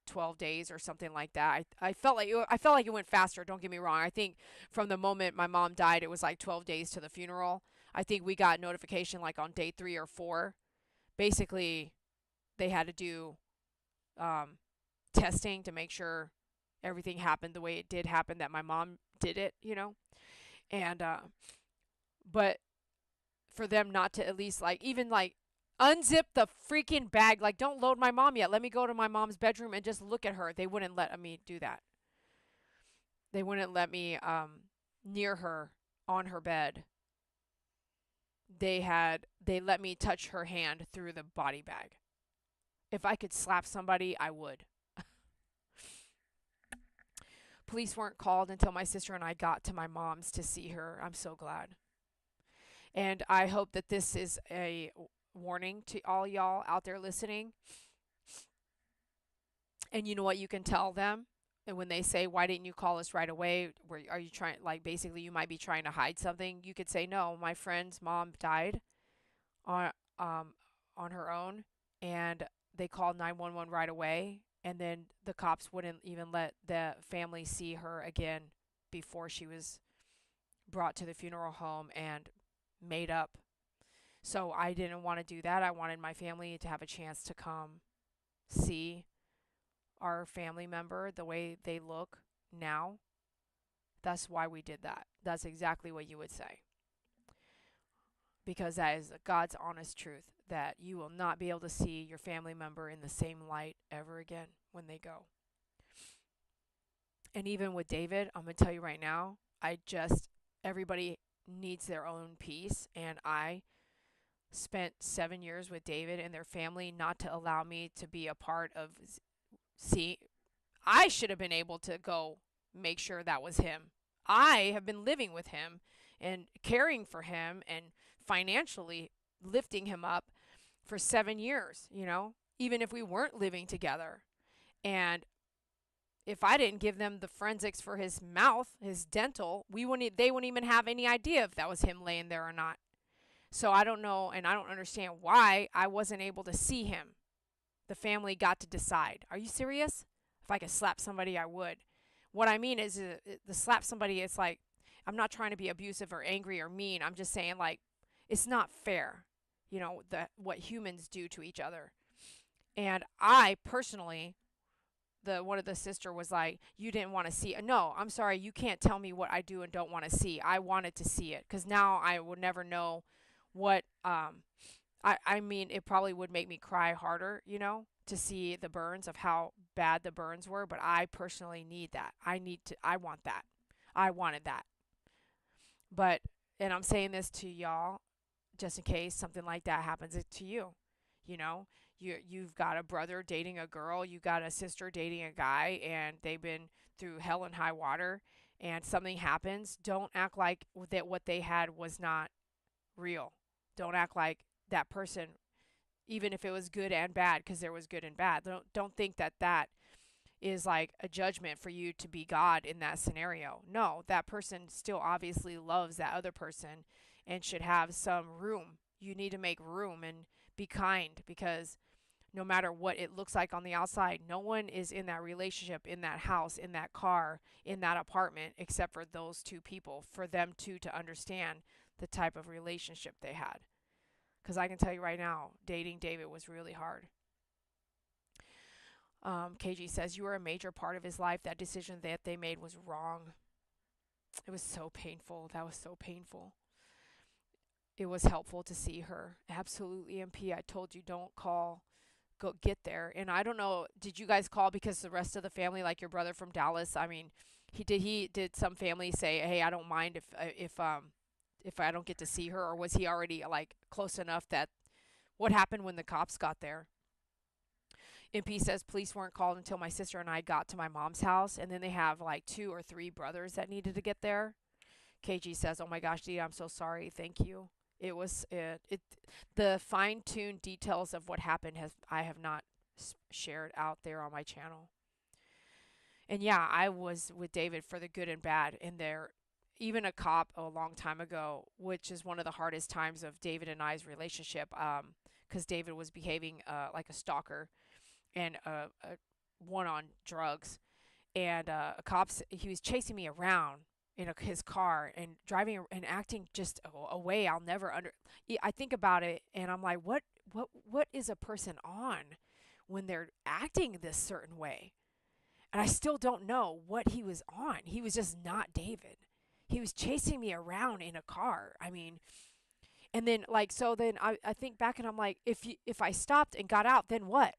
12 days or something like that. I felt like it went faster. Don't get me wrong. I think from the moment my mom died, it was like 12 days to the funeral. I think we got notification like on day 3 or 4. Basically, they had to do um, testing to make sure everything happened the way it did happen. That my mom did it, you know. And but for them not to at least like even like unzip the freaking bag, like don't load my mom yet, let me go to my mom's bedroom and just look at her. They wouldn't let me do that. They wouldn't let me near her on her bed. They let me touch her hand through the body bag. If I could slap somebody, I would. Police weren't called until my sister and I got to my mom's to see her. I'm so glad. And I hope that this is a warning to all y'all out there listening. And you know what you can tell them? And when they say, "Why didn't you call us right away?" Where are you trying? Like basically, you might be trying to hide something. You could say, "No, my friend's mom died on um on her own, and they called 911 right away, and then the cops wouldn't even let the family see her again before she was brought to the funeral home and made up." So I didn't want to do that. I wanted my family to have a chance to come see our family member the way they look now. That's why we did that. That's exactly what you would say. Because that is God's honest truth that you will not be able to see your family member in the same light ever again when they go. And even with David, I'm going to tell you right now, everybody needs their own peace. And I spent 7 years with David and their family not to allow me to be a part of. See, I should have been able to go make sure that was him. I have been living with him and caring for him and financially lifting him up for 7 years, you know, even if we weren't living together. And if I didn't give them the forensics for his mouth, his dental, they wouldn't even have any idea if that was him laying there or not. So I don't know, and I don't understand why I wasn't able to see him. The family got to decide. Are you serious? If I could slap somebody, I would. What I mean is, the slap somebody, it's like, I'm not trying to be abusive or angry or mean. I'm just saying, like, it's not fair, you know, what humans do to each other. And I personally, one of the sister was like, you didn't want to see it. No, I'm sorry, you can't tell me what I do and don't want to see. I wanted to see it because now I would never know what I mean, it probably would make me cry harder, you know, to see the burns of how bad the burns were, but I personally need that. I want that. I wanted that. But, and I'm saying this to y'all just in case something like that happens to you. You know, you've got a brother dating a girl, you got a sister dating a guy, and they've been through hell and high water, and something happens. Don't act like that what they had was not real. Don't act like that person, even if it was good and bad, because there was good and bad. Don't think that that is like a judgment for you to be God in that scenario. No, that person still obviously loves that other person and should have some room. You need to make room and be kind, because no matter what it looks like on the outside, no one is in that relationship, in that house, in that car, in that apartment, except for those two people, for them to understand the type of relationship they had. Because I can tell you right now, dating David was really hard. KG says, you were a major part of his life. That decision that they made was wrong. It was so painful. That was so painful. It was helpful to see her. Absolutely, MP. I told you, don't call. Go get there. And I don't know, did you guys call because the rest of the family, like your brother from Dallas, I mean, he did some family say, "Hey, I don't mind if I don't get to see her," or was he already like close enough that what happened when the cops got there? MP says police weren't called until my sister and I got to my mom's house, and then they have like two or three brothers that needed to get there. KG says, "Oh my gosh, Dee, I'm so sorry. Thank you." It was the fine-tuned details of what happened has I have not shared out there on my channel. And yeah, I was with David for the good and bad. And there, even a cop a long time ago, which is one of the hardest times of David and I's relationship, because David was behaving like a stalker and a one on drugs, and a cop he was chasing me around in his car and driving and acting just a way I'll never under. I think about it and I'm like, what is a person on when they're acting this certain way? And I still don't know what he was on. He was just not David. He was chasing me around in a car. I mean, and then like so then I think back and I'm like, if I stopped and got out, then what?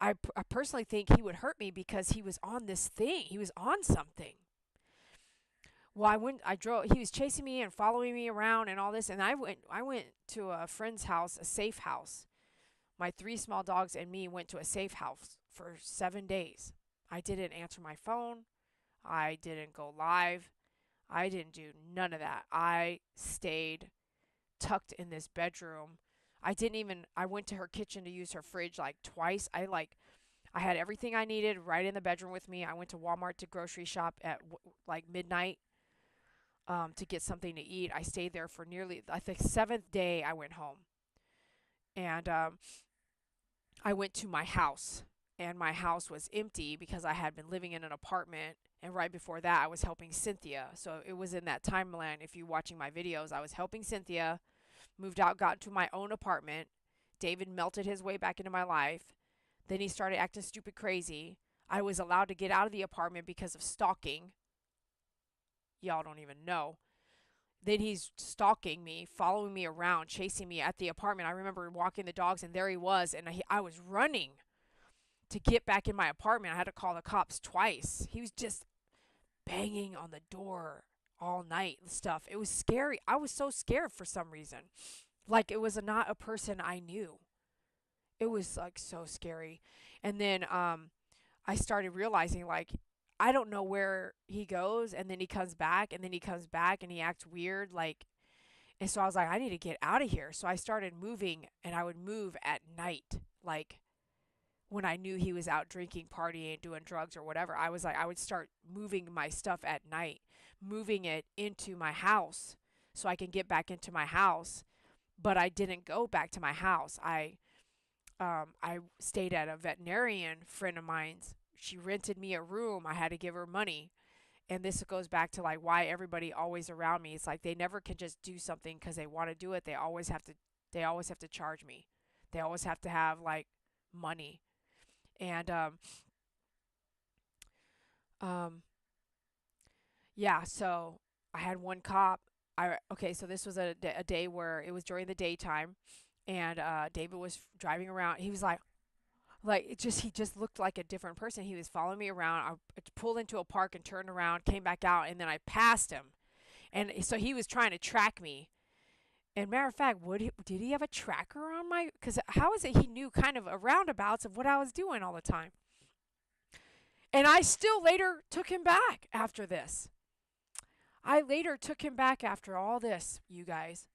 I personally think he would hurt me because he was on this thing. He was on something. Well, I drove. He was chasing me and following me around and all this. And I went to a friend's house, a safe house. My three small dogs and me went to a safe house for 7 days. I didn't answer my phone. I didn't go live. I didn't do none of that. I stayed tucked in this bedroom. I went to her kitchen to use her fridge like twice. I had everything I needed right in the bedroom with me. I went to Walmart to grocery shop at like midnight to get something to eat. I stayed there for nearly, I think, seventh day I went home. And I went to my house, and my house was empty because I had been living in an apartment. And right before that, I was helping Cynthia. So it was in that timeline. If you're watching my videos, I was helping Cynthia, moved out, got into my own apartment. David melted his way back into my life. Then he started acting stupid crazy. I was allowed to get out of the apartment because of stalking. Y'all don't even know. Then he's stalking me, following me around, chasing me at the apartment. I remember walking the dogs, and there he was, and I was running to get back in my apartment. I had to call the cops twice. He was just banging on the door all night and stuff. It was scary. I was so scared for some reason. Like it was not a person I knew. It was like so scary. And then I started realizing like I don't know where he goes, and then he comes back, and then he comes back and he acts weird like. And so I was like, I need to get out of here. So I started moving, and I would move at night, like when I knew he was out drinking, partying, doing drugs or whatever. I was like, I would start moving my stuff at night, moving it into my house so I can get back into my house. But I didn't go back to my house. I stayed at a veterinarian friend of mine's. She rented me a room. I had to give her money. And this goes back to like why everybody always around me. It's like they never can just do something because they want to do it. They always have to charge me. They always have to have like money. And um yeah, so I had one cop. Okay, so this was a day where it was during the daytime, and David was driving around. He was like he just looked like a different person. He was following me around. I pulled into a park and turned around, came back out, and then I passed him. And so he was trying to track me, And matter of fact, did he have a tracker on my? Because how is it he knew kind of a roundabouts of what I was doing all the time? And I still later took him back after this. I later took him back after all this, you guys.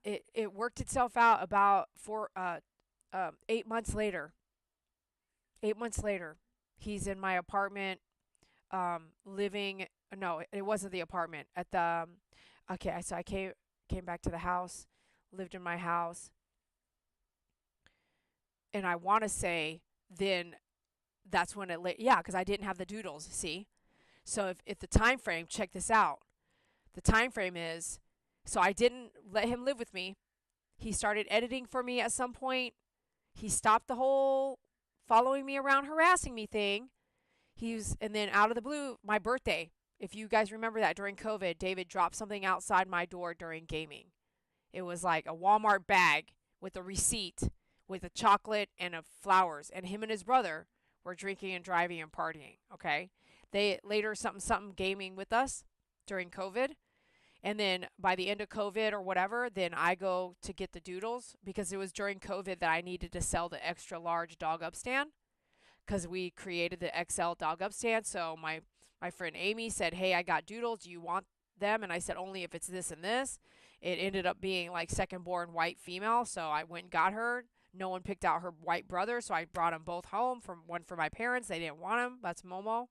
It worked itself out about 8 months later. 8 months later, he's in my apartment, living. No, it wasn't the apartment. At the okay, so I came back to the house, lived in my house, and I want to say then that's when yeah, because I didn't have the doodles. See, so if the time frame, check this out. The time frame is, so I didn't let him live with me. He started editing for me at some point. He stopped the whole following me around, harassing me thing. And then out of the blue, my birthday. If you guys remember that during COVID, David dropped something outside my door during gaming. It was like a Walmart bag with a receipt with a chocolate and a flowers. And him and his brother were drinking and driving and partying. Okay. They later something gaming with us during COVID. And then by the end of COVID or whatever, then I go to get the doodles because it was during COVID that I needed to sell the extra large dog upstand because we created the XL dog upstand. So my friend Amy said, "Hey, I got doodles. Do you want them?" And I said, "Only if it's this and this." It ended up being like second born white female. So I went and got her. No one picked out her white brother. So I brought them both home, from one for my parents. They didn't want them. That's Momo.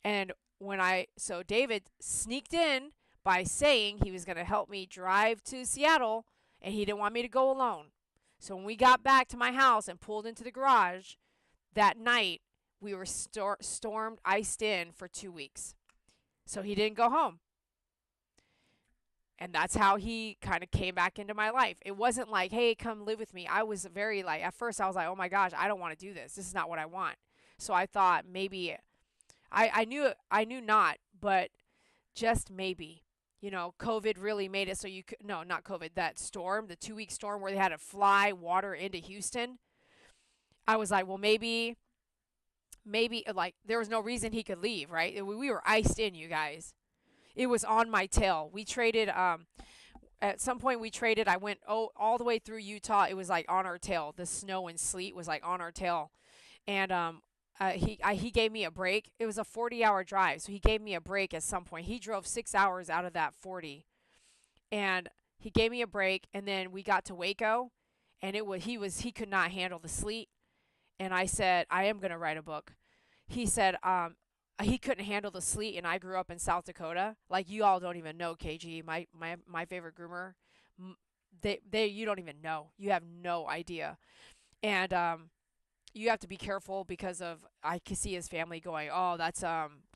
And so David sneaked in by saying he was going to help me drive to Seattle and he didn't want me to go alone. So when we got back to my house and pulled into the garage that night, we were stormed, iced in for 2 weeks. So he didn't go home. And that's how he kind of came back into my life. It wasn't like, "Hey, come live with me." I was very like, at first I was like, "Oh my gosh, I don't want to do this. This is not what I want." So I thought maybe I knew not, but just maybe. COVID really made it so you could, no, not COVID, that storm, the 2 week storm where they had to fly water into Houston. I was like, well, maybe like there was no reason he could leave, right? We were iced in, you guys. It was on my tail. We traded, at some point we traded. I went all the way through Utah. It was like on our tail. The snow and sleet was like on our tail. And he gave me a break. It was a 40-hour drive, so he gave me a break at some point. He drove 6 hours out of that 40, and he gave me a break. And then we got to Waco, and he could not handle the sleet. And I said, "I am gonna write a book." He said, he couldn't handle the sleet, and I grew up in South Dakota. Like, you all don't even know, KG, my favorite groomer. You don't even know. You have no idea. And you have to be careful because of, I can see his family going, "Oh, that's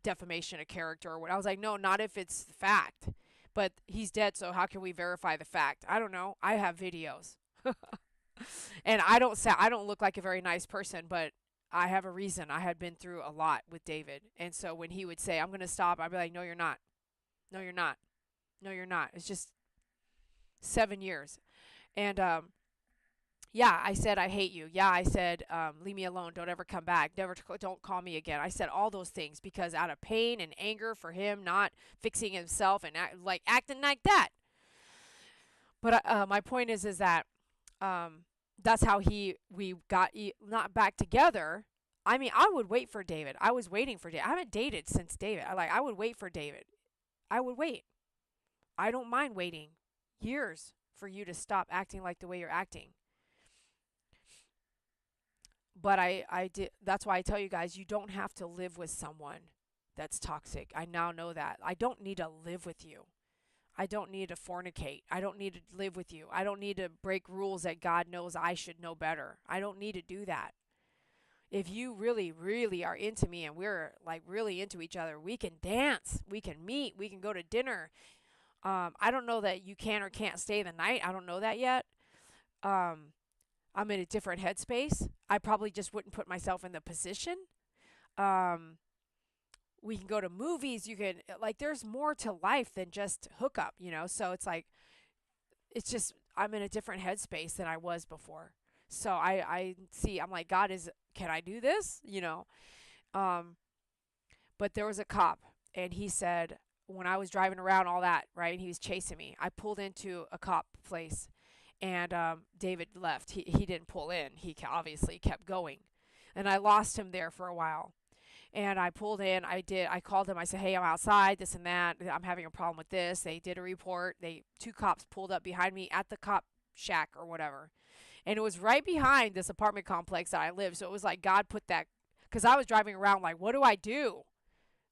defamation of character," or what. I was like, "No, not if it's fact." But he's dead, so how can we verify the fact? I don't know. I have videos. And I don't look like a very nice person, but I have a reason. I had been through a lot with David. And so when he would say, "I'm going to stop," I'd be like, "No, you're not. No, you're not. No, you're not. It's just 7 years." And yeah, I said, "I hate you." Yeah, I said, "Leave me alone. Don't ever come back. Don't call me again." I said all those things because out of pain and anger for him not fixing himself and acting like that. But my point is that that's how we got not back together. I mean, I would wait for David. I was waiting for David. I haven't dated since David. I would wait for David. I would wait. I don't mind waiting years for you to stop acting like the way you're acting. But I did. That's why I tell you guys, you don't have to live with someone that's toxic. I now know that. I don't need to live with you. I don't need to fornicate. I don't need to live with you. I don't need to break rules that God knows I should know better. I don't need to do that. If you really, really are into me and we're like really into each other, we can dance, we can meet, we can go to dinner. I don't know that you can or can't stay the night. I don't know that yet. Um, I'm in a different headspace. I probably just wouldn't put myself in the position. Um, we can go to movies. You can, like, there's more to life than just hookup. So it's like, it's just, I'm in a different headspace than I was before. So I see, I'm like, God can I do this? Um, but there was a cop and he said, when I was driving around all that, right, and he was chasing me, I pulled into a cop place, and David left. He didn't pull in. Obviously kept going, and I lost him there for a while. And I pulled in. I called him. I said, "Hey, I'm outside. This and that. I'm having a problem with this." They did a report. Two cops pulled up behind me at the cop shack or whatever, and it was right behind this apartment complex that I live. So it was like God put that, because I was driving around like, what do I do?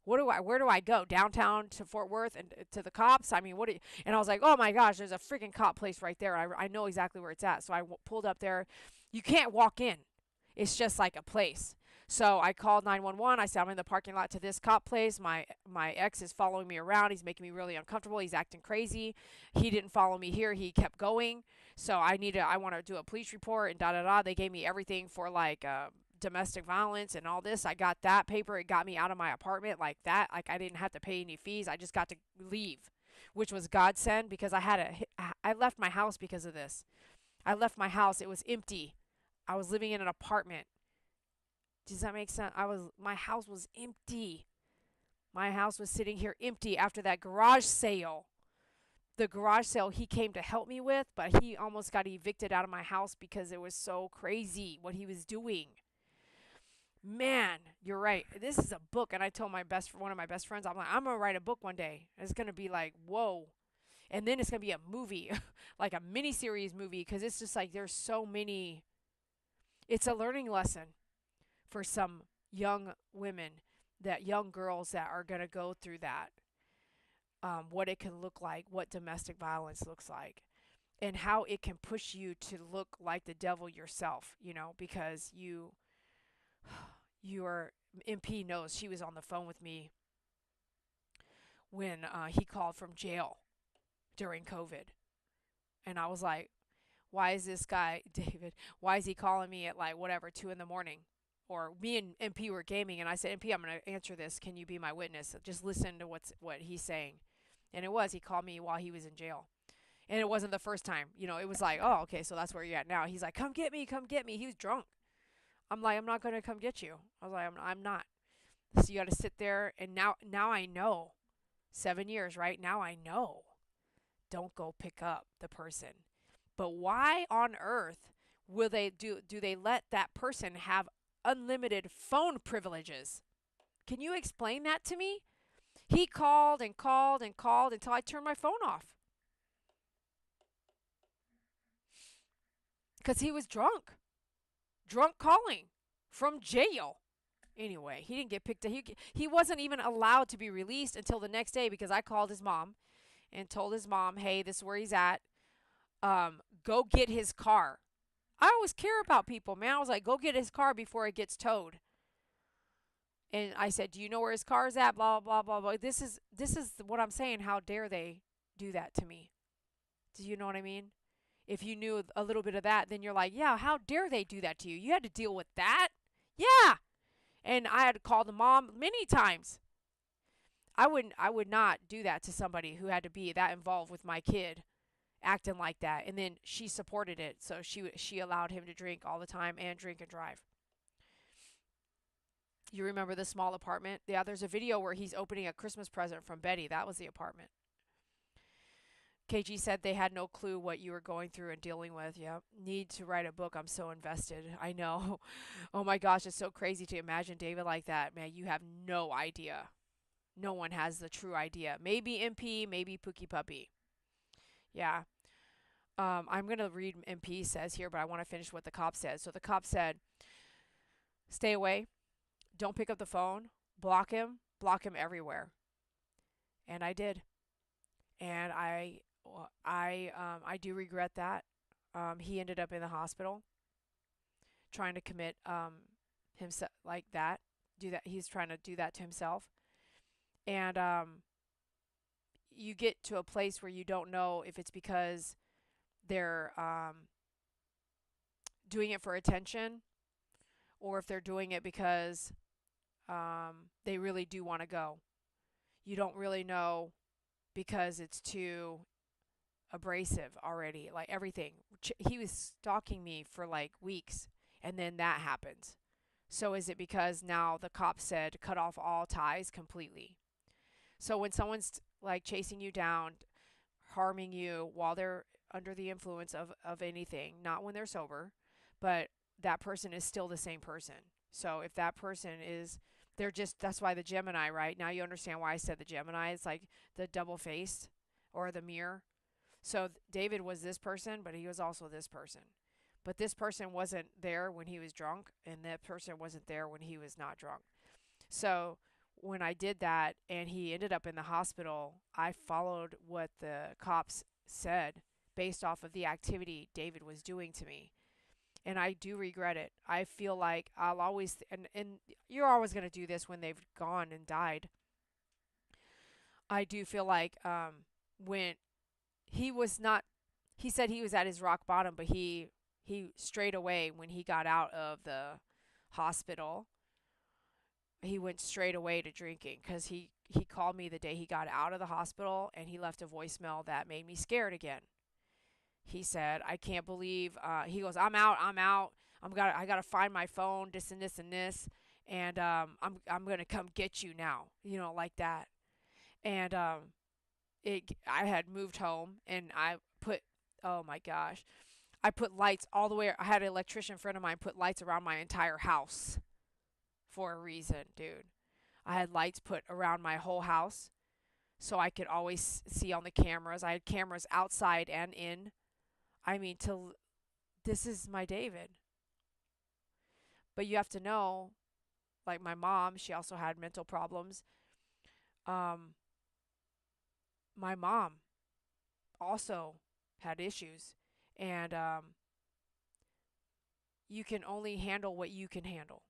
Where do I go? Downtown to Fort Worth and to the cops? I mean, and I was like, oh my gosh, there's a freaking cop place right there. I know exactly where it's at. So pulled up there. You can't walk in. It's just like a place. So I called 911. I said, I'm in the parking lot to this cop place. My ex is following me around. He's making me really uncomfortable. He's acting crazy. He didn't follow me here. He kept going. So I want to do a police report and da da da. They gave me everything for like domestic violence and all this. I got that paper. It got me out of my apartment like that. Like I didn't have to pay any fees. I just got to leave, which was godsend because I left my house because of this. I left my house. It was empty. I was living in an apartment. Does that make sense? My house was empty. My house was sitting here empty after that garage sale. The garage sale he came to help me with, but he almost got evicted out of my house because it was so crazy what he was doing. Man, you're right. This is a book, and I told one of my best friends, I'm like, I'm gonna write a book one day. It's gonna be like, whoa, and then it's gonna be a movie, like a miniseries movie, because it's just like there's so many. It's a learning lesson for some young women, that young girls that are gonna go through that. What it can look like, what domestic violence looks like, and how it can push you to look like the devil yourself. Because your MP knows. She was on the phone with me when he called from jail during COVID. And I was like, why is this guy, David, why is he calling me at like whatever, 2 in the morning? Or me and MP were gaming, and I said, MP, I'm going to answer this. Can you be my witness? Just listen to what he's saying. And he called me while he was in jail. And it wasn't the first time. It was like, oh, okay, so that's where you're at now. He's like, come get me, come get me. He was drunk. I'm like, I'm not going to come get you. I was like, I'm not. So you got to sit there, and now I know. 7 years, right? Now I know. Don't go pick up the person. But why on earth will they do they let that person have unlimited phone privileges? Can you explain that to me? He called and called and called until I turned my phone off because he was drunk. Drunk calling from jail. Anyway, he didn't get picked up. He wasn't even allowed to be released until the next day because I called his mom and told his mom, hey, this is where he's at. Go get his car. I always care about people, man. I was like, go get his car before it gets towed. And I said, do you know where his car's at? Blah, blah, blah, blah. This is what I'm saying. How dare they do that to me? Do you know what I mean? If you knew a little bit of that, then you're like, yeah, how dare they do that to you? You had to deal with that? Yeah. And I had to call the mom many times. I would not do that to somebody who had to be that involved with my kid acting like that. And then she supported it. So she allowed him to drink all the time and drink and drive. You remember the small apartment? Yeah, there's a video where he's opening a Christmas present from Betty. That was the apartment. KG said they had no clue what you were going through and dealing with. Yeah. Need to write a book. I'm so invested. I know. Oh my gosh, it's so crazy to imagine David like that. Man, you have no idea. No one has the true idea. Maybe MP, maybe Pookie Puppy. Yeah. I'm going to read MP says here, but I want to finish what the cop said. So the cop said, stay away. Don't pick up the phone. Block him everywhere. And I did. And I do regret that. He ended up in the hospital trying to commit himself like that. Do that. He's trying to do that to himself. And you get to a place where you don't know if it's because they're doing it for attention or if they're doing it because they really do want to go. You don't really know because it's too abrasive already, like everything. He was stalking me for like weeks, and then that happens. So is it because now the cop said cut off all ties completely? So when someone's like chasing you down, harming you while they're under the influence of anything, not when they're sober, but that person is still the same person. So if that person is, they're just, that's why the Gemini, right? Now you understand why I said the Gemini. It's like the double faced or the mirror. So David was this person, but he was also this person. But this person wasn't there when he was drunk, and that person wasn't there when he was not drunk. So when I did that and he ended up in the hospital, I followed what the cops said based off of the activity David was doing to me. And I do regret it. I feel like I'll always, and you're always going to do this when they've gone and died. I do feel like when he was not, he said he was at his rock bottom, but he strayed away when he got out of the hospital. He went straight away to drinking because he called me the day he got out of the hospital, and he left a voicemail that made me scared again. He said, I can't believe, he goes, I'm out, I'm out. I gotta find my phone, this and this and this, and I'm gonna come get you now, like that. And I had moved home, and I put, oh my gosh, I put lights all the way. I had an electrician friend of mine put lights around my entire house for a reason, dude. I had lights put around my whole house so I could always see on the cameras. I had cameras outside and in. I mean, this is my David. But you have to know, like my mom, she also had mental problems. Um, my mom also had issues, and you can only handle what you can handle.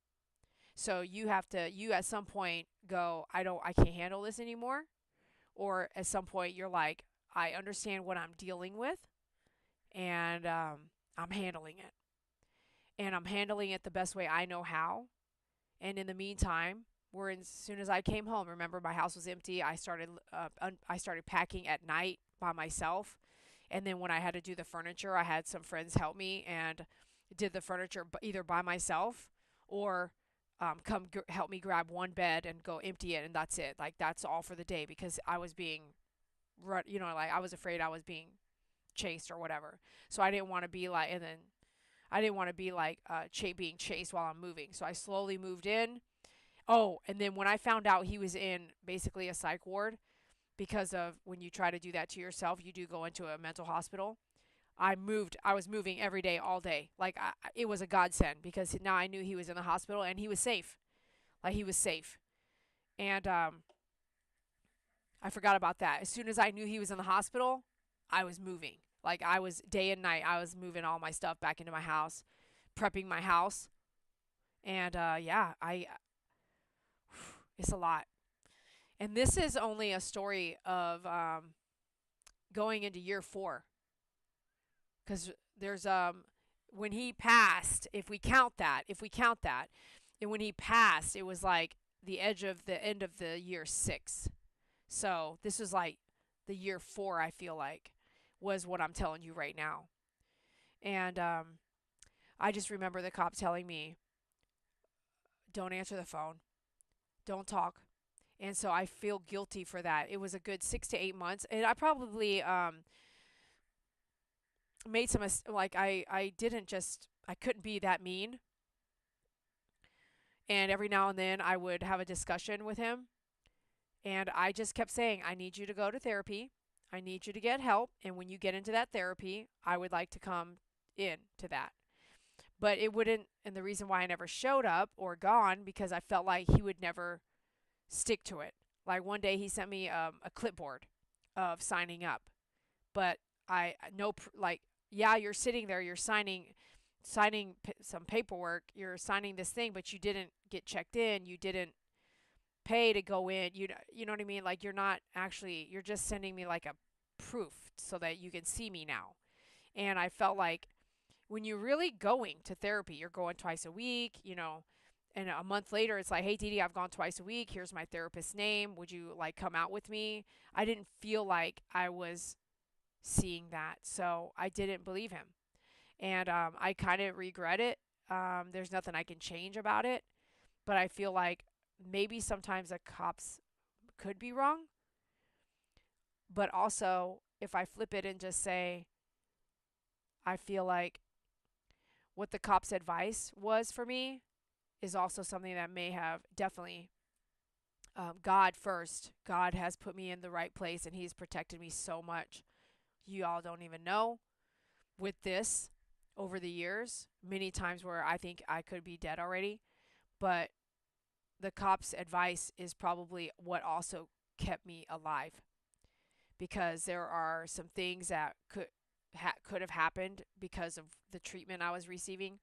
So you at some point go, I can't handle this anymore. Or at some point you're like, I understand what I'm dealing with, and I'm handling it. And I'm handling it the best way I know how. And in the meantime, as soon as I came home, remember my house was empty. I started packing at night by myself. And then when I had to do the furniture, I had some friends help me and did the furniture either by myself or help me grab one bed and go empty it, and that's it. Like that's all for the day because I was being, like I was afraid I was being chased or whatever. So I didn't want to be like, and then I didn't want to be like being chased while I'm moving. So I slowly moved in. Oh, and then when I found out he was in basically a psych ward, because of when you try to do that to yourself, you do go into a mental hospital. I was moving every day, all day. Like it was a godsend because now I knew he was in the hospital and he was safe. Like he was safe. And I forgot about that. As soon as I knew he was in the hospital, I was moving. Like I was day and night, I was moving all my stuff back into my house, prepping my house. And yeah, it's a lot. And this is only a story of going into year 4, because there's when he passed, if we count that, and when he passed, it was like the end of the year 6. So this was like the year 4. I feel like was what I'm telling you right now. And I just remember the cop telling me, "Don't answer the phone, don't talk." And so I feel guilty for that. It was a good 6 to 8 months, and I probably made like I didn't just I couldn't be that mean. And every now and then I would have a discussion with him, and I just kept saying, I need you to go to therapy. I need you to get help. And when you get into that therapy, I would like to come in to that. But it wouldn't, and the reason why I never showed up or gone, because I felt like he would never stick to it. Like one day he sent me a clipboard of signing up, but I no like, yeah, you're sitting there, you're signing some paperwork, you're signing this thing, but you didn't get checked in, you didn't pay to go in, you know what I mean? Like you're just sending me like a proof so that you can see me now. And I felt like when you're really going to therapy, you're going twice a week, and a month later it's like, hey Didi, I've gone twice a week, here's my therapist's name, would you like come out with me? I didn't feel like I was seeing that, so I didn't believe him. And I kind of regret it. There's nothing I can change about it, but I feel like maybe sometimes the cops could be wrong. But also, if I flip it and just say, I feel like what the cop's advice was for me is also something that may have definitely God first. God has put me in the right place and He's protected me so much. You all don't even know with this over the years, many times where I think I could be dead already. But the cop's advice is probably what also kept me alive because there are some things that could have happened because of the treatment I was receiving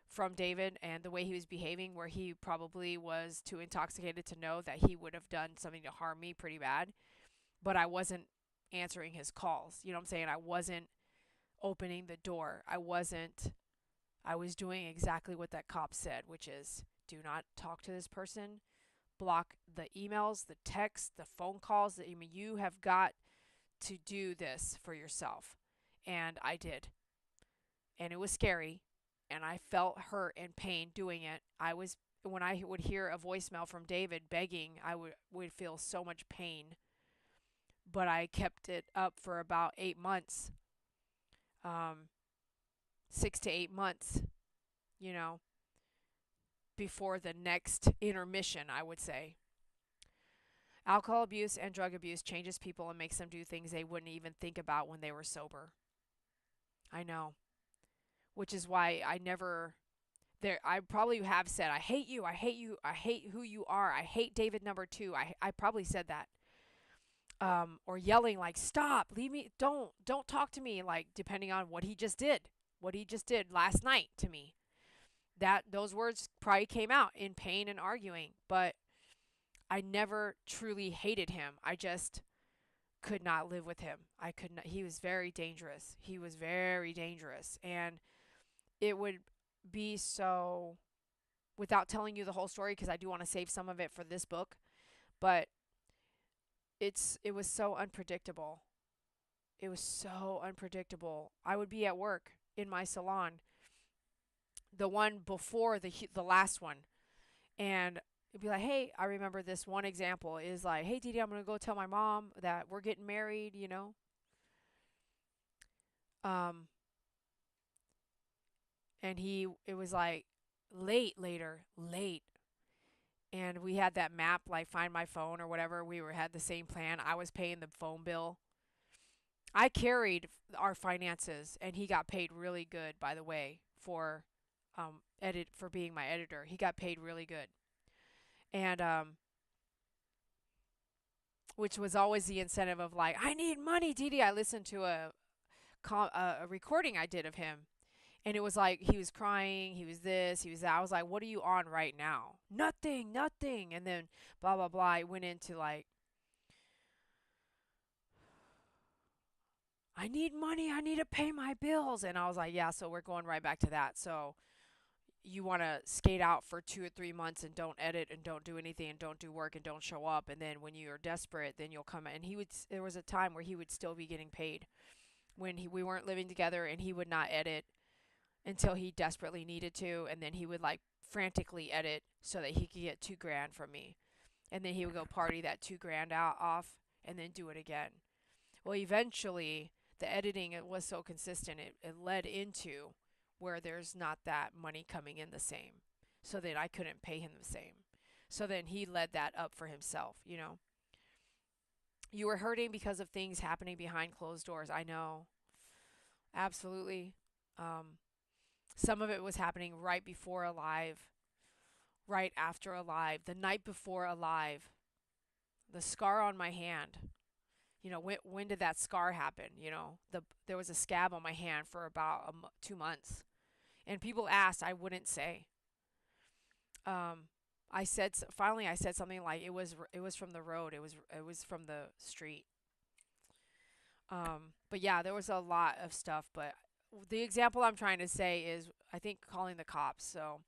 from David and the way he was behaving, where he probably was too intoxicated to know that he would have done something to harm me pretty bad. But I wasn't answering his calls. You know what I'm saying? I wasn't opening the door. I was doing exactly what that cop said, which is do not talk to this person, block the emails, the texts, the phone calls. I mean, you have got to do this for yourself. And I did. And it was scary. And I felt hurt and pain doing it. When I would hear a voicemail from David begging, would feel so much pain. But I kept it up for about 8 months, 6 to 8 months, you know, before the next intermission, I would say. Alcohol abuse and drug abuse changes people and makes them do things they wouldn't even think about when they were sober. I know. Which is why I never there I probably have said I hate you, I hate you, I hate who you are, I hate David number 2. I probably said that. Or yelling like stop, leave me, don't talk to me, like depending on what he just did. What he just did last night to me. That those words probably came out in pain and arguing, but I never truly hated him. I just could not live with him. I could not. He was very dangerous. He was very dangerous. And it would be so, without telling you the whole story, because I do want to save some of it for this book, but it was so unpredictable. It was so unpredictable. I would be at work in my salon, the one before the last one, and it'd be like, hey, I remember this one example is like, hey, Didi, I'm gonna go tell my mom that we're getting married, you know. Um, and it was like late, and we had that map like Find My Phone or whatever. Had the same plan. I was paying the phone bill. I carried our finances, and he got paid really good, by the way, for edit for being my editor. He got paid really good, and which was always the incentive of like, I need money, Didi. I listened to a recording I did of him, and it was like he was crying, he was this, he was that. I was like, what are you on right now? Nothing, nothing. And then blah blah blah. I went into like, I need money, I need to pay my bills. And I was like, yeah, so we're going right back to that. So you want to skate out for 2 or 3 months and don't edit and don't do anything and don't do work and don't show up, and then when you're desperate, then you'll come. And there was a time where he would still be getting paid when we weren't living together, and he would not edit until he desperately needed to, and then he would like frantically edit so that he could get 2 grand from me, and then he would go party that 2 grand out off and then do it again. Well, eventually the editing, it was so consistent, it led into where there's not that money coming in the same, so that I couldn't pay him the same. So then he led that up for himself, you know. You were hurting because of things happening behind closed doors. I know. Absolutely. Um, some of it was happening right before Alive, right after Alive, the night before Alive. The scar on my hand. You know, when did that scar happen? You know, there was a scab on my hand for about 2 months, and people asked, I wouldn't say. Um, finally I said something like it was from the road. It was from the street. But yeah, there was a lot of stuff. But the example I'm trying to say is, I think, calling the cops. So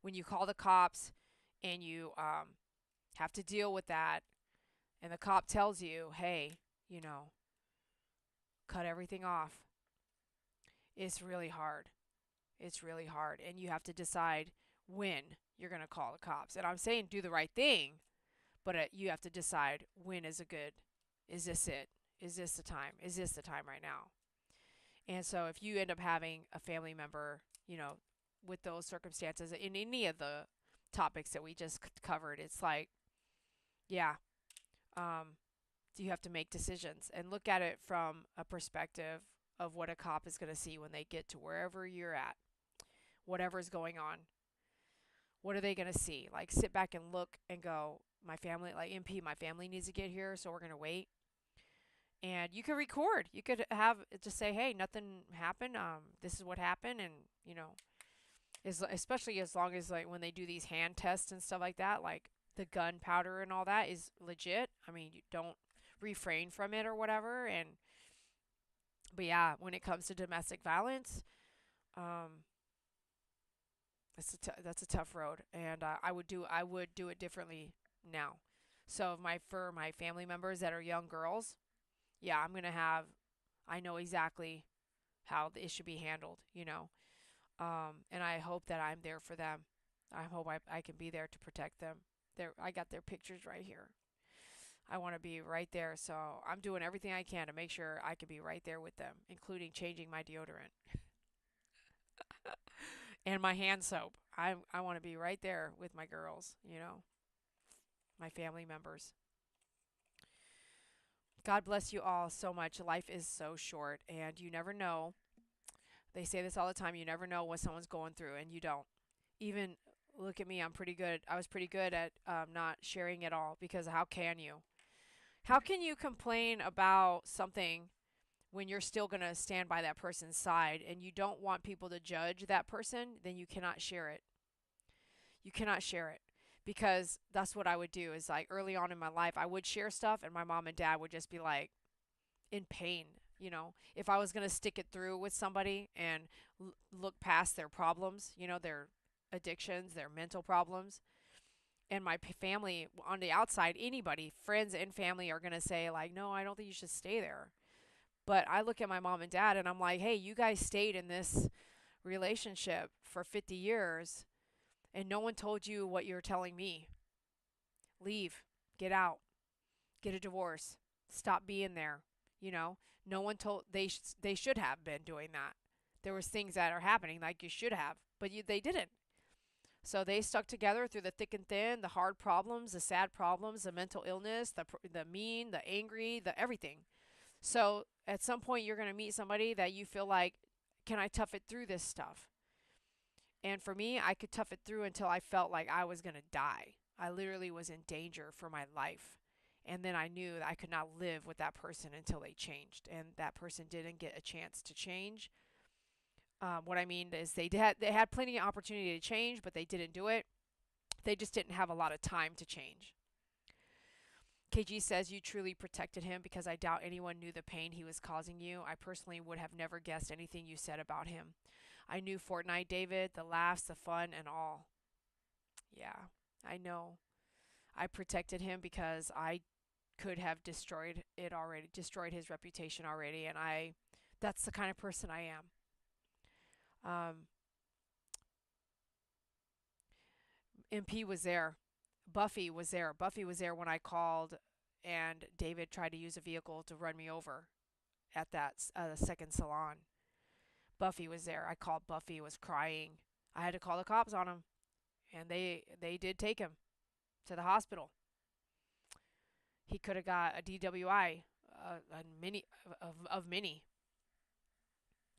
when you call the cops and you have to deal with that, and the cop tells you, hey, you know, cut everything off, it's really hard. It's really hard. And you have to decide when you're going to call the cops. And I'm saying do the right thing, but you have to decide when is a good, is this it? is this the time? Is this the time right now? And so if you end up having a family member, with those circumstances in any of the topics that we just covered, it's like, yeah, um, you have to make decisions and look at it from a perspective of what a cop is going to see when they get to wherever you're at, whatever's going on. What are they going to see? Like, sit back and look and go, my family, like MP, my family needs to get here, so we're going to wait. And you could record. You could have just say, hey, nothing happened. This is what happened. And, especially as long as, like, when they do these hand tests and stuff like that, like the gunpowder and all that is legit. I mean, you don't refrain from it or whatever. But yeah, when it comes to domestic violence, um, that's a tough road, and I would do it differently now. So for my family members that are young girls, yeah, I know exactly how it should be handled, and I hope that I'm there for them. I hope I can be there to protect them. I got their pictures right here. I want to be right there, so I'm doing everything I can to make sure I can be right there with them, including changing my deodorant and my hand soap. I want to be right there with my girls, my family members. God bless you all so much. Life is so short, and you never know. They say this all the time. You never know what someone's going through, and you don't. Even look at me. I'm pretty good. I was pretty good at not sharing it all because how can you? How can you complain about something when you're still going to stand by that person's side and you don't want people to judge that person? Then you cannot share it. You cannot share it because that's what I would do is like early on in my life, I would share stuff and my mom and dad would just be like in pain. If I was going to stick it through with somebody and look past their problems, their addictions, their mental problems, and my family on the outside, anybody, friends and family are going to say like, no, I don't think you should stay there. But I look at my mom and dad and I'm like, hey, you guys stayed in this relationship for 50 years and no one told you what you're telling me. Leave, get out, get a divorce, stop being there. No one told they should have been doing that. There was things that are happening like you should have, but they didn't. So they stuck together through the thick and thin, the hard problems, the sad problems, the mental illness, the mean, the angry, the everything. So at some point you're going to meet somebody that you feel like, can I tough it through this stuff? And for me, I could tough it through until I felt like I was going to die. I literally was in danger for my life. And then I knew that I could not live with that person until they changed. And that person didn't get a chance to change. What I mean is they had plenty of opportunity to change, but they didn't do it. They just didn't have a lot of time to change. KG says you truly protected him because I doubt anyone knew the pain he was causing you. I personally would have never guessed anything you said about him. I knew Fortnite David, the laughs, the fun, and all. Yeah, I know. I protected him because I could have destroyed his reputation already, and that's the kind of person I am. Um, MP was there. Buffy was there. Buffy was there when I called and David tried to use a vehicle to run me over at that second salon. Buffy was there. I called Buffy, was crying. I had to call the cops on him, and they did take him to the hospital. He could have got a DWI, a mini of many.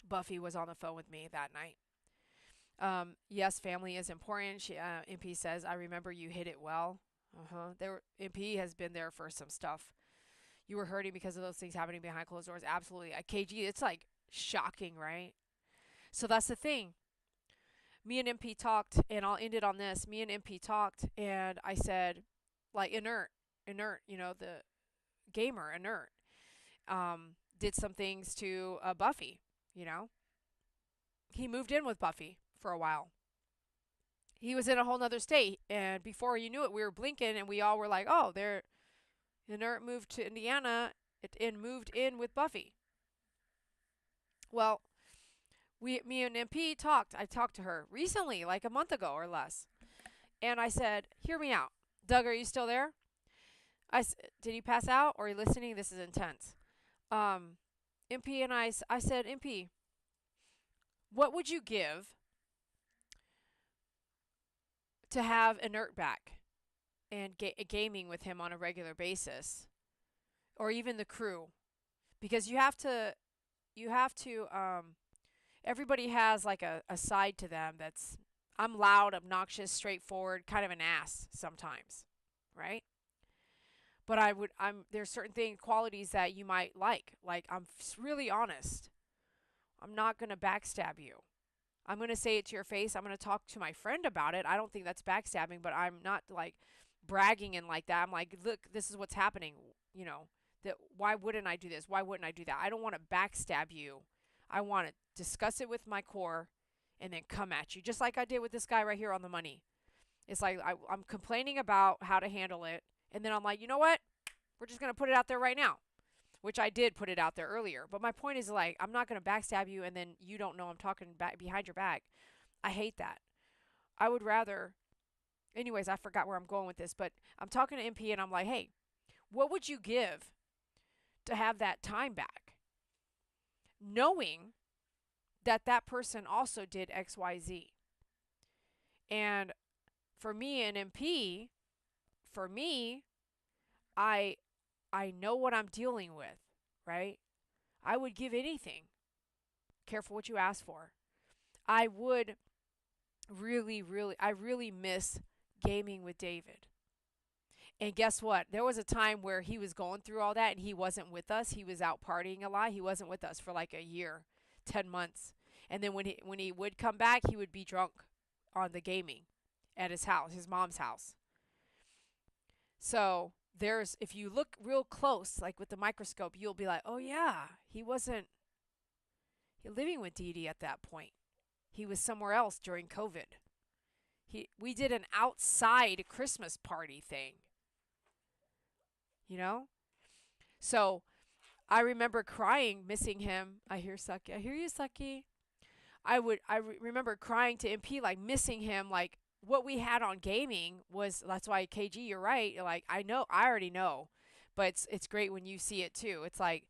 Buffy was on the phone with me that night. Yes, family is important. MP says, I remember you hit it well. MP has been there for some stuff. You were hurting because of those things happening behind closed doors. Absolutely. At KG, it's like shocking, right? So that's the thing. Me and MP talked, and I'll end it on this. Me and MP talked, and I said, like, inert, the gamer, inert, did some things to Buffy, you know? He moved in with Buffy for a while. He was in a whole nother state, and before you knew it, we were blinking, and we all were like, oh, inert moved to Indiana and moved in with Buffy. Well, me and MP talked. I talked to her recently, like a month ago or less. And I said, hear me out. Doug, are you still there? Did he pass out or are you listening? This is intense. Um, MP and I said, MP, what would you give to have Inert back and gaming with him on a regular basis, or even the crew? Because you have to, everybody has like a side to them that's, I'm loud, obnoxious, straightforward, kind of an ass sometimes, right? But there's certain qualities that you might like. Like, I'm really honest. I'm not going to backstab you. I'm going to say it to your face. I'm going to talk to my friend about it. I don't think that's backstabbing, but I'm not like bragging and like that. I'm like, look, this is what's happening. You know, that why wouldn't I do this? Why wouldn't I do that? I don't want to backstab you. I want to discuss it with my core and then come at you, just like I did with this guy right here on the money. It's like I'm complaining about how to handle it, and then I'm like, you know what? We're just going to put it out there right now, which I did put it out there earlier. But my point is, like, I'm not going to backstab you and then you don't know I'm talking back behind your back. I hate that. I would rather. Anyways, I forgot where I'm going with this, but I'm talking to MP and I'm like, hey, what would you give to have that time back? Knowing that that person also did XYZ. And for me, an MP, for me, I I know what I'm dealing with, right? I would give anything. Careful what you ask for. I would I really miss gaming with David. And guess what? There was a time where he was going through all that and he wasn't with us. He was out partying a lot. He wasn't with us for like a year, 10 months. And then when he would come back, he would be drunk on the gaming at his house, his mom's house. So, there's if you look real close like with the microscope, you'll be like, "Oh yeah, he wasn't living with Dee Dee at that point. He was somewhere else during COVID." We did an outside Christmas party thing, you know? So I remember crying, missing him. I hear Sucky. I hear you, Sucky. Remember crying to MP, like missing him. Like what we had on gaming was, that's why KG, you're right. Like I already know, but it's great when you see it too. It's like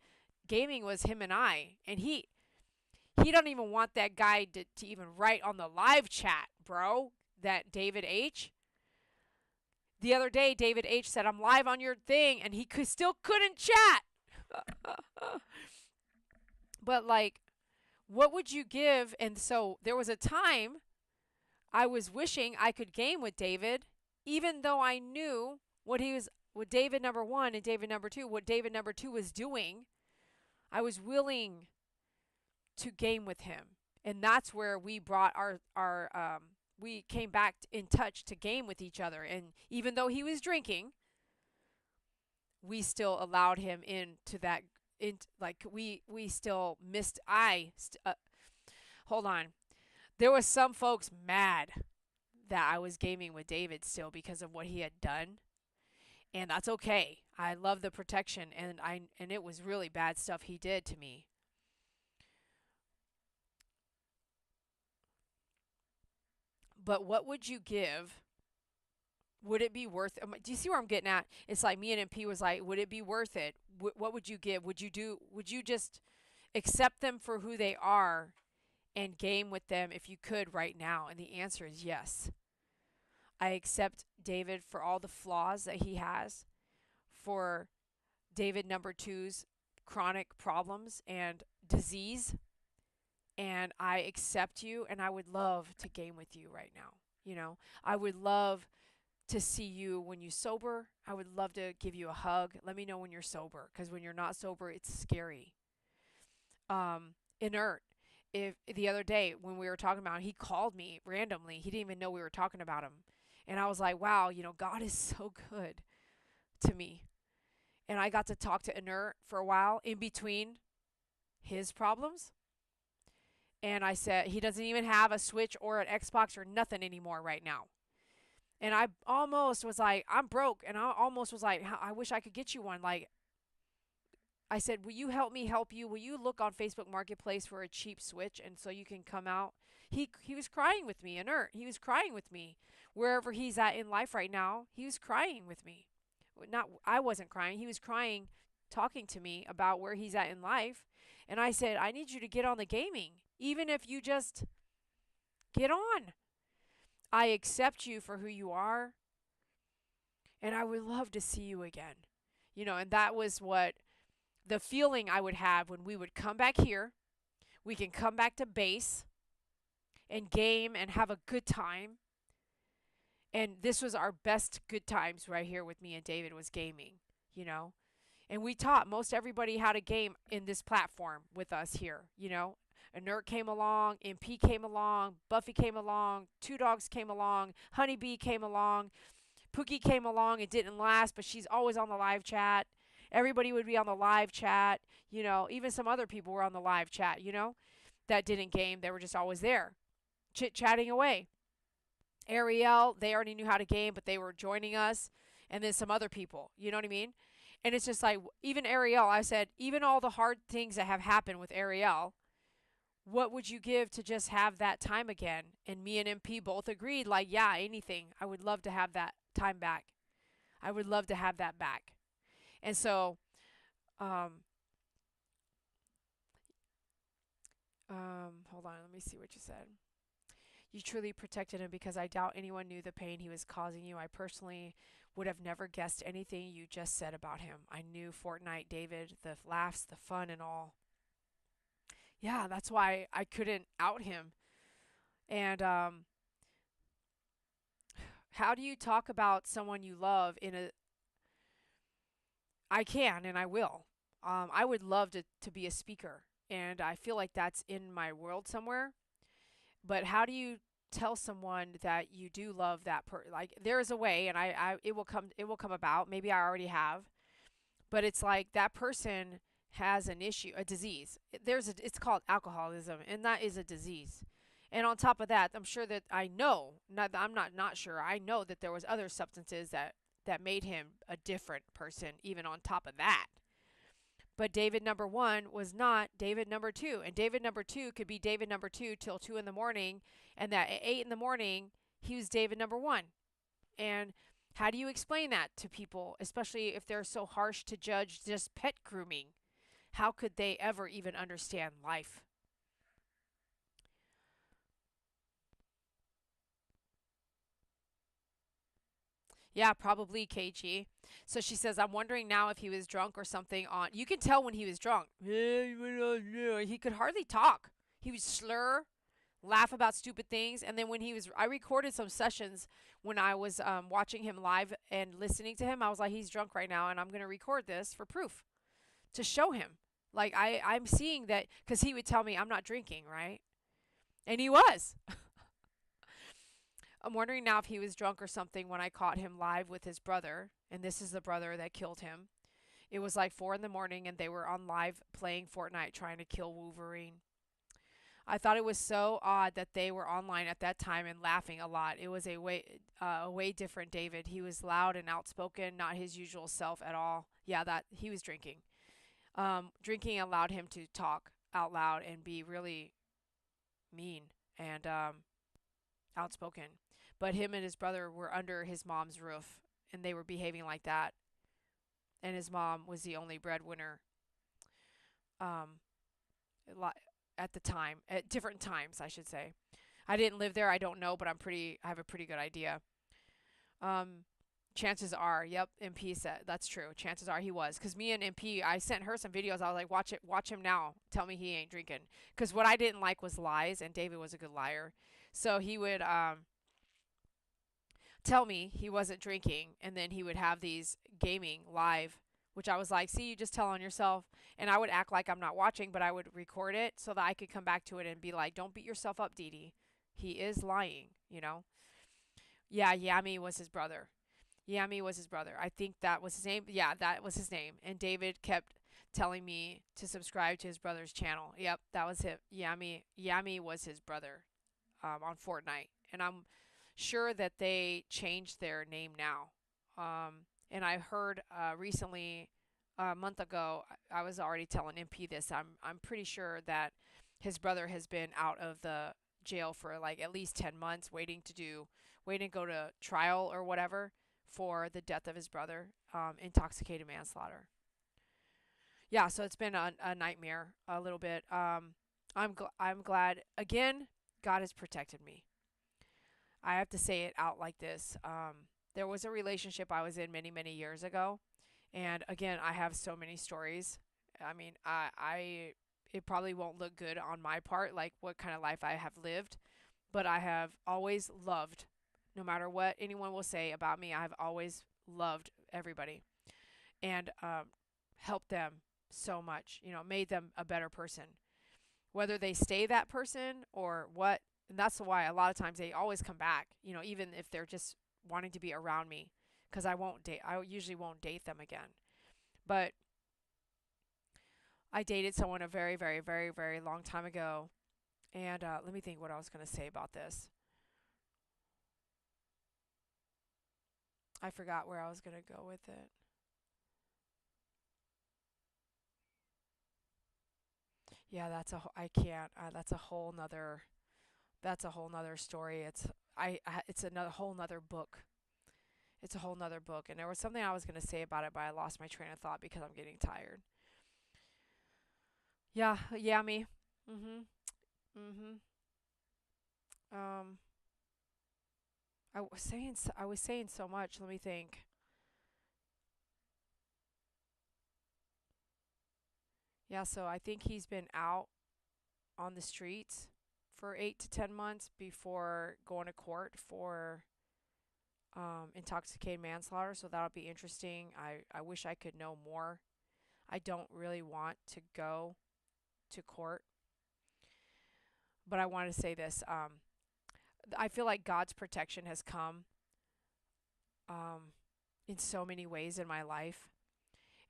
gaming was him and I, and he don't even want that guy to even write on the live chat, bro. That David H. The other day, David H said, I'm live on your thing, and he still couldn't chat. But, like, what would you give? And so there was a time I was wishing I could game with David, even though I knew what David number one and David number two, what David number two was doing. I was willing to game with him. And that's where we brought we came back in touch to game with each other. And even though he was drinking, we still allowed him into that. Like we still missed. Hold on. There was some folks mad that I was gaming with David still because of what he had done, and that's okay. I love the protection, and it was really bad stuff he did to me. But what would you give? Would it be worth it? Do you see where I'm getting at? It's like me and MP was like, would it be worth it? What would you give? Would you just accept them for who they are and game with them if you could right now? And the answer is yes. I accept David for all the flaws that he has, for David number two's chronic problems and disease, and I accept you, and I would love to game with you right now. You know, I would love to see you when you sober. I would love to give you a hug. Let me know when you're sober, because when you're not sober, it's scary. Inert. If the other day when we were talking about him, he called me randomly. He didn't even know we were talking about him. And I was like, wow, you know, God is so good to me. And I got to talk to Inert for a while in between his problems. And I said, he doesn't even have a Switch or an Xbox or nothing anymore right now. And I almost was like, I'm broke. And I almost was like, I wish I could get you one. Like, I said, will you help me help you? Will you look on Facebook Marketplace for a cheap Switch and so you can come out? He was crying with me, Inert. He was crying with me. Wherever he's at in life right now, he was crying with me. Not I wasn't crying. He was crying talking to me about where he's at in life. And I said, I need you to get on the gaming, even if you just get on. I accept you for who you are, and I would love to see you again. And that was what the feeling I would have when we would come back here. We can come back to base and game and have a good time. And this was our best good times right here with me and David was gaming, you know. And we taught most everybody how to game in this platform with us here. Inert came along, MP came along, Buffy came along, Two Dogs came along, Honeybee came along, Pookie came along. It didn't last, but she's always on the live chat. Everybody would be on the live chat. Even some other people were on the live chat, that didn't game. They were just always there, chit chatting away. Ariel, they already knew how to game, but they were joining us. And then some other people, you know what I mean? And it's just like, even Ariel, I said, even all the hard things that have happened with Ariel, what would you give to just have that time again? And me and MP both agreed, like, yeah, anything. I would love to have that time back. I would love to have that back. And so, um, hold on, let me see what you said. You truly protected him because I doubt anyone knew the pain he was causing you. I personally would have never guessed anything you just said about him. I knew Fortnite David, the laughs, the fun, and all. Yeah, that's why I couldn't out him. And how do you talk about someone you love in a? I can and I will. I would love to be a speaker, and I feel like that's in my world somewhere. But how do you tell someone that you do love that like there is a way, and I it will come about. Maybe I already have, but it's like that person has an issue, a disease. It's called alcoholism, and that is a disease. And on top of that, I'm sure that I know, I'm not sure. I know that there was other substances that made him a different person even on top of that. But David number 1 was not David number 2, and David number 2 could be David number 2 till 2 in the morning, and that at 8 in the morning he was David number 1. And how do you explain that to people, especially if they're so harsh to judge just pet grooming? How could they ever even understand life? Yeah, probably KG. So she says, I'm wondering now if he was drunk or something on. You can tell when he was drunk. He could hardly talk. He would slur, laugh about stupid things. And then I recorded some sessions when I was watching him live and listening to him. I was like, he's drunk right now, and I'm going to record this for proof to show him. Like, I'm seeing that because he would tell me I'm not drinking, right? And he was. I'm wondering now if he was drunk or something when I caught him live with his brother, and this is the brother that killed him. It was like 4 in the morning, and they were on live playing Fortnite trying to kill Wolverine. I thought it was so odd that they were online at that time and laughing a lot. It was a way different David. He was loud and outspoken, not his usual self at all. Yeah, that he was drinking. Drinking allowed him to talk out loud and be really mean and outspoken. But him and his brother were under his mom's roof, and they were behaving like that. And his mom was the only breadwinner um, at the time, at different times, I should say. I didn't live there. I don't know, but I have a pretty good idea. Um, chances are, yep, MP said that's true. Chances are he was, because me and MP, I sent her some videos. I was like, watch him now. Tell me he ain't drinking. Because what I didn't like was lies, and David was a good liar. So he would tell me he wasn't drinking, and then he would have these gaming live, which I was like, see, you just tell on yourself. And I would act like I'm not watching, but I would record it so that I could come back to it and be like, don't beat yourself up, Dee Dee. He is lying. Yeah, Yami was his brother. Yami was his brother. I think that was his name. Yeah, that was his name. And David kept telling me to subscribe to his brother's channel. Yep, that was him. Yami was his brother on Fortnite. And I'm sure that they changed their name now. And I heard recently, a month ago, I was already telling MP this. I'm pretty sure that his brother has been out of the jail for like at least 10 months, waiting to go to trial or whatever for the death of his brother, intoxicated manslaughter. Yeah, so it's been a nightmare a little bit. I'm glad again. God has protected me. I have to say it out like this. There was a relationship I was in many years ago, and again, I have so many stories. I mean, I it probably won't look good on my part, like what kind of life I have lived, but I have always loved, no matter what anyone will say about me, I have always loved everybody and helped them so much, made them a better person. Whether they stay that person or what, and that's why a lot of times they always come back, even if they're just wanting to be around me, because I usually won't date them again. But I dated someone a very long time ago, and let me think what I was going to say about this. I forgot where I was going to go with it. Yeah, I can't. That's a whole nother story. It's another whole nother book. It's a whole nother book. And there was something I was going to say about it, but I lost my train of thought because I'm getting tired. Yeah, yeah, me. Mhm. Mhm. Um I was saying so much. Let me think. Yeah, so I think he's been out on the streets for 8 to 10 months before going to court for intoxicated manslaughter, so that'll be interesting. I wish I could know more. I don't really want to go to court, but I want to say this. I feel like God's protection has come um, in so many ways in my life.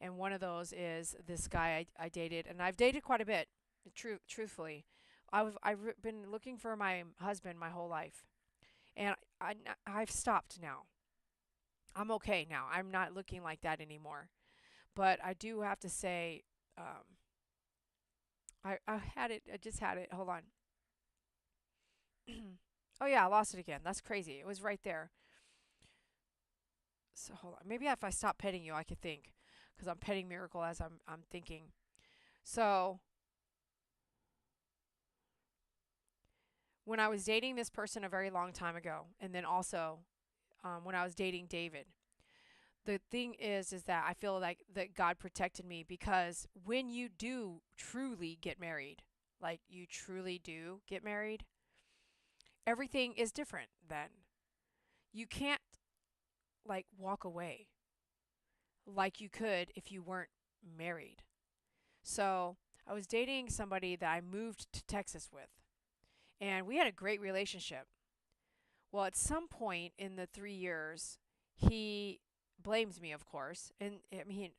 And one of those is this guy I dated, and I've dated quite a bit, truthfully. I've been looking for my husband my whole life, and I've stopped now. I'm okay now. I'm not looking like that anymore. But I do have to say, I had it. I just had it. Hold on. Oh yeah, I lost it again. That's crazy. It was right there. So hold on. Maybe if I stop petting you, I could think, because I'm petting Miracle as I'm thinking. So when I was dating this person a very long time ago, and then also when I was dating David, the thing is that I feel like that God protected me, because when you do truly get married, like you truly do get married, everything is different then. You can't like walk away like you could if you weren't married. So I was dating somebody that I moved to Texas with, and we had a great relationship. Well, at some point in the 3 years, he blames me, of course. And I mean,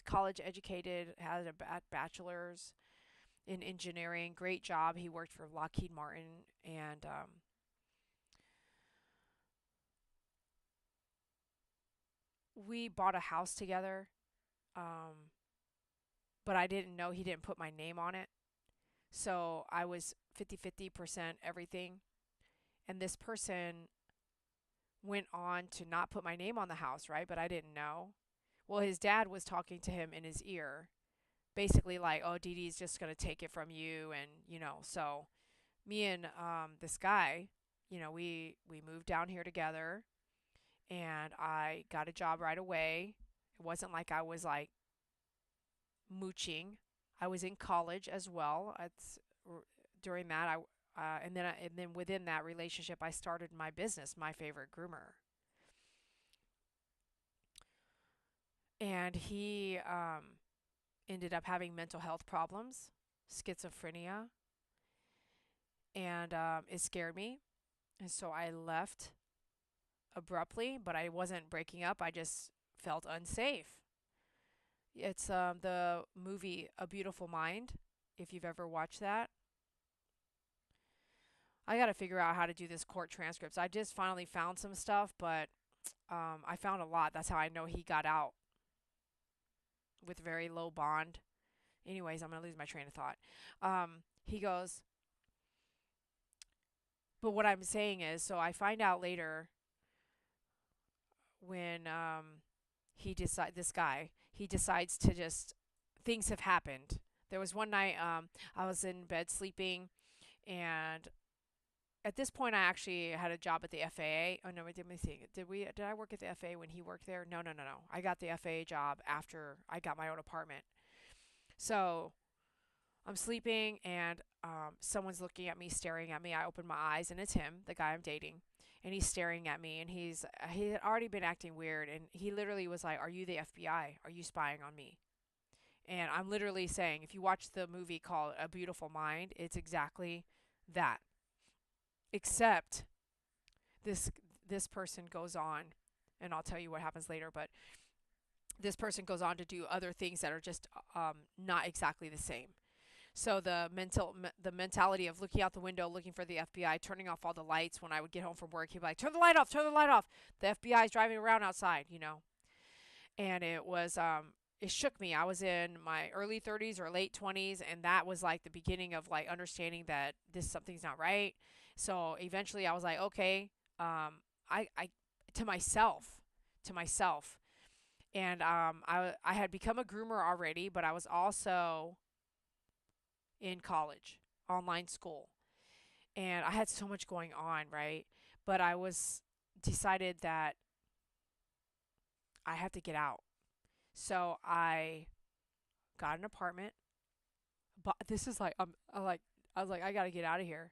college educated, had a bachelor's in engineering, great job. He worked for Lockheed Martin, and we bought a house together. Um, but I didn't know he didn't put my name on it. So I was 50% everything. And this person went on to not put my name on the house, right? But I didn't know. Well, his dad was talking to him in his ear, basically like, "Oh, Dee Dee's just gonna take it from you," and so me and this guy, we moved down here together, and I got a job right away. It wasn't like I was like mooching. I was in college as well. During that and then within that relationship, I started my business, My Favorite Groomer, and he ended up having mental health problems, schizophrenia, and it scared me. And so I left abruptly, but I wasn't breaking up. I just felt unsafe. It's the movie A Beautiful Mind, if you've ever watched that. I got to figure out how to do this court transcripts. I just finally found some stuff, but I found a lot. That's how I know he got out with very low bond. Anyways, I'm going to lose my train of thought. He goes, but what I'm saying is, so I find out later when this guy, he decides to just things have happened. There was one night I was in bed sleeping, and at this point I actually had a job at the FAA. Oh no, wait, let me think. Did I work at the FAA when he worked there? No, no, no, no. I got the FAA job after I got my own apartment. So I'm sleeping and someone's looking at me, staring at me. I open my eyes and it's him, the guy I'm dating. And he's staring at me and he had already been acting weird and he literally was like, "Are you the FBI? Are you spying on me?" And I'm literally saying, if you watch the movie called A Beautiful Mind, it's exactly that. Except this this person goes on, and I'll tell you what happens later, but this person goes on to do other things that are just not exactly the same. So the mentality of looking out the window, looking for the FBI, turning off all the lights when I would get home from work, he'd be like, "Turn the light off, turn the light off." The FBI is driving around outside. And it shook me. I was in my early 30s or late 20s, and that was like the beginning of like understanding that this something's not right. So eventually I was like, okay, I to myself, to myself. And I had become a groomer already, but I was also in college, online school. And I had so much going on, right? But I was decided that I have to get out. So I got an apartment. But this is like I was like I got to get out of here.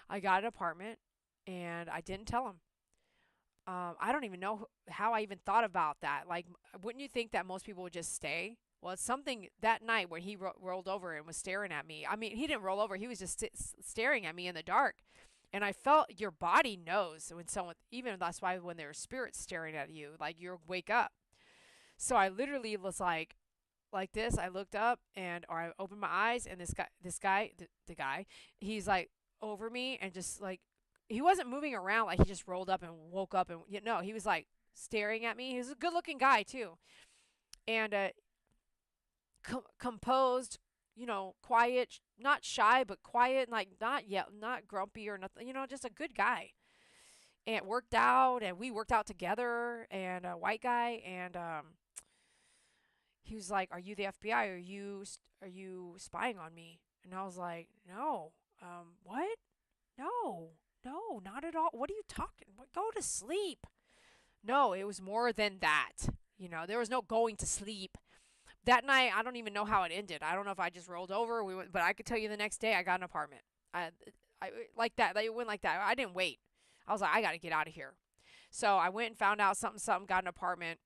I got an apartment and I didn't tell him. I don't even know how I even thought about that. Like, wouldn't you think that most people would just stay? Well, it's something that night when he rolled over and was staring at me. I mean, he didn't roll over. He was just staring at me in the dark. And I felt your body knows when someone, even that's why when there's spirits staring at you, like you wake up. So I literally was like this. I looked up and or I opened my eyes and the guy, he's like over me and just like he wasn't moving around like he just rolled up and woke up and no, he was like staring at me. He was a good-looking guy too. And composed, quiet, not shy but quiet, like not grumpy or nothing, just a good guy. And worked out and we worked out together and a white guy and he was like, "Are you the FBI? Are you spying on me?" And I was like, "No. What? No, no, not at all. What are you talking? Go to sleep." No, it was more than that. There was no going to sleep. That night, I don't even know how it ended. I don't know if I just rolled over. We went, but I could tell you the next day I got an apartment. I, I like that. Like, it went like that. I didn't wait. I was like, I got to get out of here. So I went and found out something, got an apartment.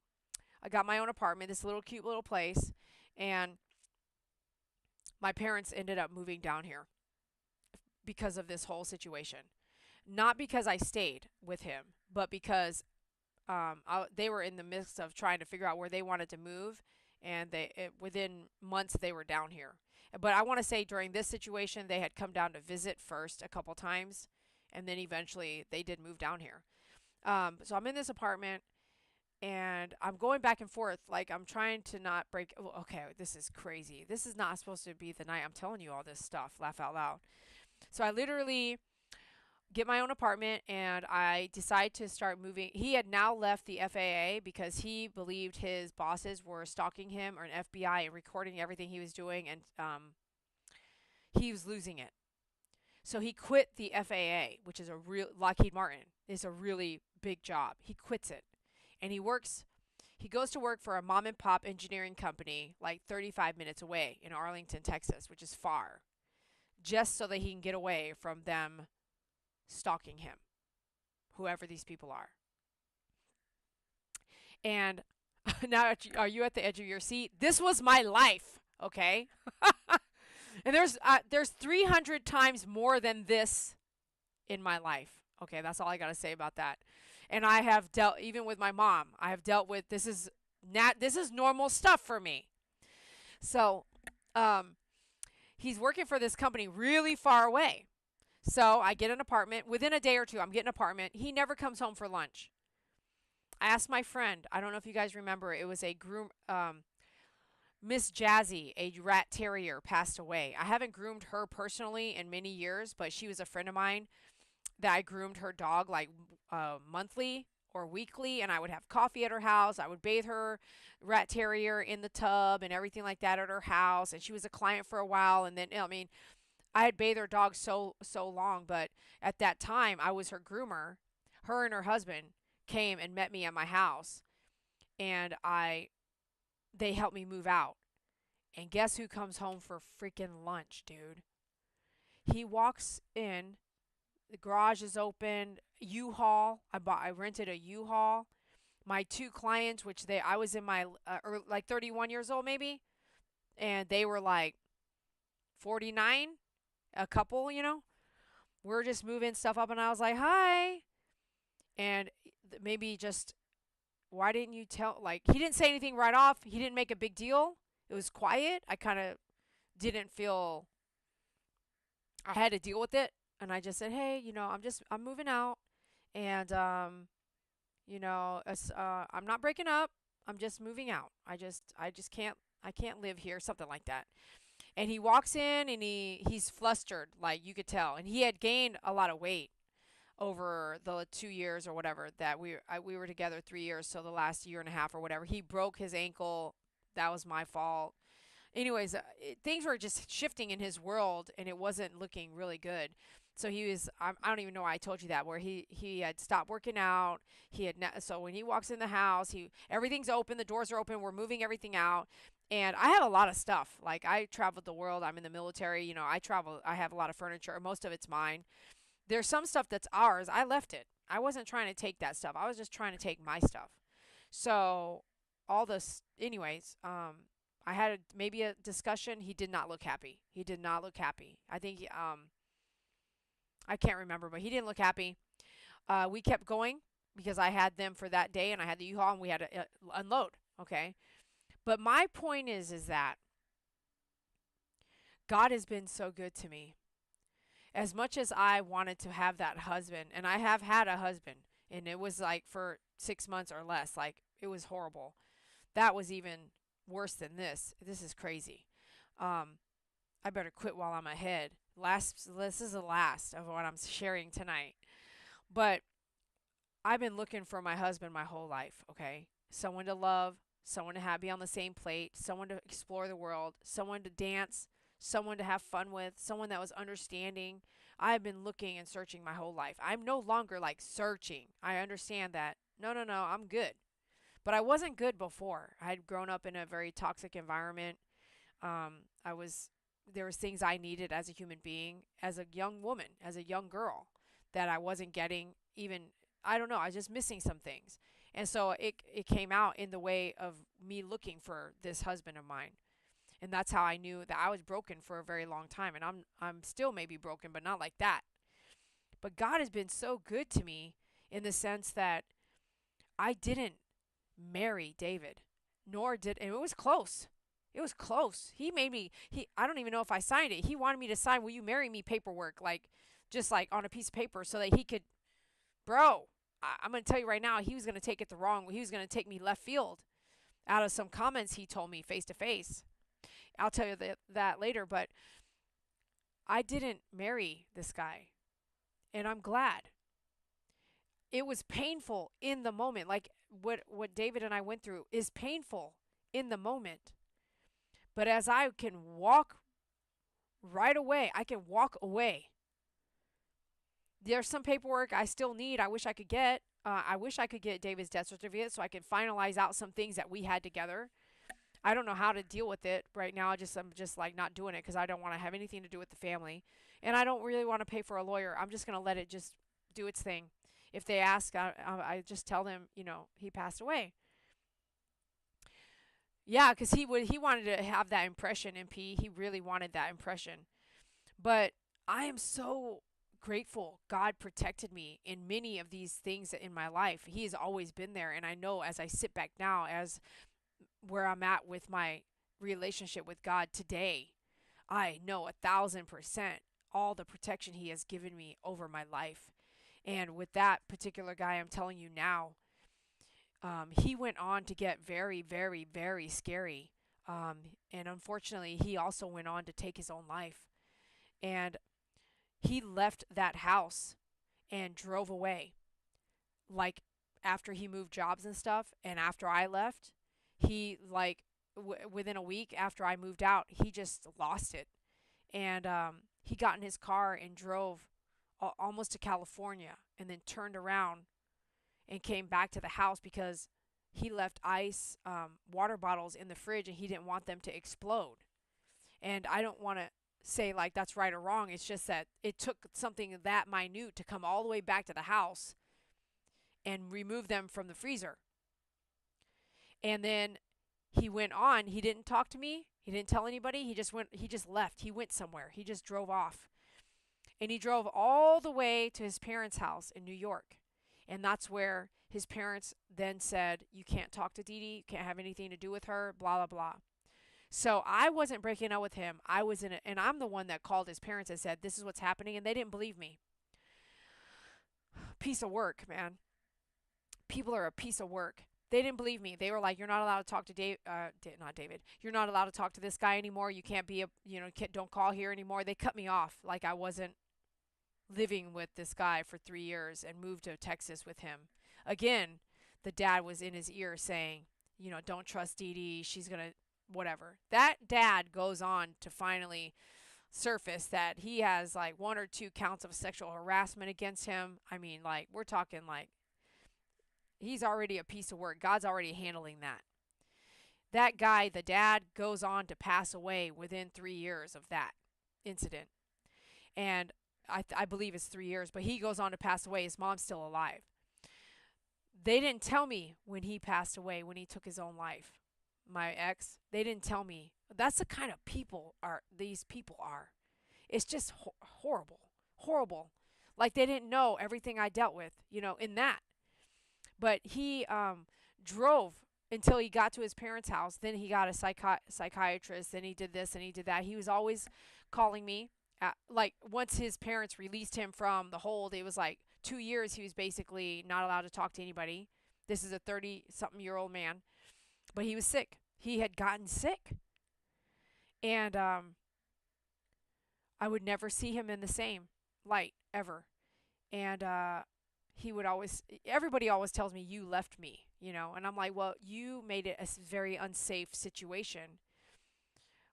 I got my own apartment, this little cute little place, and my parents ended up moving down here because of this whole situation. Not because I stayed with him, but because they were in the midst of trying to figure out where they wanted to move, and within months they were down here. But I want to say during this situation, they had come down to visit first a couple times, and then eventually they did move down here. So I'm in this apartment and I'm going back and forth. Like, I'm trying to not break. Oh, okay, this is crazy. This is not supposed to be the night I'm telling you all this stuff. Laugh out loud. So I literally get my own apartment and I decide to start moving. He had now left the FAA because he believed his bosses were stalking him or an FBI and recording everything he was doing, and he was losing it. So he quit the FAA, which is a real Lockheed Martin. Is a really big job. He quits it and he goes to work for a mom and pop engineering company like 35 minutes away in Arlington, Texas, which is far, just so that he can get away from them stalking him, whoever these people are. And now are you at the edge of your seat? This was my life, okay? And there's 300 times more than this in my life. Okay, that's all I got to say about that. And I have dealt, even with my mom, I have dealt with this is normal stuff for me. So, um he's working for this company really far away. So, I get an apartment within a day or two. I'm getting an apartment. He never comes home for lunch. I asked my friend, I don't know if you guys remember, it was a groom Miss Jazzy, a rat terrier, passed away. I haven't groomed her personally in many years, but she was a friend of mine that I groomed her dog like monthly. or weekly, and I would have coffee at her house. I would bathe her rat terrier in the tub and everything like that at her house. And she was a client for a while, and then I mean, I had bathed her dog so long, but at that time I was her groomer. Her and her husband came and met me at my house, and I they helped me move out. And guess who comes home for freaking lunch, dude? He walks in, the garage is open, U-Haul. I rented a U-Haul. My two clients, which they I was in my like 31 years old maybe, and they were like 49, a couple, We're just moving stuff up, and I was like, "Hi." And maybe just, why didn't you tell, like, he didn't say anything right off. He didn't make a big deal. It was quiet. I kind of didn't feel I had to deal with it, and I just said, "Hey, I'm moving out, and I'm not breaking up. I'm just moving out. I just can't live here," something like that. And he walks in, and he's flustered, like you could tell, and he had gained a lot of weight over the 2 years or whatever that we were together, 3 years, so the last year and a half or whatever. He broke his ankle. That was my fault. Anyways, things were just shifting in his world, and it wasn't looking really good. So he was, I don't even know why I told you that, where he had stopped working out. So when he walks in the house, everything's open, the doors are open, we're moving everything out. And I have a lot of stuff. Like, I traveled the world, I'm in the military, I travel, I have a lot of furniture, most of it's mine. There's some stuff that's ours. I left it. I wasn't trying to take that stuff. I was just trying to take my stuff. So all this, anyways, I had maybe a discussion. He did not look happy. He did not look happy. I think I can't remember, but he didn't look happy. We kept going because I had them for that day, and I had the U-Haul, and we had to unload. Okay, but my point is that God has been so good to me. As much as I wanted to have that husband, and I have had a husband, and it was like for 6 months or less, like it was horrible. That was even worse than this. This is crazy. Um, I better quit while I'm ahead. This is the last of what I'm sharing tonight. But I've been looking for my husband my whole life, okay? Someone to love, someone to be on the same plate, someone to explore the world, someone to dance, someone to have fun with, someone that was understanding. I've been looking and searching my whole life. I'm no longer like searching. I understand that. No, no, no, I'm good. But I wasn't good before. I had grown up in a very toxic environment. I was There was things I needed as a human being, as a young woman, as a young girl, that I wasn't getting. Even, I don't know, I was just missing some things. And so it came out in the way of me looking for this husband of mine. And that's how I knew that I was broken for a very long time, and I'm still maybe broken, but not like that. But God has been so good to me in the sense that I didn't marry David, nor did, and it was close. It was close. He made me, I don't even know if I signed it. He wanted me to sign, "Will you marry me?" paperwork, like just like on a piece of paper so that he could, bro, I'm going to tell you right now, he was going to take it the wrong way. He was going to take me left field out of some comments he told me face to face. I'll tell you that later, but I didn't marry this guy, and I'm glad. It was painful in the moment. Like what David and I went through is painful in the moment. But as I can walk right away, I can walk away. There's some paperwork I still need. I wish I could get. I wish I could get David's death certificate so I can finalize out some things that we had together. I don't know how to deal with it right now. I'm just like not doing it because I don't want to have anything to do with the family, and I don't really want to pay for a lawyer. I'm just gonna let it just do its thing. If they ask, I just tell them, he passed away. Yeah, because he wanted to have that impression. MP, he really wanted that impression. But I am so grateful God protected me in many of these things in my life. He has always been there, and I know as I sit back now, as where I'm at with my relationship with God today, I know 1,000% all the protection He has given me over my life. And with that particular guy, I'm telling you now, he went on to get very, very, very scary. And unfortunately, he also went on to take his own life. And he left that house and drove away. Like, after he moved jobs and stuff, and after I left, he like within a week after I moved out, he just lost it, and he got in his car and drove almost to California, and then turned around and came back to the house because he left ice water bottles in the fridge and he didn't want them to explode. And I don't want to say like that's right or wrong. It's just that it took something that minute to come all the way back to the house and remove them from the freezer. And then he went on. He didn't talk to me. He didn't tell anybody. He just left. He went somewhere. He just drove off. And he drove all the way to his parents' house in New York. And that's where his parents then said, "You can't talk to Dee Dee. You can't have anything to do with her, blah, blah, blah." So I wasn't breaking up with him. I was in it, and I'm the one that called his parents and said, "This is what's happening," and they didn't believe me. Piece of work, man. People are a piece of work. They didn't believe me. They were like, "You're not allowed to talk to Dave, not David. You're not allowed to talk to this guy anymore. You can't be a, don't call here anymore." They cut me off like I wasn't living with this guy for 3 years and moved to Texas with him. Again, the dad was in his ear saying, "Don't trust Dee Dee. She's going to whatever." That dad goes on to finally surface that he has like one or two counts of sexual harassment against him. I mean, like, we're talking like he's already a piece of work. God's already handling that. That guy, the dad, goes on to pass away within 3 years of that incident. And I believe it's 3 years, but he goes on to pass away. His mom's still alive. They didn't tell me when he passed away, when he took his own life. My ex, they didn't tell me. That's the kind of people are these people are. It's just horrible, horrible. Like they didn't know everything I dealt with, in that. But he drove until he got to his parents' house. Then he got a psychiatrist. Then he did this and he did that. He was always calling me. Like once his parents released him from the hold, it was like 2 years he was basically not allowed to talk to anybody. This is a 30-something-year-old man, but he was sick. He had gotten sick, and I would never see him in the same light ever. And he would always, everybody always tells me, "You left me," and I'm like, "Well, you made it a very unsafe situation."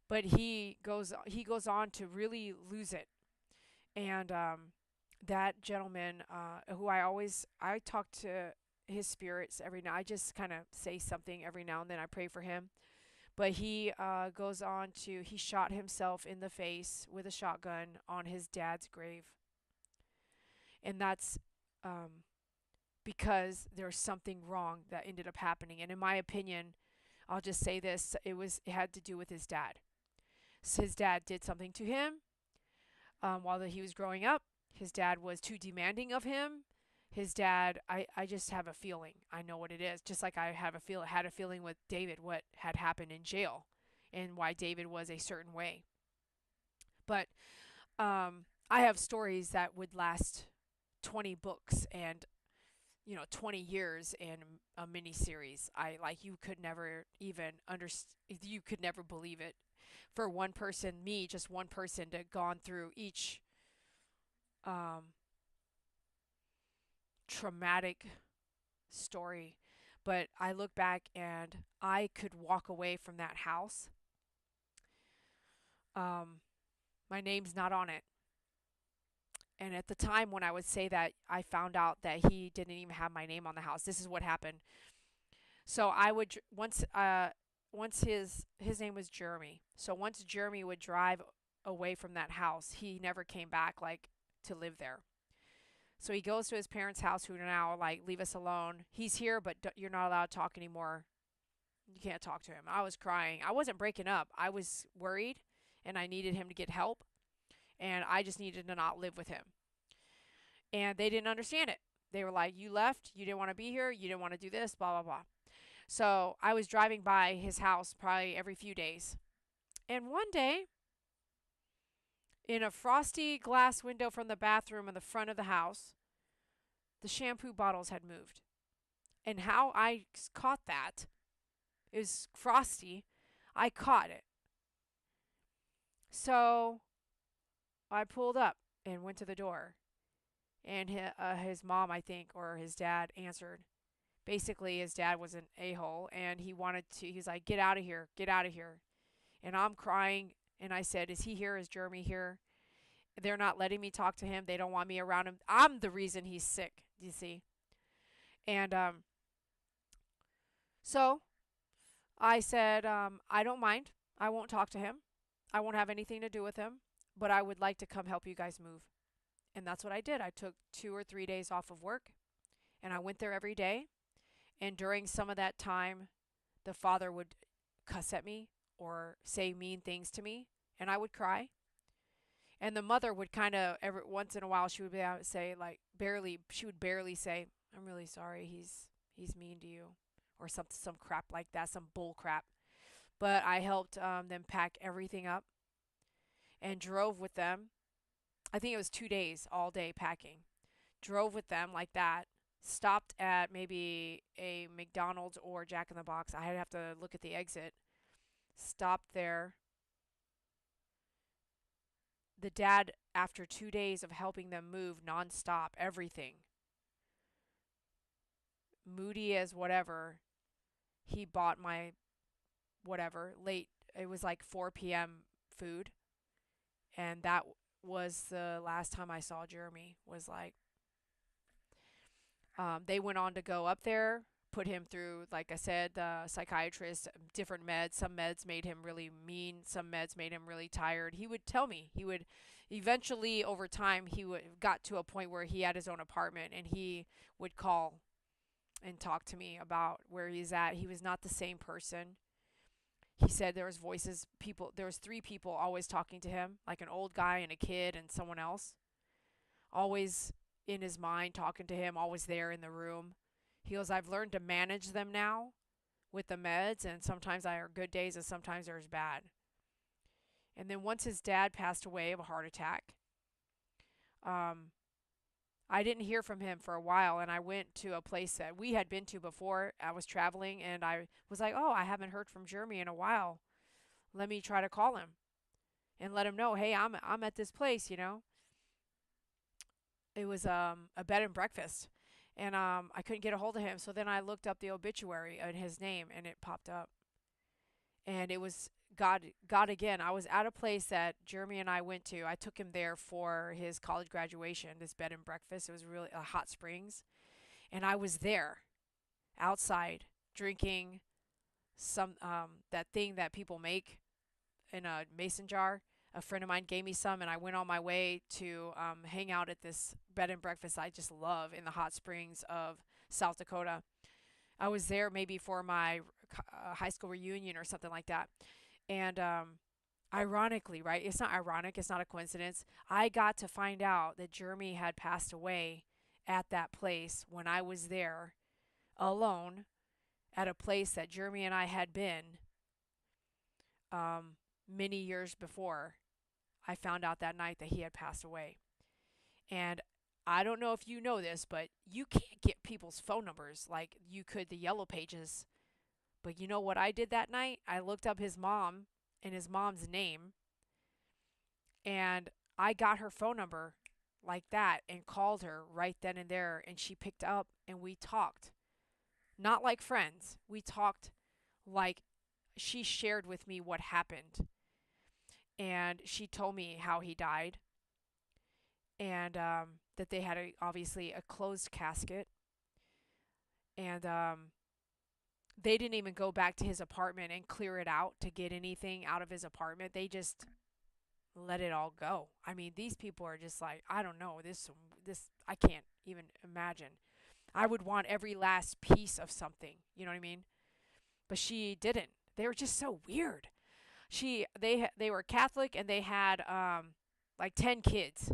But he goes on to really lose it, and that gentleman, who I talk to his spirits every now. I just kind of say something every now and then. I pray for him, but he goes on to he shot himself in the face with a shotgun on his dad's grave, and that's um, because there's something wrong that ended up happening. And in my opinion, I'll just say this: it had to do with his dad. So his dad did something to him while he was growing up. His dad was too demanding of him. His dad, I just have a feeling. I know what it is. Just like I had a feeling with David, what had happened in jail and why David was a certain way. But I have stories that would last 20 books and 20 years in a mini series. I like you could never even you could never believe it. For one person, me, just one person to gone through each um, traumatic story. But I look back and I could walk away from that house. Um, my name's not on it. And at the time when I would say that, I found out that he didn't even have my name on the house. This is what happened. So I would once his name was Jeremy. So once Jeremy would drive away from that house, he never came back like to live there. So he goes to his parents' house, who are now like, "Leave us alone. He's here, but you're not allowed to talk anymore. You can't talk to him." I was crying. I wasn't breaking up. I was worried, and I needed him to get help, and I just needed to not live with him. And they didn't understand it. They were like, "You left. You didn't want to be here. You didn't want to do this, blah, blah, blah." So I was driving by his house probably every few days. And one day, in a frosty glass window from the bathroom in the front of the house, the shampoo bottles had moved. And how I caught that, it was frosty, I caught it. So I pulled up and went to the door. And his mom, I think, or his dad answered. Basically, his dad was an a hole, and he's like, get out of here, get out of here. And I'm crying, and I said, is he here? Is Jeremy here? They're not letting me talk to him. They don't want me around him. I'm the reason he's sick, you see. And so I said, I don't mind. I won't talk to him. I won't have anything to do with him, but I would like to come help you guys move. And that's what I did. I took 2 or 3 days off of work, and I went there every day. And during some of that time, the father would cuss at me or say mean things to me, and I would cry. And the mother would kind of every once in a while she would be able to say like barely she would barely say, "I'm really sorry. He's mean to you," or some crap like that, some bull crap. But I helped them pack everything up and drove with them. I think it was 2 days, all day packing. Drove with them like that. Stopped at maybe a McDonald's or Jack in the Box. I'd have to look at the exit. Stopped there. The dad, after 2 days of helping them move nonstop, everything, moody as whatever, he bought my whatever late. It was like 4 p.m. food, and that was the last time I saw Jeremy. Was like they went on to go up there, put him through, like I said, the psychiatrist, different meds. Some meds made him really mean. Some meds made him really tired. He would tell me. He would eventually, over time, he would got to a point where he had his own apartment, and he would call and talk to me about where he's at. He was not the same person. He said there was voices, people. There was three people always talking to him, like an old guy and a kid and someone else, always in his mind talking to him, always there in the room. He goes, I've learned to manage them now with the meds, and sometimes I are good days and sometimes there's bad. And then once his dad passed away of a heart attack, um, I didn't hear from him for a while, and I went to a place that we had been to before. I was traveling, and I was like, oh, I haven't heard from Jeremy in a while. Let me try to call him and let him know, hey, I'm at this place. It was a bed and breakfast, and I couldn't get a hold of him. So then I looked up the obituary and his name, and it popped up, and it was God again. I was at a place that Jeremy and I went to. I took him there for his college graduation. This bed and breakfast. It was really hot springs, and I was there outside drinking some that thing that people make in a mason jar. A friend of mine gave me some, and I went on my way to hang out at this bed and breakfast I just love in the hot springs of South Dakota. I was there maybe for my high school reunion or something like that. And ironically, right? It's not ironic, it's not a coincidence. I got to find out that Jeremy had passed away at that place when I was there alone at a place that Jeremy and I had been many years before. I found out that night that he had passed away. And I don't know if you know this, but you can't get people's phone numbers like you could the yellow pages. But you know what I did that night? I looked up his mom and his mom's name, and I got her phone number like that and called her right then and there, and she picked up and we talked. Not like friends. We talked like she shared with me what happened, and she told me how he died, and that they had obviously a closed casket, and they didn't even go back to his apartment and clear it out to get anything out of his apartment. They just let it all go. I mean, these people are just like, I don't know, this I can't even imagine. I would want every last piece of something, you know what I mean? But she didn't. They were just so weird. They were Catholic, and they had like 10 kids.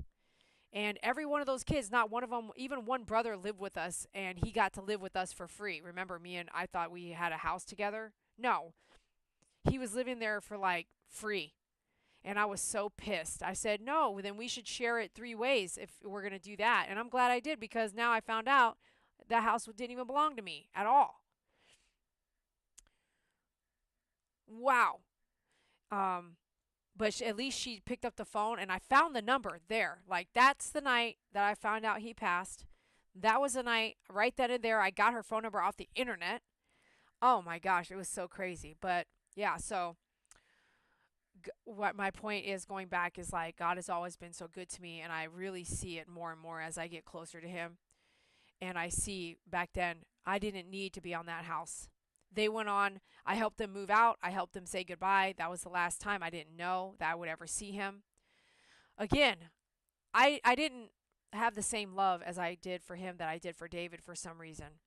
And every one of those kids, not one of them, even one brother lived with us, and he got to live with us for free. Remember, me and I thought we had a house together? No. He was living there for like free. And I was so pissed. I said, no, then we should share it 3 ways if we're going to do that. And I'm glad I did, because now I found out that house didn't even belong to me at all. Wow. Um, but at least she picked up the phone, and I found the number there. Like, that's the night that I found out he passed. That was the night right then and there I got her phone number off the internet. Oh my gosh, it was so crazy. But yeah, so what my point is going back is like God has always been so good to me, and I really see it more and more as I get closer to Him. And I see back then I didn't need to be on that house. They went on, I helped them move out, I helped them say goodbye. That was the last time. I didn't know that I would ever see him again. I didn't have the same love as I did for him that I did for David for some reason.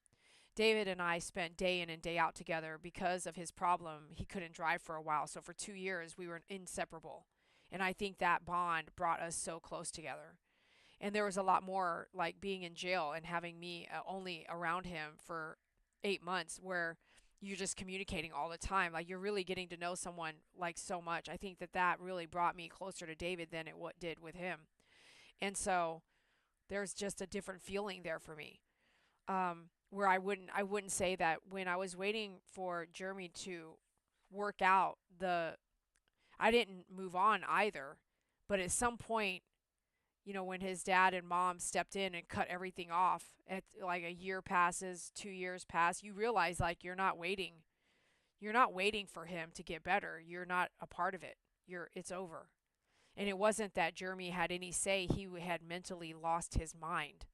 David and I spent day in and day out together because of his problem. He couldn't drive for a while. So for 2 years, we were inseparable. And I think that bond brought us so close together. And there was a lot more like being in jail and having me only around him for 8 months where you're just communicating all the time. Like you're really getting to know someone like so much. I think that that really brought me closer to David than it what did with him. And so there's just a different feeling there for me. Where I wouldn't say that when I was waiting for Jeremy to work out the I didn't move on either, but at some point, when his dad and mom stepped in and cut everything off, at like a year passes, 2 years pass, you realize like you're not waiting for him to get better. You're not a part of it. It's over. And it wasn't that Jeremy had any say, he had mentally lost his mind.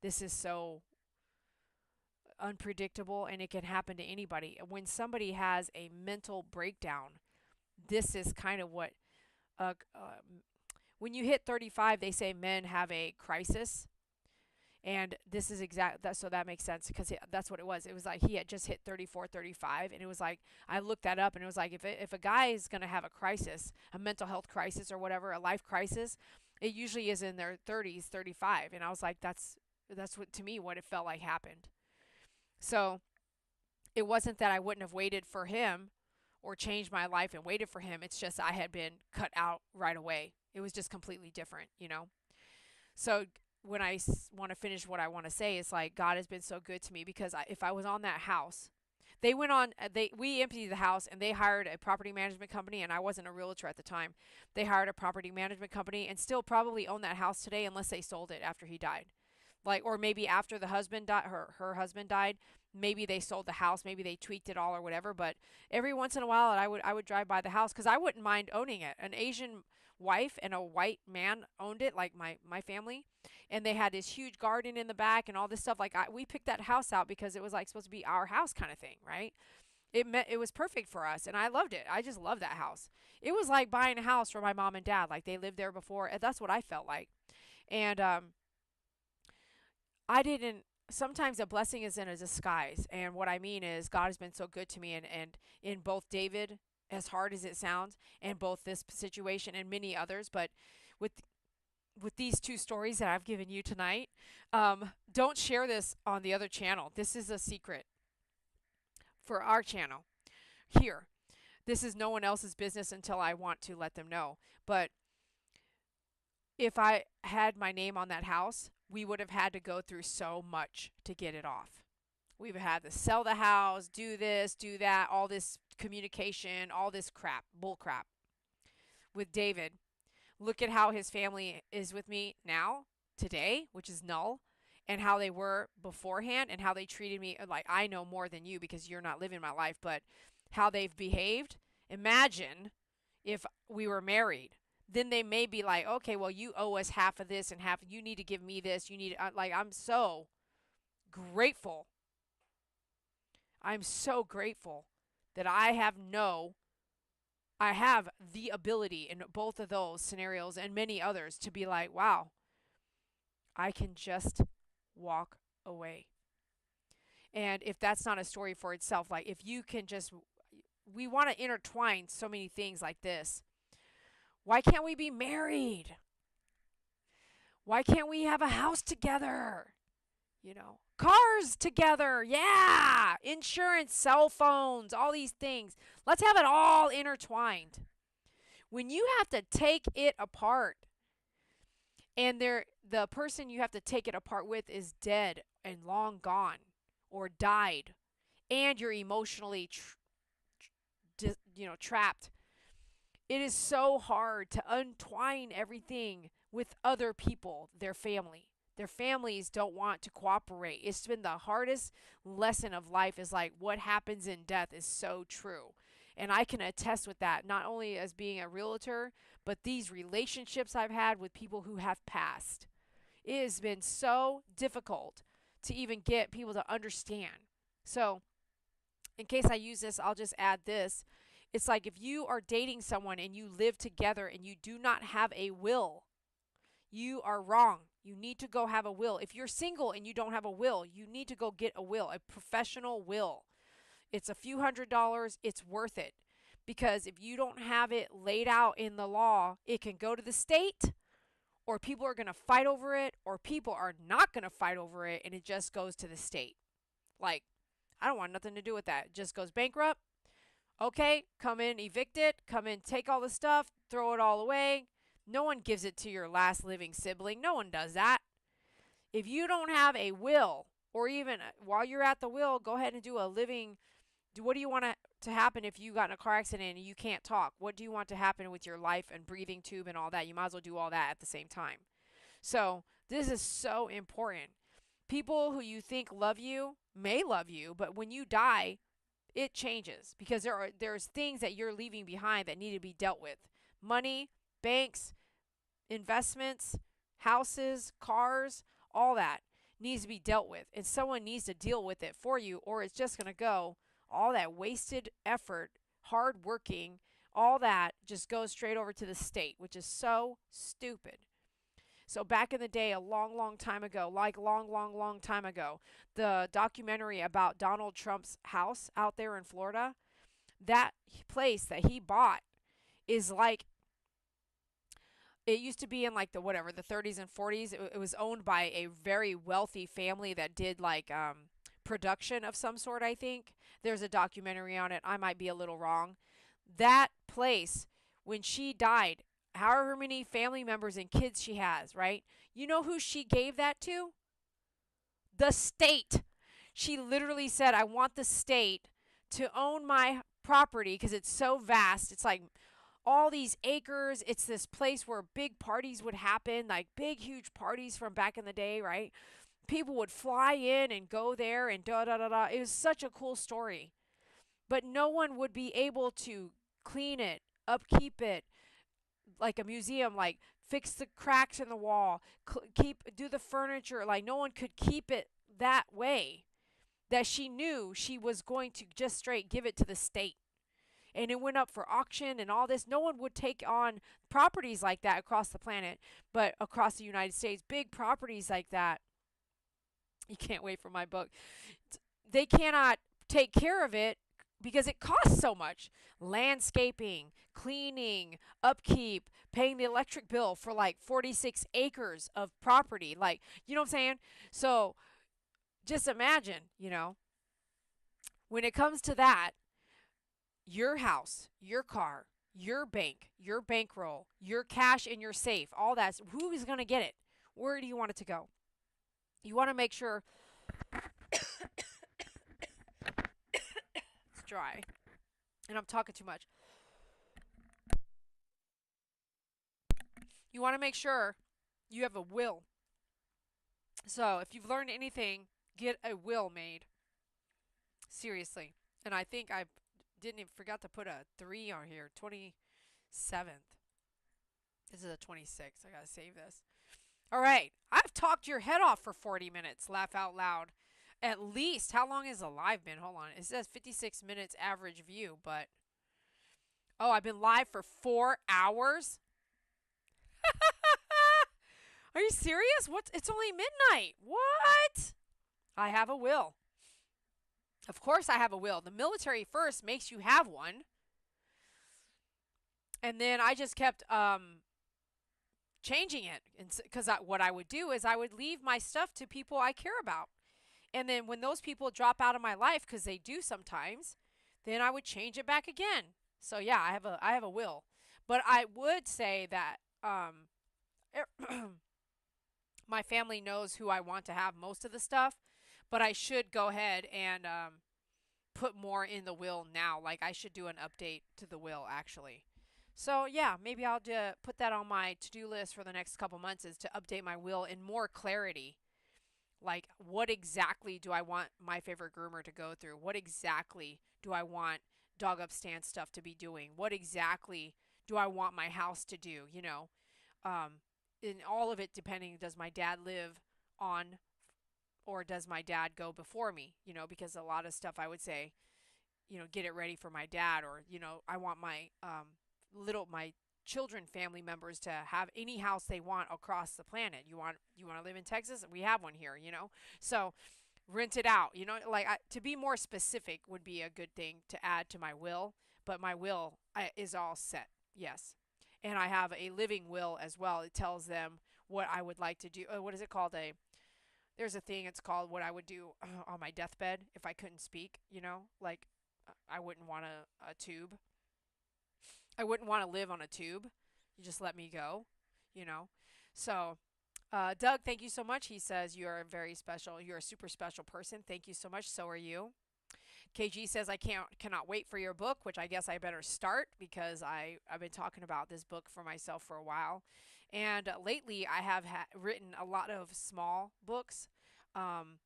This is so unpredictable and it can happen to anybody. When somebody has a mental breakdown, this is kind of what when you hit 35, they say men have a crisis. And this is exact that so that makes sense because that's what it was. It was like he had just hit 34, 35, and it was like I looked that up and it was like if a guy is going to have a crisis, a mental health crisis or whatever, a life crisis, it usually is in their 30s, 35. And I was like that's what to me what it felt like happened. So it wasn't that I wouldn't have waited for him or changed my life and waited for him. It's just I had been cut out right away. It was just completely different. So when I want to finish what I want to say, it's like God has been so good to me because if I was on that house, they went on they we emptied the house and they hired a property management company, and I wasn't a realtor at the time. They hired a property management company and still probably own that house today unless they sold it after he died. Like or maybe after the husband died, her husband died, maybe they sold the house, maybe they tweaked it all or whatever, but every once in a while I would drive by the house cuz I wouldn't mind owning it. An Asian wife and a white man owned it, like my family, and they had this huge garden in the back and all this stuff. Like we picked that house out because it was like supposed to be our house kind of thing, right? It was perfect for us, and I loved it. I just loved that house. It was like buying a house for my mom and dad. Like they lived there before, and that's what I felt like. And I didn't. Sometimes a blessing is in a disguise, and what I mean is God has been so good to me, and in both David, as hard as it sounds, and both this situation and many others, but with these two stories that I've given you tonight, don't share this on the other channel. This is a secret for our channel here. This is no one else's business until I want to let them know. But if I had my name on that house, we would have had to go through so much to get it off. We would have had to sell the house, do this, do that, all this communication, all this crap, bull crap. With David, look at how his family is with me now, today, which is null, and how they were beforehand and how they treated me. Like, I know more than you because you're not living my life, but how they've behaved. Imagine if we were married. Then they may be like, okay, well, you owe us half of this and half. You need to give me this. You need, like, I'm so grateful. I'm so grateful that I have the ability in both of those scenarios and many others to be like, wow, I can just walk away. And if that's not a story for itself, like if you can just, we want to intertwine so many things like this. Why can't we be married? Why can't we have a house together? Cars together. Yeah. Insurance, cell phones, all these things. Let's have it all intertwined. When you have to take it apart, and the person you have to take it apart with is dead and long gone or died, and you're emotionally trapped, it is so hard to untwine everything with other people, their family. Their families don't want to cooperate. It's been the hardest lesson of life, is like what happens in death is so true. And I can attest with that, not only as being a realtor, but these relationships I've had with people who have passed. It has been so difficult to even get people to understand. So, in case I use this, I'll just add this. It's like if you are dating someone and you live together and you do not have a will, you are wrong. You need to go have a will. If you're single and you don't have a will, you need to go get a will, a professional will. It's a few $100s, it's worth it. Because if you don't have it laid out in the law, it can go to the state, or people are going to fight over it, or people are not going to fight over it, and it just goes to the state. Like, I don't want nothing to do with that. It just goes bankrupt. Okay, come in, evict it, come in, take all the stuff, throw it all away. No one gives it to your last living sibling. No one does that. If you don't have a will, or even while you're at the will, go ahead and do a living. What do you want to happen if you got in a car accident and you can't talk? What do you want to happen with your life and breathing tube and all that? You might as well do all that at the same time. So, this is so important. People who you think love you may love you, but when you die, it changes, because there's things that you're leaving behind that need to be dealt with. Money, banks, investments, houses, cars, all that needs to be dealt with. And someone needs to deal with it for you, or it's just going to go, all that wasted effort, hard working, all that just goes straight over to the state, which is so stupid. So back in the day, a long, long time ago, like long, long, long time ago, the documentary about Donald Trump's house out there in Florida, that place that he bought is like, it used to be in like the whatever, the 30s and 40s. It was owned by a very wealthy family that did like production of some sort, I think. There's a documentary on it. I might be a little wrong. That place, when she died, however many family members and kids she has, right? You know who she gave that to? The state. She literally said, I want the state to own my property because it's so vast. It's like all these acres. It's this place where big parties would happen, like big, huge parties from back in the day, right? People would fly in and go there and da da da da. It was such a cool story. But no one would be able to clean it, upkeep it, like a museum, like fix the cracks in the wall, do the furniture. Like no one could keep it that way. That she knew she was going to just straight give it to the state. And it went up for auction and all this. No one would take on properties like that across the planet, but across the United States, big properties like that. You can't wait for my book. They cannot take care of it because it costs so much. Landscaping, cleaning, upkeep, paying the electric bill for like 46 acres of property. Like, you know what I'm saying? So just imagine, when it comes to that, your house, your car, your bank, your bankroll, your cash in your safe, all that, who is going to get it? Where do you want it to go? You want to make sure it's dry. And I'm talking too much. You want to make sure you have a will. So if you've learned anything, get a will made. Seriously. And I think I didn't even forgot to put a 3 on here. 27th. This is a 26th. I gotta save this. All right. I've talked your head off for 40 minutes. Laugh out loud. At least. How long has the live been? Hold on. It says 56 minutes average view, but. Oh, I've been live for 4 hours? Are you serious? What? It's only midnight. What? I have a will. Of course I have a will. The military first makes you have one. And then I just kept changing it. Because what I would do is I would leave my stuff to people I care about. And then when those people drop out of my life, because they do sometimes, then I would change it back again. So yeah, I have a will. But I would say that my family knows who I want to have most of the stuff, but I should go ahead and put more in the will now. Like I should do an update to the will actually. So yeah, maybe I'll put that on my to-do list for the next couple months is to update my will in more clarity. Like, what exactly do I want my favorite groomer to go through? What exactly do I want dog upstand stuff to be doing? What exactly do I want my house to do? Um, in all of it, depending, does my dad live on or does my dad go before me? Because a lot of stuff I would say, get it ready for my dad, or I want my children family members to have any house they want across the planet. You want to live in Texas? We have one here, So rent it out. Like to be more specific would be a good thing to add to my will, but my will is all set. Yes. And I have a living will as well. It tells them what I would like to do. What is it called? There's a thing, it's called what I would do on my deathbed if I couldn't speak, like I wouldn't want a tube. I wouldn't want to live on a tube. You just let me go, you know. So, Doug, thank you so much. He says you are very special. You're a super special person. Thank you so much. So are you. KG says I cannot wait for your book, which I guess I better start because I've been talking about this book for myself for a while, and lately I have written a lot of small books, um,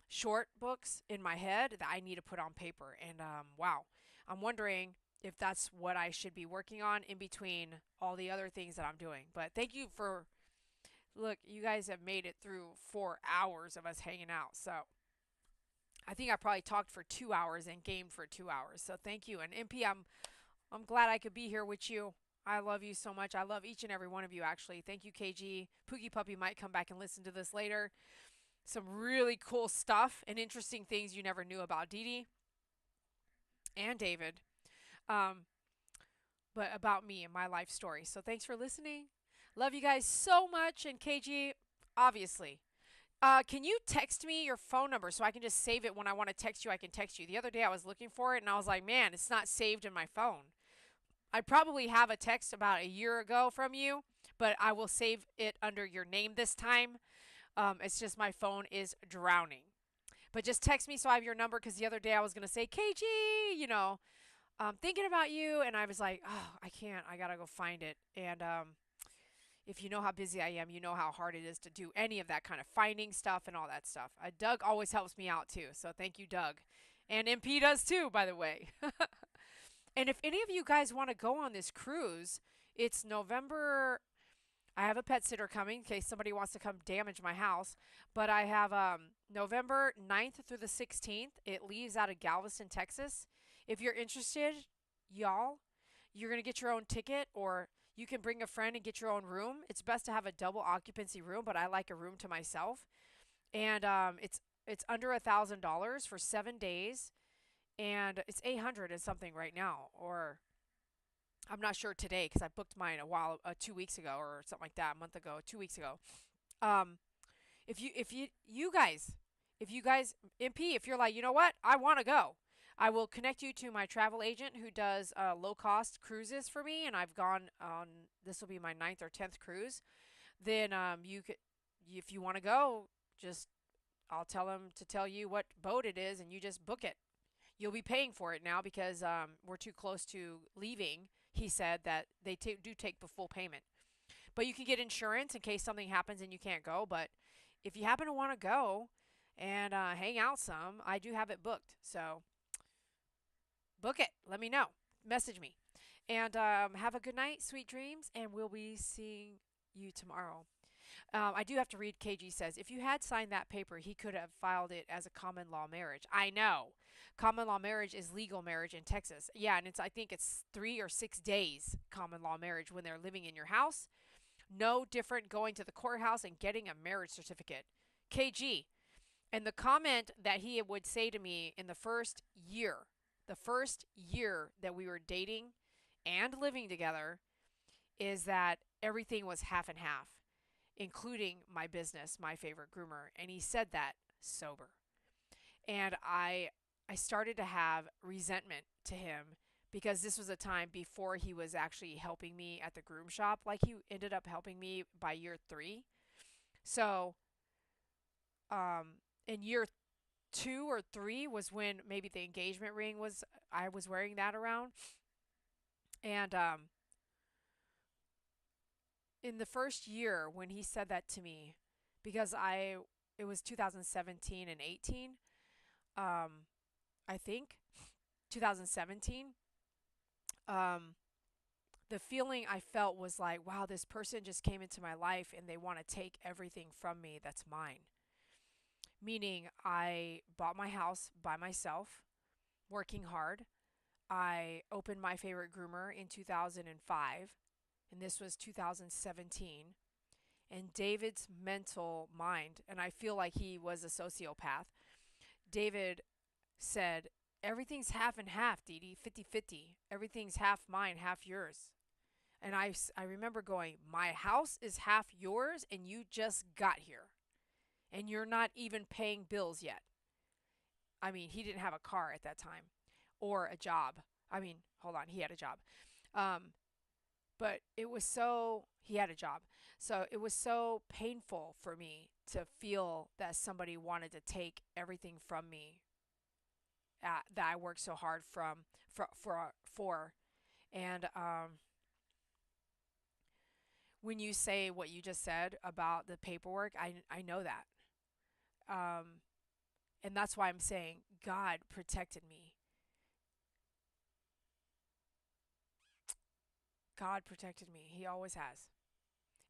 short books in my head that I need to put on paper. And wow, I'm wondering if that's what I should be working on in between all the other things that I'm doing. But thank you for look, you guys have made it through 4 hours of us hanging out. So I think I probably talked for 2 hours and gamed for 2 hours. So thank you. And MP, I'm glad I could be here with you. I love you so much. I love each and every one of you, actually. Thank you, KG. Pookie Puppy might come back and listen to this later. Some really cool stuff and interesting things you never knew about Dee Dee and David, um, but about me and my life story. So thanks for listening. Love you guys so much. And KG, obviously, can you text me your phone number so I can just save it when I want to text you? I can text you. The other day I was looking for it and I was like, man, it's not saved in my phone. I probably have a text about a year ago from you, but I will save it under your name this time. It's just my phone is drowning. But just text me so I have your number because the other day I was going to say, KG, thinking about you. And I was like, oh, I can't. I got to go find it. And if you know how busy I am, you know how hard it is to do any of that kind of finding stuff and all that stuff. Doug always helps me out too. So thank you, Doug. And MP does too, by the way. And if any of you guys want to go on this cruise, it's November. I have a pet sitter coming in case somebody wants to come damage my house. But I have November 9th through the 16th. It leaves out of Galveston, Texas. If you're interested, y'all, you're going to get your own ticket, or you can bring a friend and get your own room. It's best to have a double occupancy room, but I like a room to myself. And it's under $1,000 for 7 days, and it's 800 and something right now, or I'm not sure today because I booked mine 2 weeks ago or something like that, a month ago, 2 weeks ago. Um, if you guys, MP, if you're like, you know what, I want to go, I will connect you to my travel agent who does low cost cruises for me, and I've gone on. This will be my ninth or 10th cruise. Then you could, if you want to go, just I'll tell him to tell you what boat it is, and you just book it. You'll be paying for it now because we're too close to leaving. He said that they do take the full payment. But you can get insurance in case something happens and you can't go. But if you happen to want to go and hang out some, I do have it booked. So book it. Let me know. Message me. And have a good night, sweet dreams, and we'll be seeing you tomorrow. I do have to read. KG says, if you had signed that paper, he could have filed it as a common law marriage. I know. Common law marriage is legal marriage in Texas. Yeah, and I think it's 3 or 6 days common law marriage when they're living in your house. No different going to the courthouse and getting a marriage certificate. KG. And the comment that he would say to me in the first year that we were dating and living together, is that everything was half and half, including my business, my favorite groomer. And he said that sober. And I started to have resentment to him because this was a time before he was actually helping me at the groom shop. Like, he ended up helping me by year 3. So in year 2 or 3 was when maybe the engagement ring was, I was wearing that around. And in the first year when he said that to me, because I it was 2017 and 18, um, I think 2017. Um, the feeling I felt was like, wow, this person just came into my life and they want to take everything from me that's mine. Meaning, I bought my house by myself, working hard. I opened my favorite groomer in 2005, and this was 2017. And David's mental mind, and I feel like he was a sociopath. David said, everything's half and half, Dee Dee, 50-50. Everything's half mine, half yours. And I remember going, my house is half yours, and you just got here. And you're not even paying bills yet. I mean, he didn't have a car at that time or a job. I mean, hold on, he had a job. Um, but it was so, he had a job. So it was so painful for me to feel that somebody wanted to take everything from me that I worked so hard for. And when you say what you just said about the paperwork, I know that. Um, and that's why I'm saying God protected me. God protected me. He always has.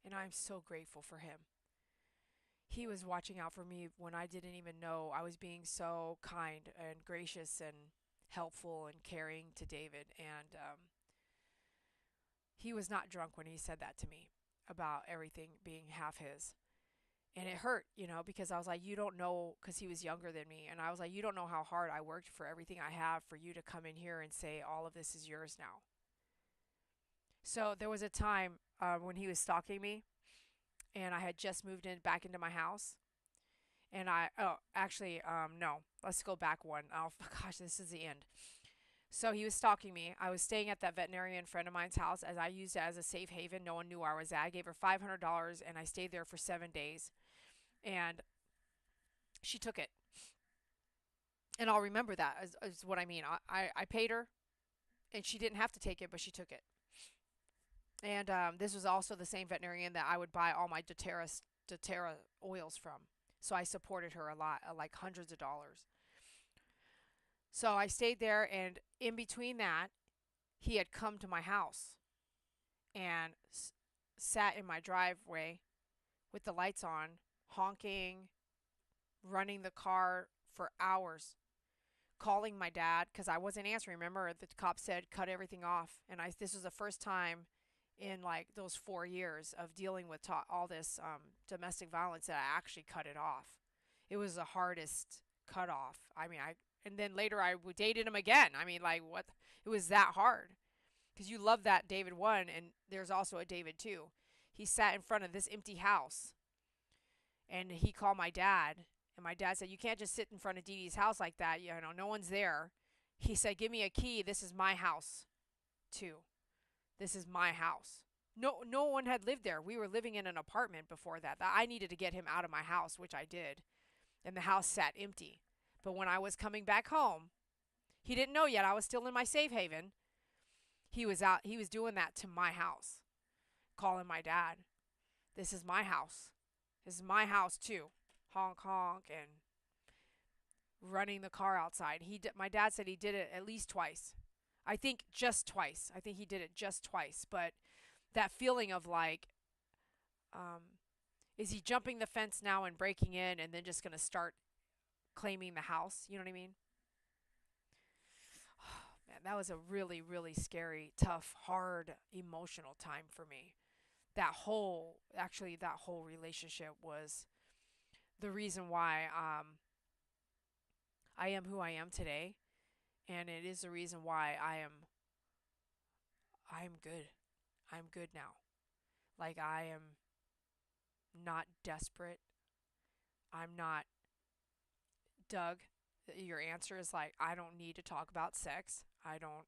And I'm so grateful for him. He was watching out for me when I didn't even know. I was being so kind and gracious and helpful and caring to David. And he was not drunk when he said that to me about everything being half his. And it hurt, because I was like, you don't know, because he was younger than me. And I was like, you don't know how hard I worked for everything I have for you to come in here and say, all of this is yours now. So there was a time when he was stalking me, and I had just moved in back into my house. And no, let's go back one. Oh, gosh, this is the end. So he was stalking me. I was staying at that veterinarian friend of mine's house as I used it as a safe haven. No one knew where I was at. I gave her $500 and I stayed there for 7 days. And she took it. And I'll remember that is what I mean. I paid her and she didn't have to take it, but she took it. And this was also the same veterinarian that I would buy all my doTERRA oils from. So I supported her a lot, like hundreds of dollars. So I stayed there, and in between that, he had come to my house and sat in my driveway with the lights on, honking, running the car for hours, calling my dad because I wasn't answering. Remember, the cop said cut everything off, and this was the first time in like those 4 years of dealing with all this domestic violence that I actually cut it off. It was the hardest cut off. I mean, and then later I dated him again. I mean, like what? It was that hard because you love that David 1, and there's also a David 2. He sat in front of this empty house, and he called my dad, and my dad said, "You can't just sit in front of Dee Dee's house like that. No one's there." He said, "Give me a key. This is my house, too. This is my house." No one had lived there. We were living in an apartment before that. I needed to get him out of my house, which I did, and the house sat empty. But when I was coming back home, he didn't know yet. I was still in my safe haven. He was out. He was doing that to my house, calling my dad. This is my house. This is my house too. Honk honk and running the car outside. My dad said he did it at least twice. I think just twice. I think he did it just twice. But that feeling of like, um, is he jumping the fence now and breaking in and then just going to start claiming the house? You know what I mean? Man, that was a really, really scary, tough, hard, emotional time for me. That whole relationship was the reason why I am who I am today, and it is the reason why I am good. I'm good now. Like I am not desperate. I'm not Doug. Your answer is like I don't need to talk about sex. I don't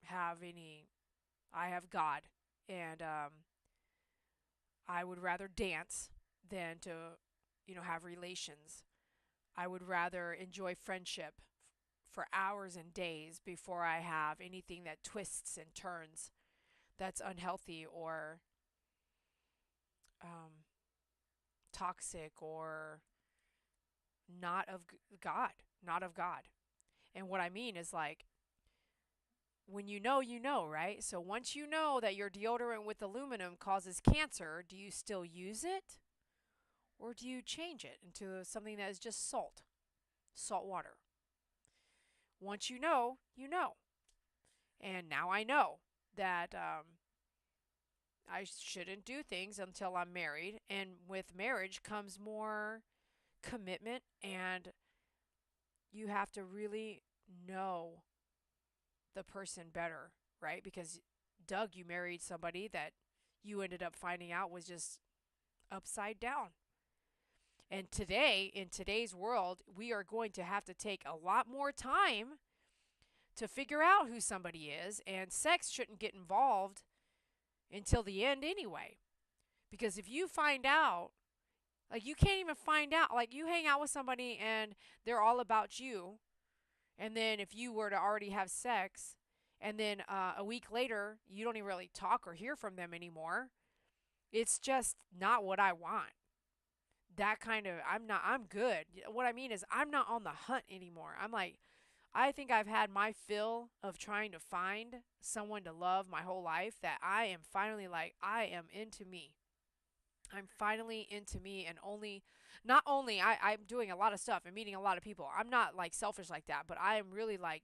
have any. I have God, and I would rather dance than to have relations. I would rather enjoy friendship for hours and days before I have anything that twists and turns. that's unhealthy or um, toxic or not of God, not of God. And what I mean is like when you know, right? So once you know that your deodorant with aluminum causes cancer, do you still use it or do you change it into something that is just salt water? Once you know, you know. And now I know that I shouldn't do things until I'm married. And with marriage comes more commitment, and you have to really know the person better, right? Because Doug, you married somebody that you ended up finding out was just upside down. And today, in today's world, we are going to have to take a lot more time to figure out who somebody is, and sex shouldn't get involved until the end anyway. Because if you find out, like you can't even find out, like you hang out with somebody and they're all about you, and then if you were to already have sex, and then a week later you don't even really talk or hear from them anymore, it's just not what I want. That kind of, I'm good. What I mean is, I'm not on the hunt anymore. I'm like, I think I've had my fill of trying to find someone to love my whole life that I am finally like, I am into me. I'm finally into me and only, not only I'm doing a lot of stuff and meeting a lot of people. I'm not like selfish like that, but I am really like,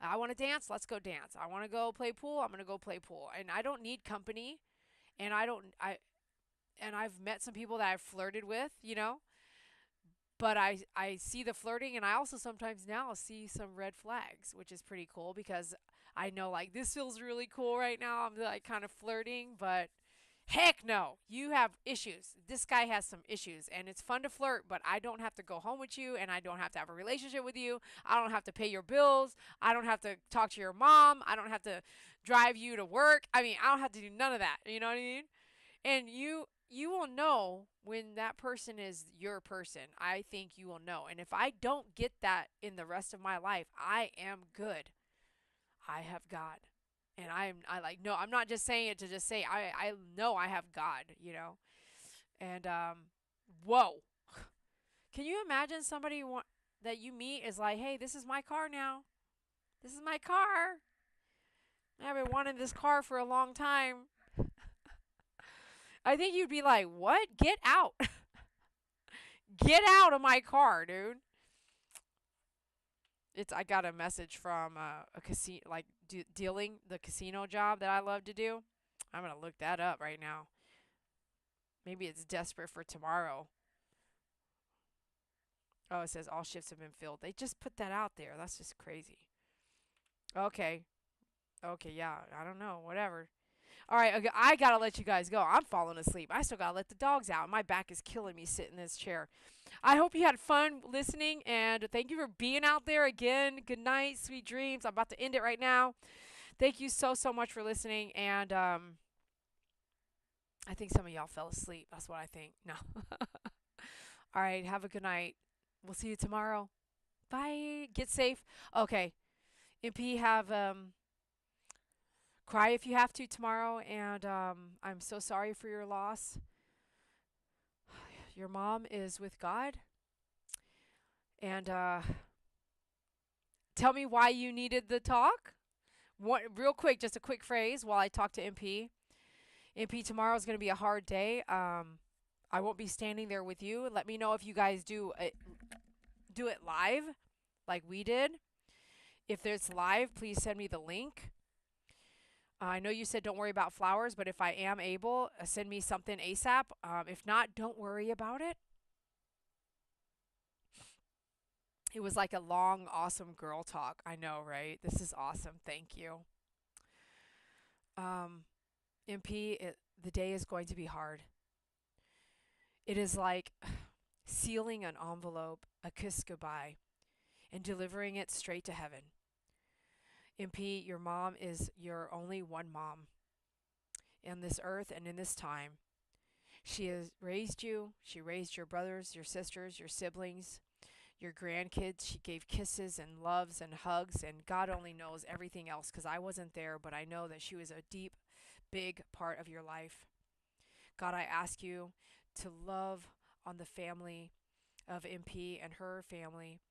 I want to dance, let's go dance. I want to go play pool, I'm going to go play pool. And I don't need company, and I've met some people that I've flirted with, but I see the flirting, and I also sometimes now see some red flags, which is pretty cool because I know like this feels really cool right now. I'm like kind of flirting, but heck no, you have issues. This guy has some issues, and it's fun to flirt, but I don't have to go home with you, and I don't have to have a relationship with you. I don't have to pay your bills. I don't have to talk to your mom. I don't have to drive you to work. I mean, I don't have to do none of that. You know what I mean? And you will know when that person is your person. I think you will know. And if I don't get that in the rest of my life, I am good. I have God. And I like no, I'm not just saying it to just say I know I have God. And whoa. Can you imagine somebody that you meet is like, "Hey, this is my car now. This is my car. I've been wanting this car for a long time." I think you'd be like, "What? Get out." Get out of my car, dude. I got a message from a casino, like dealing the casino job that I love to do. I'm gonna look that up right now. Maybe it's desperate for tomorrow. Oh, it says all shifts have been filled. They just put that out there. That's just crazy. Okay. Okay, yeah. I don't know. Whatever. All right, okay, I gotta let you guys go. I'm falling asleep. I still gotta let the dogs out. My back is killing me sitting in this chair. I hope you had fun listening, and thank you for being out there again. Good night, sweet dreams. I'm about to end it right now. Thank you so, so much for listening, and I think some of y'all fell asleep. That's what I think. No. All right, have a good night. We'll see you tomorrow. Bye. Get safe. Okay. MP, have cry if you have to tomorrow, and I'm so sorry for your loss. Your mom is with God, and tell me why you needed the talk. Real quick, just a quick phrase while I talk to MP. MP, tomorrow is going to be a hard day. I won't be standing there with you. Let me know if you guys do it live, like we did. If there's live, please send me the link. I know you said don't worry about flowers, but if I am able, send me something ASAP. If not, don't worry about it. It was like a long, awesome girl talk. I know, right? This is awesome. Thank you. Um, MP, the day is going to be hard. It is like sealing an envelope, a kiss goodbye, and delivering it straight to heaven. MP, your mom is your only one mom in this earth and in this time. She has raised you. She raised your brothers, your sisters, your siblings, your grandkids. She gave kisses and loves and hugs, and God only knows everything else because I wasn't there, but I know that she was a deep big part of your life. God, I ask you to love on the family of MP and her family.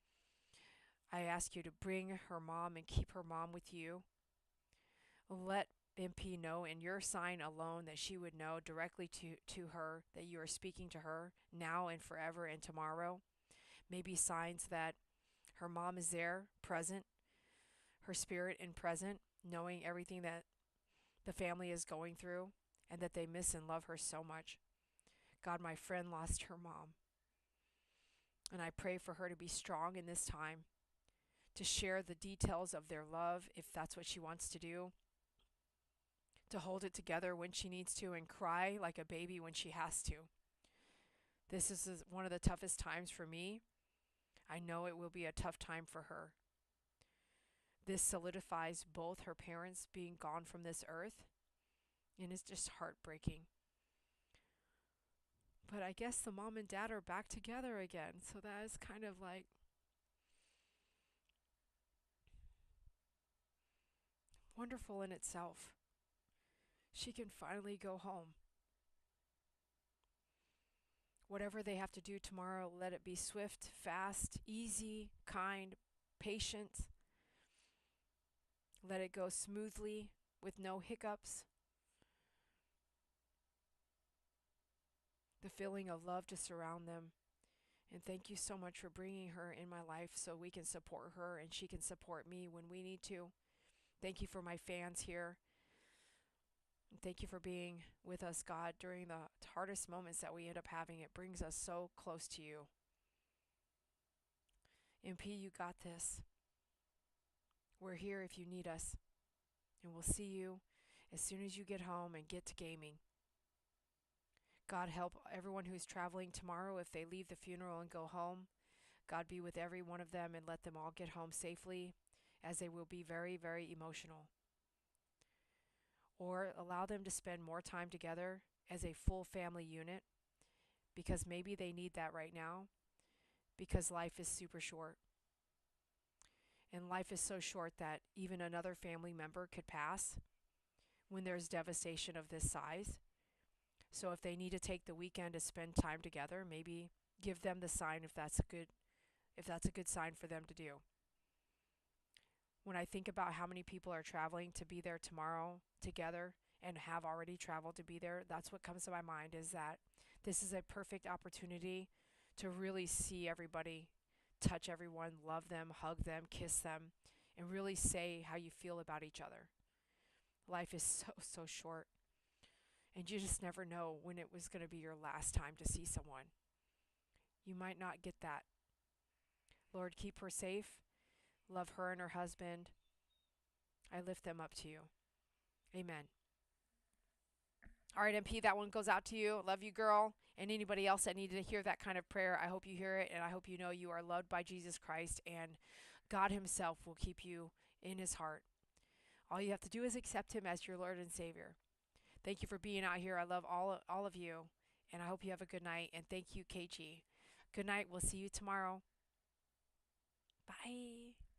I ask you to bring her mom and keep her mom with you. Let MP know in your sign alone that she would know directly to her that you are speaking to her now and forever and tomorrow. Maybe signs that her mom is there, present, her spirit in present, knowing everything that the family is going through and that they miss and love her so much. God, my friend lost her mom, and I pray for her to be strong in this time, to share the details of their love if that's what she wants to do, to hold it together when she needs to, and cry like a baby when she has to. This is one of the toughest times for me. I know it will be a tough time for her. This solidifies both her parents being gone from this earth, and it's just heartbreaking. But I guess the mom and dad are back together again, so that is kind of like wonderful in itself. She can finally go home. Whatever they have to do tomorrow, let it be swift, fast, easy, kind, patient. Let it go smoothly with no hiccups. The feeling of love to surround them. And thank you so much for bringing her in my life so we can support her and she can support me when we need to. Thank you for my fans here. And thank you for being with us, God, during the hardest moments that we end up having. It brings us so close to you. MP, you got this. We're here if you need us. And we'll see you as soon as you get home and get to gaming. God, help everyone who's traveling tomorrow if they leave the funeral and go home. God, be with every one of them and let them all get home safely, as they will be very, very emotional. Or allow them to spend more time together as a full family unit, because maybe they need that right now, because life is super short. And life is so short that even another family member could pass when there's devastation of this size. So if they need to take the weekend to spend time together, maybe give them the sign if that's a good sign for them to do. When I think about how many people are traveling to be there tomorrow together and have already traveled to be there, that's what comes to my mind, is that this is a perfect opportunity to really see everybody, touch everyone, love them, hug them, kiss them, and really say how you feel about each other. Life is so, so short, and you just never know when it was going to be your last time to see someone. You might not get that. Lord, keep her safe. Love her and her husband. I lift them up to you. Amen. All right, MP, that one goes out to you. Love you, girl. And anybody else that needed to hear that kind of prayer, I hope you hear it, and I hope you know you are loved by Jesus Christ, and God Himself will keep you in His heart. All you have to do is accept Him as your Lord and Savior. Thank you for being out here. I love all of you, and I hope you have a good night. And thank you, KG. Good night. We'll see you tomorrow. Bye.